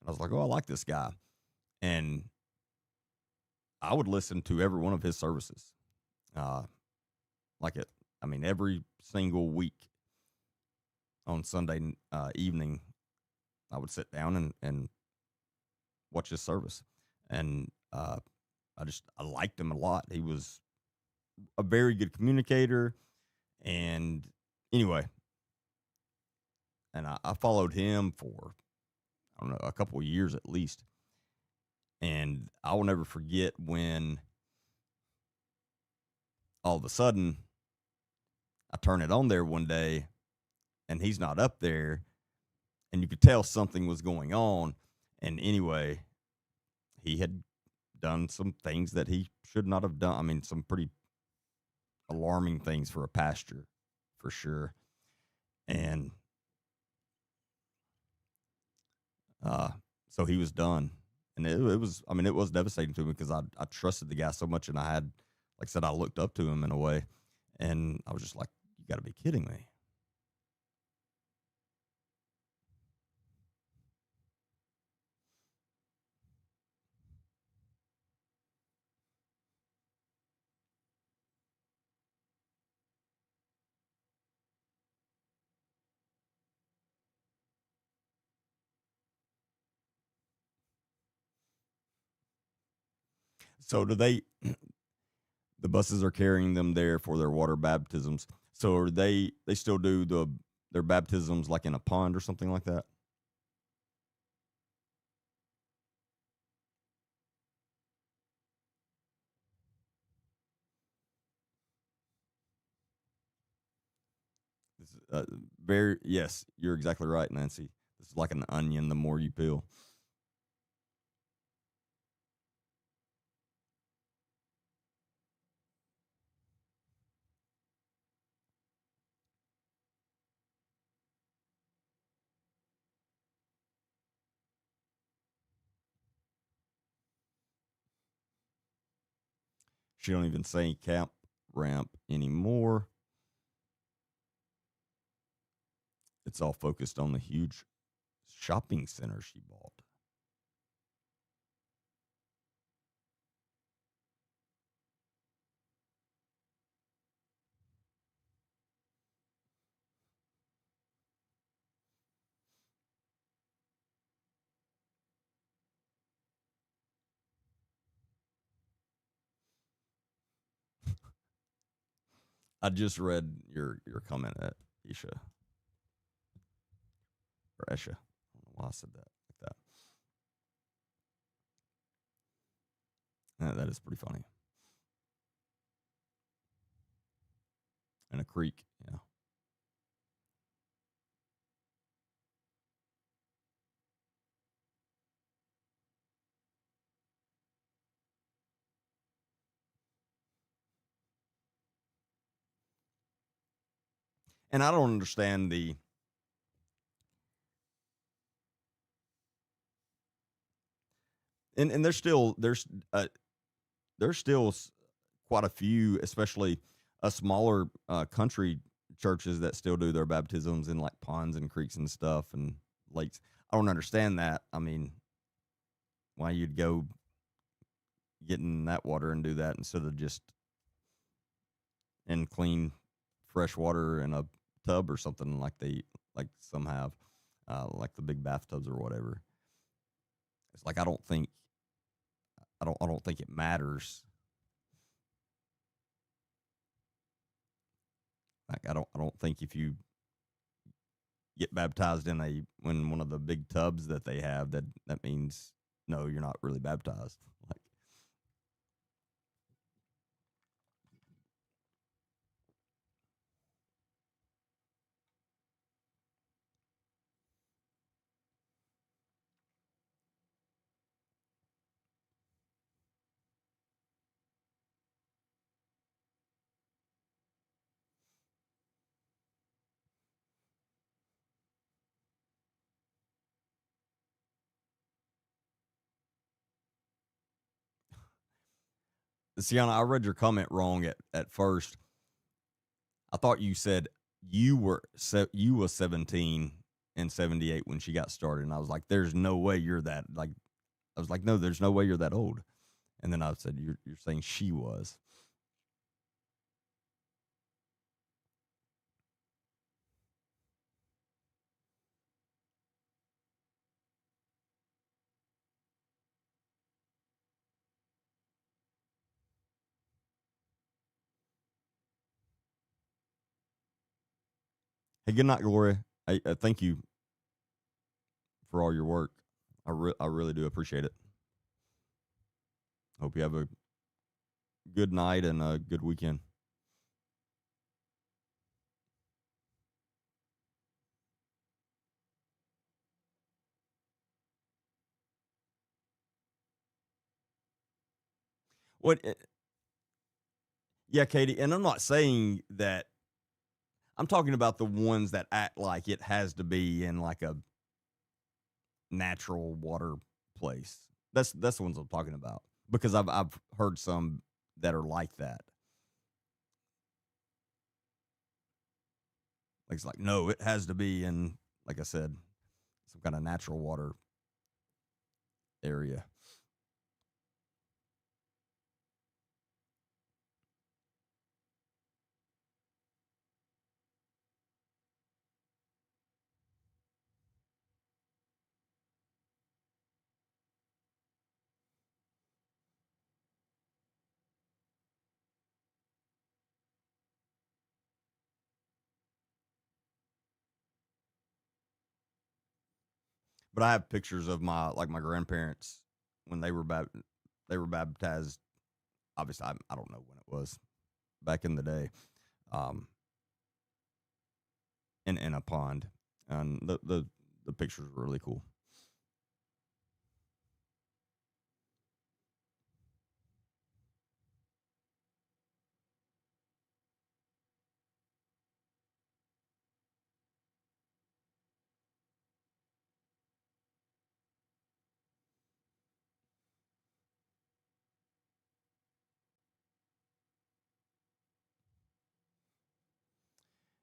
I was like, oh, I like this guy, and I would listen to every one of his services, like it. I mean, every single week on Sunday evening, I would sit down and watch his service, and I liked him a lot. He was a very good communicator, and anyway, and I followed him for, I don't know, a couple of years at least, and I will never forget when all of a sudden I turn it on there one day and he's not up there, and you could tell something was going on. And anyway, he had done some things that he should not have done. I mean, some pretty alarming things for a pastor, for sure. And so he was done. And it was, I mean, it was devastating to me because I trusted the guy so much, and I had, like I said, I looked up to him in a way, and I was just like, you got to be kidding me. So do they, the buses are carrying them there for their water baptisms. So are they still do their baptisms like in a pond or something like that? This is, very, yes, you're exactly right, Nancy. This is like an onion. The more you peel, she don't even say camp ramp anymore. It's all focused on the huge shopping center she bought. I just read your comment at Isha or Esha. I don't know why I said that like that. That is pretty funny. And a creek, yeah. and I don't understand and there's still quite a few, especially smaller country churches that still do their baptisms in like ponds and creeks and stuff and lakes. I don't understand that. I mean, why you'd go get in that water and do that instead of just in clean fresh water in a tub or something like some have, like the big bathtubs or whatever. It's like I don't think it matters. Like I don't think if you get baptized in one of the big tubs that they have, that means no, you're not really baptized. Like, Sienna, I read your comment wrong at first. I thought you said you were 17 in 78 when she got started, and I was like, "There's no way you're that." Like, I was like, "No, there's no way you're that old." And then I said, "You're saying she was." Hey, good night, Gloria. I thank you for all your work. I really do appreciate it. Hope you have a good night and a good weekend. What? Yeah, Katie. And I'm not saying that. I'm talking about the ones that act like it has to be in like a natural water place. That's the ones I'm talking about because I've heard some that are like that. Like it's like no, it has to be in, like I said, some kind of natural water area. But I have pictures of my grandparents when they were baptized. Obviously, I don't know when it was back in the day, um, in a pond, and the pictures were really cool.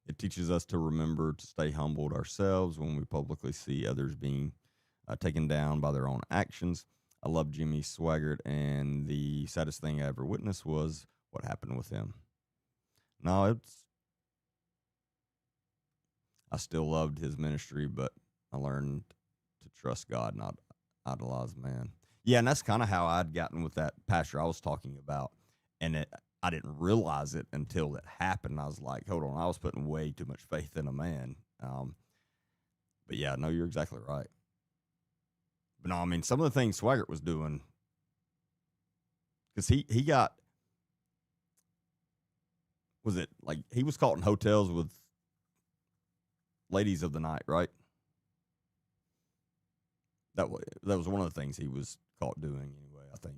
It teaches us to remember to stay humbled ourselves when we publicly see others being taken down by their own actions. I love Jimmy Swaggart, and the saddest thing I ever witnessed was what happened with him. No, I still loved his ministry, but I learned to trust God, not idolize man. Yeah, and that's kind of how I'd gotten with that pastor I was talking about, and I didn't realize it until it happened. I was like, hold on, I was putting way too much faith in a man. But yeah, no, you're exactly right. But no, I mean, some of the things Swaggart was doing, because he got, was it like he was caught in hotels with ladies of the night, right? That was one of the things he was caught doing anyway, I think.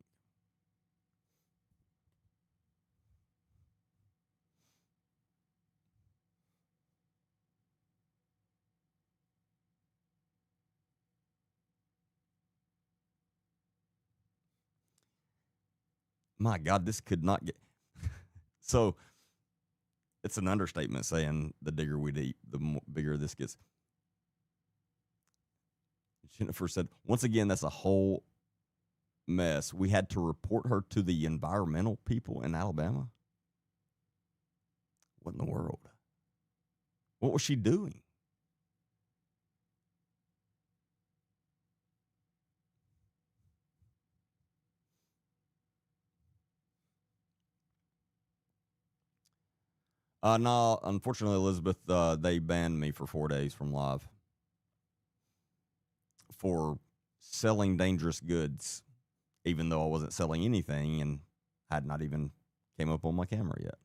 my God, this could not get. So it's an understatement saying the digger we deep, the bigger this gets. Jennifer said, once again, that's a whole mess. We had to report her to the environmental people in Alabama. What in the world? What was she doing? No, unfortunately, Elizabeth, they banned me for 4 days from live for selling dangerous goods, even though I wasn't selling anything and had not even came up on my camera yet.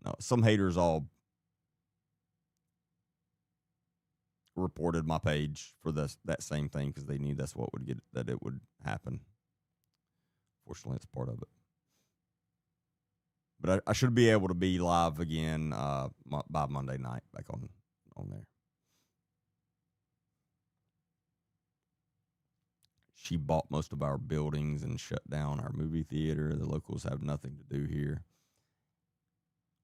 No, some haters all reported my page for that same thing because they knew that's what would get that it would happen. Fortunately, it's part of it. But I should be able to be live again by Monday night back on there. She bought most of our buildings and shut down our movie theater. The locals have nothing to do here.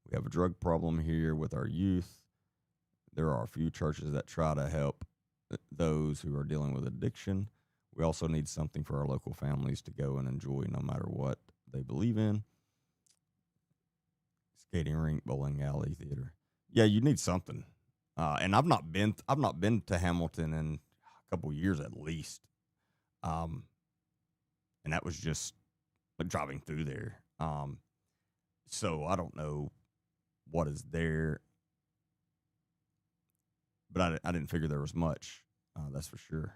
We have a drug problem here with our youth. There are a few churches that try to help those who are dealing with addiction. We also need something for our local families to go and enjoy no matter what they believe in. Skating rink, bowling alley, theater. Yeah, you need something. And I've not been to Hamilton in a couple years at least. And that was just like driving through there. So I don't know what is there, but I didn't figure there was much. That's for sure.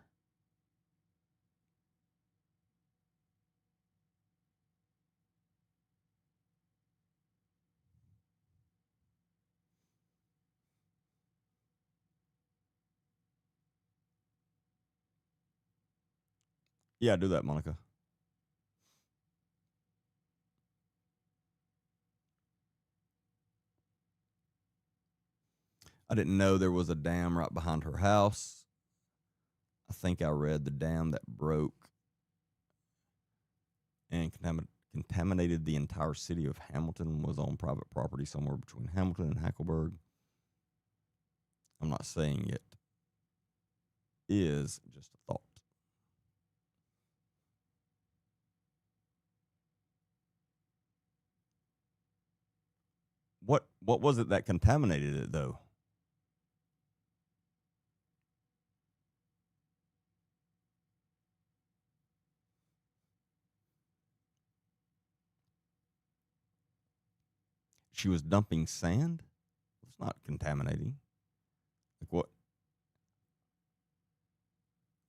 Yeah, do that, Monica. I didn't know there was a dam right behind her house. I think I read the dam that broke and contaminated the entire city of Hamilton was on private property somewhere between Hamilton and Hackleburg. I'm not saying it is, just a thought. What was it that contaminated it though? She was dumping sand? It's not contaminating. Like what?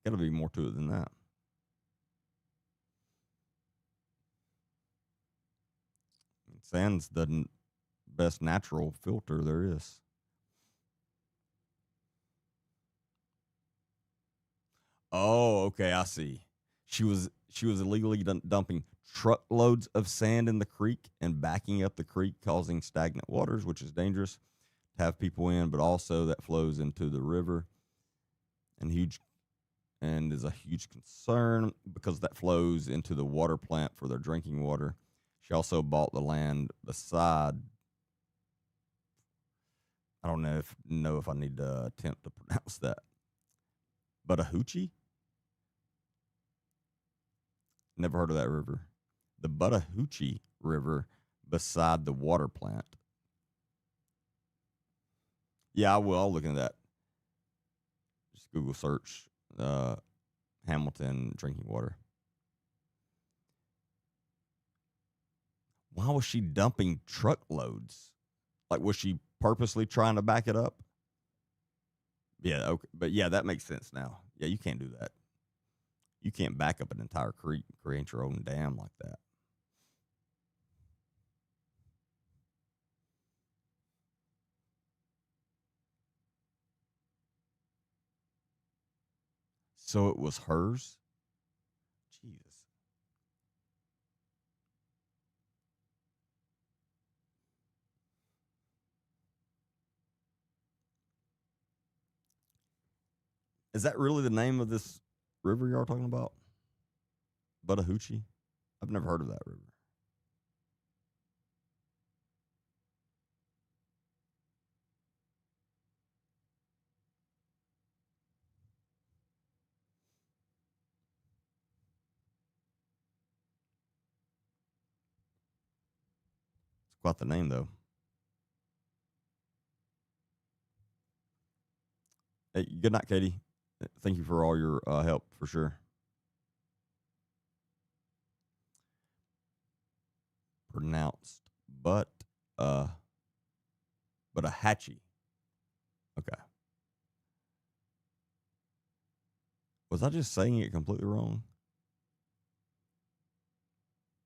Got to be more to it than that. Sand's the best natural filter there is. Oh, okay, I see. She was illegally dumping truckloads of sand in the creek and backing up the creek, causing stagnant waters, which is dangerous to have people in, but also that flows into the river and is a huge concern because that flows into the water plant for their drinking water. She also bought the land beside. I don't know if I need to attempt to pronounce that. Buttahoochee? Never heard of that river. The Buttahoochee River beside the water plant. Yeah, I will. I'll look into that. Just Google search Hamilton drinking water. Why was she dumping truckloads? Like, was she purposely trying to back it up? Yeah, okay. But yeah, that makes sense now. Yeah, you can't do that. You can't back up an entire creek and create your own dam like that. So it was hers? Jesus. Is that really the name of this river y'all talking about? Buttahoochee? I've never heard of that river. It's quite the name, though. Hey, good night, Katie. Thank you for all your help, for sure. Pronounced, uh, but a hatchie. Okay. Was I just saying it completely wrong?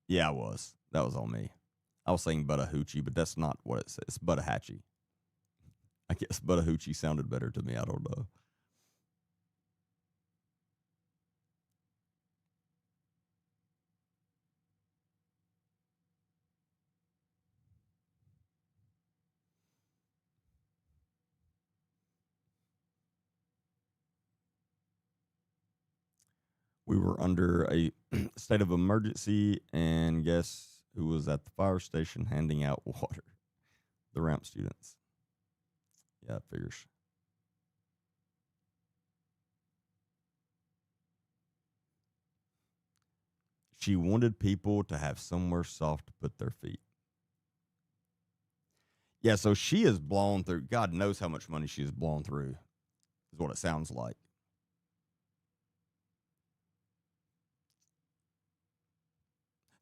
Yeah, I was. That was on me. I was saying Buttahoochie, but that's not what it says. It's Buttahatchee. I guess Buttahoochie sounded better to me. I don't know. We were under a state of emergency, and guess who was at the fire station handing out water? The ramp students. Yeah, it figures. She wanted people to have somewhere soft to put their feet. Yeah, so she is blown through. God knows how much money she is blown through, is what it sounds like.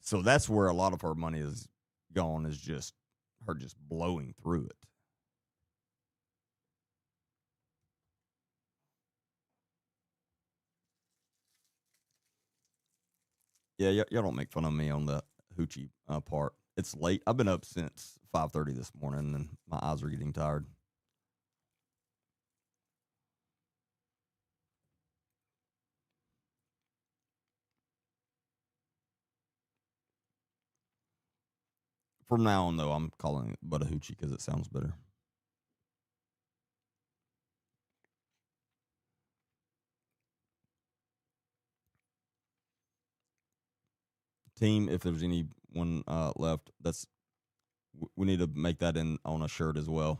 So that's where a lot of her money is gone, is just her just blowing through it. Yeah, y'all don't make fun of me on the hoochie part. It's late. I've been up since 5:30 this morning, and my eyes are getting tired. From now on, though, I'm calling it Buttahoochie because it sounds better. Team, if there's anyone left, we need to make that in on a shirt as well.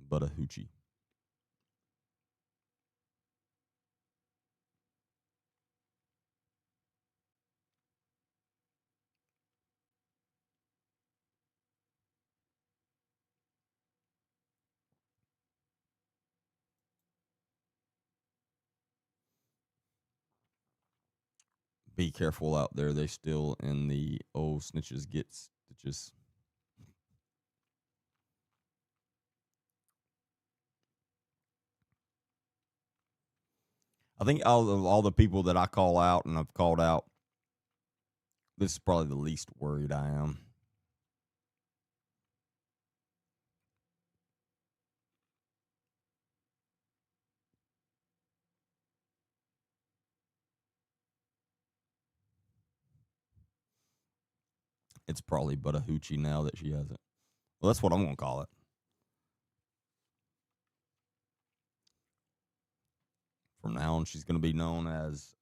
Buttahoochie. Be careful out there. They still in the old snitches get stitches. I think all the people that I call out and I've called out, this is probably the least worried I am. It's probably Buttahoochie now that she has it. Well, that's what I'm going to call it. From now on, she's going to be known as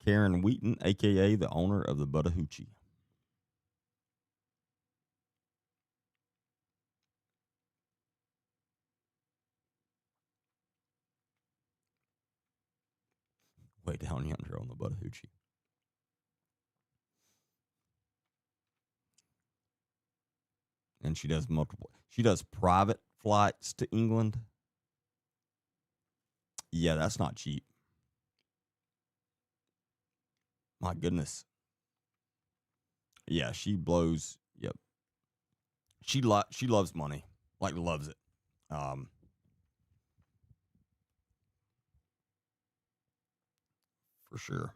Karen Wheaton, a.k.a. the owner of the Buttahoochie. Way down yonder on the Buttahoochie. And she does private flights to England. Yeah, that's not cheap. My goodness. Yeah, she blows. Yep. She loves money. Like, loves it. For sure.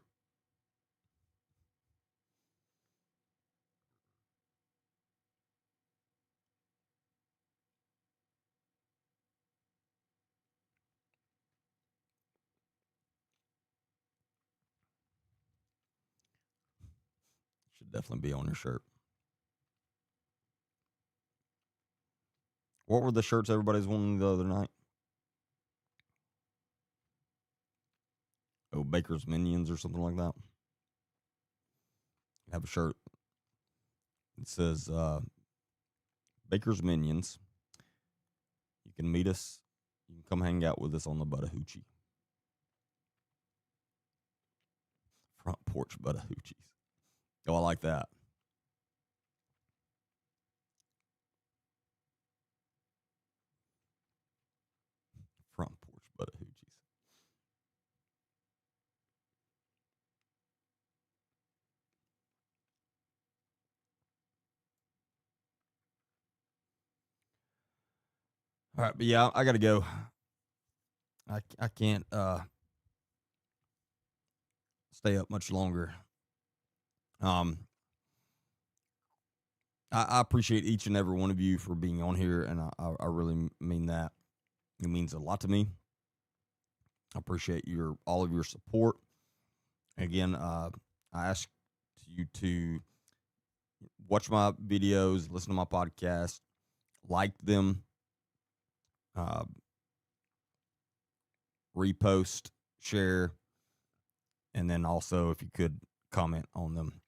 Should definitely be on your shirt. What were the shirts everybody's wanting the other night? Oh, Baker's Minions or something like that. I have a shirt. It says Baker's Minions. You can meet us. You can come hang out with us on the Buttahoochie. Front porch Buttahoochies. Oh, I like that. Front porch Buttahoochies. All right, but yeah, I got to go. I can't stay up much longer. I appreciate each and every one of you for being on here, and I really mean that. It means a lot to me. I appreciate all of your support. Again, I ask you to watch my videos, listen to my podcast, like them, repost, share, and then also if you could comment on them.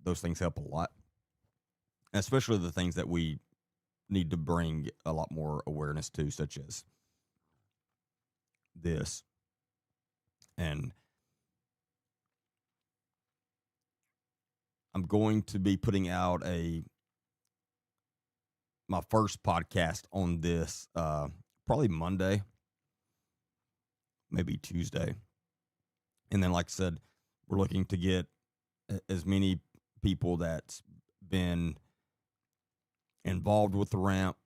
Those things help a lot, especially the things that we need to bring a lot more awareness to, such as this. And I'm going to be putting out my first podcast on this probably Monday, maybe Tuesday. And then, like I said, we're looking to get as many people that's been involved with the ramp,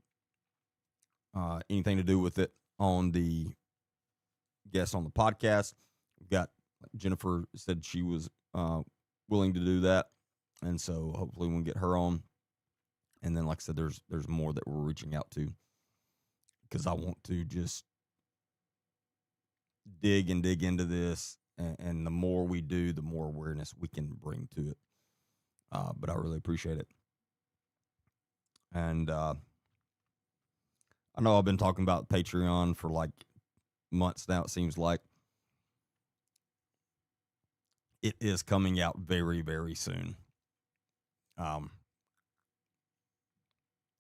anything to do with it, on the guests on the podcast. We've got, like Jennifer said, she was willing to do that, and so hopefully we'll get her on. And then, like I said, there's more that we're reaching out to, because I want to just dig into this, and the more we do, the more awareness we can bring to it. But I really appreciate it. And I know I've been talking about Patreon for like months now, it seems like. It is coming out very, very soon.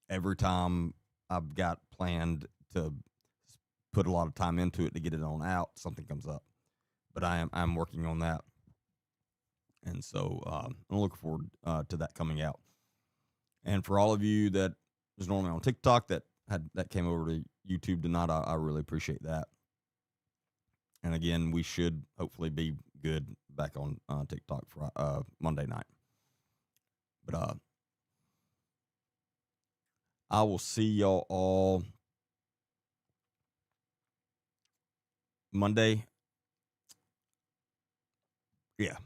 Every time I've got planned to put a lot of time into it to get it on out, something comes up. But I'm working on that. And so I'm looking forward to that coming out. And for all of you that is normally on TikTok that came over to YouTube tonight, I really appreciate that. And again, we should hopefully be good back on TikTok for Monday night. But I will see y'all all Monday. Yeah.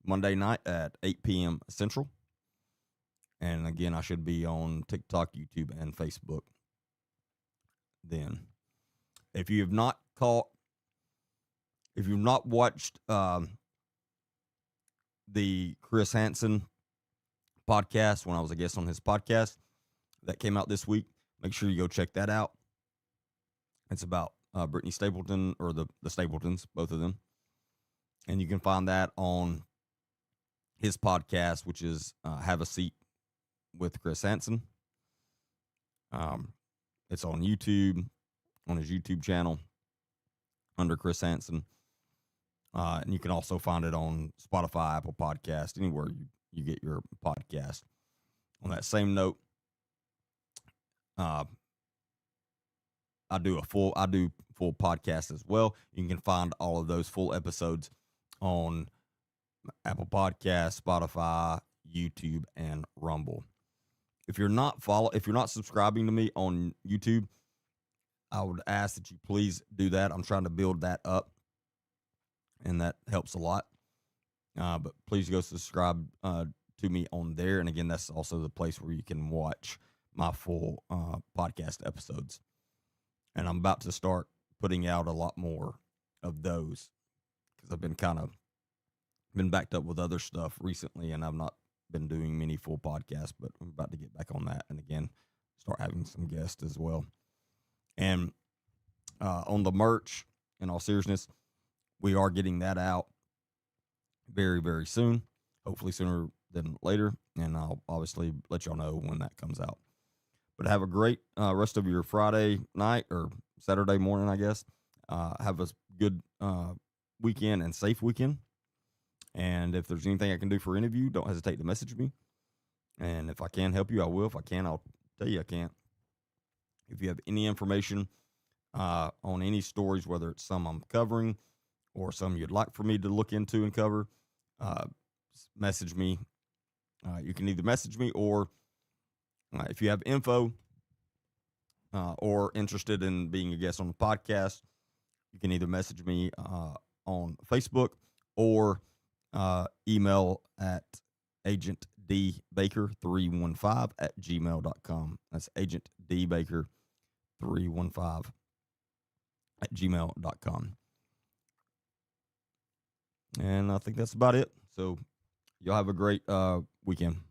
Monday night at 8 p.m. Central. And again, I should be on TikTok, YouTube, and Facebook then. If you've not watched the Chris Hansen podcast, when I was a guest on his podcast that came out this week, make sure you go check that out. It's about Brittany Stapleton, or the Stapletons, both of them. And you can find that on his podcast, which is Have a Seat with Chris Hansen. It's on YouTube, on his YouTube channel, under Chris Hansen. And you can also find it on Spotify, Apple Podcast, anywhere you get your podcast. On that same note, I do full podcast as well. You can find all of those full episodes on Apple Podcasts, Spotify, YouTube, and Rumble. If you're not subscribing to me on YouTube, I would ask that you please do that. I'm trying to build that up, and that helps a lot. But please go subscribe to me on there. And again, that's also the place where you can watch my full podcast episodes. And I'm about to start putting out a lot more of those, because I've been backed up with other stuff recently, and I've not been doing many full podcasts, but I'm about to get back on that. And again, start having some guests as well. And on the merch, in all seriousness, we are getting that out very, very soon, hopefully sooner than later. And I'll obviously let y'all know when that comes out. But have a great rest of your Friday night or Saturday morning, I guess. Have a good weekend and safe weekend. And if there's anything I can do for any of you, don't hesitate to message me. And if I can help you, I will. If I can, I'll tell you I can't. If you have any information on any stories, whether it's some I'm covering or some you'd like for me to look into and cover, message me. You can either message me or if you have info or interested in being a guest on the podcast, you can either message me on Facebook or email at agentdbaker315@gmail.com. That's agentdbaker315@gmail.com. And I think that's about it. So y'all have a great weekend.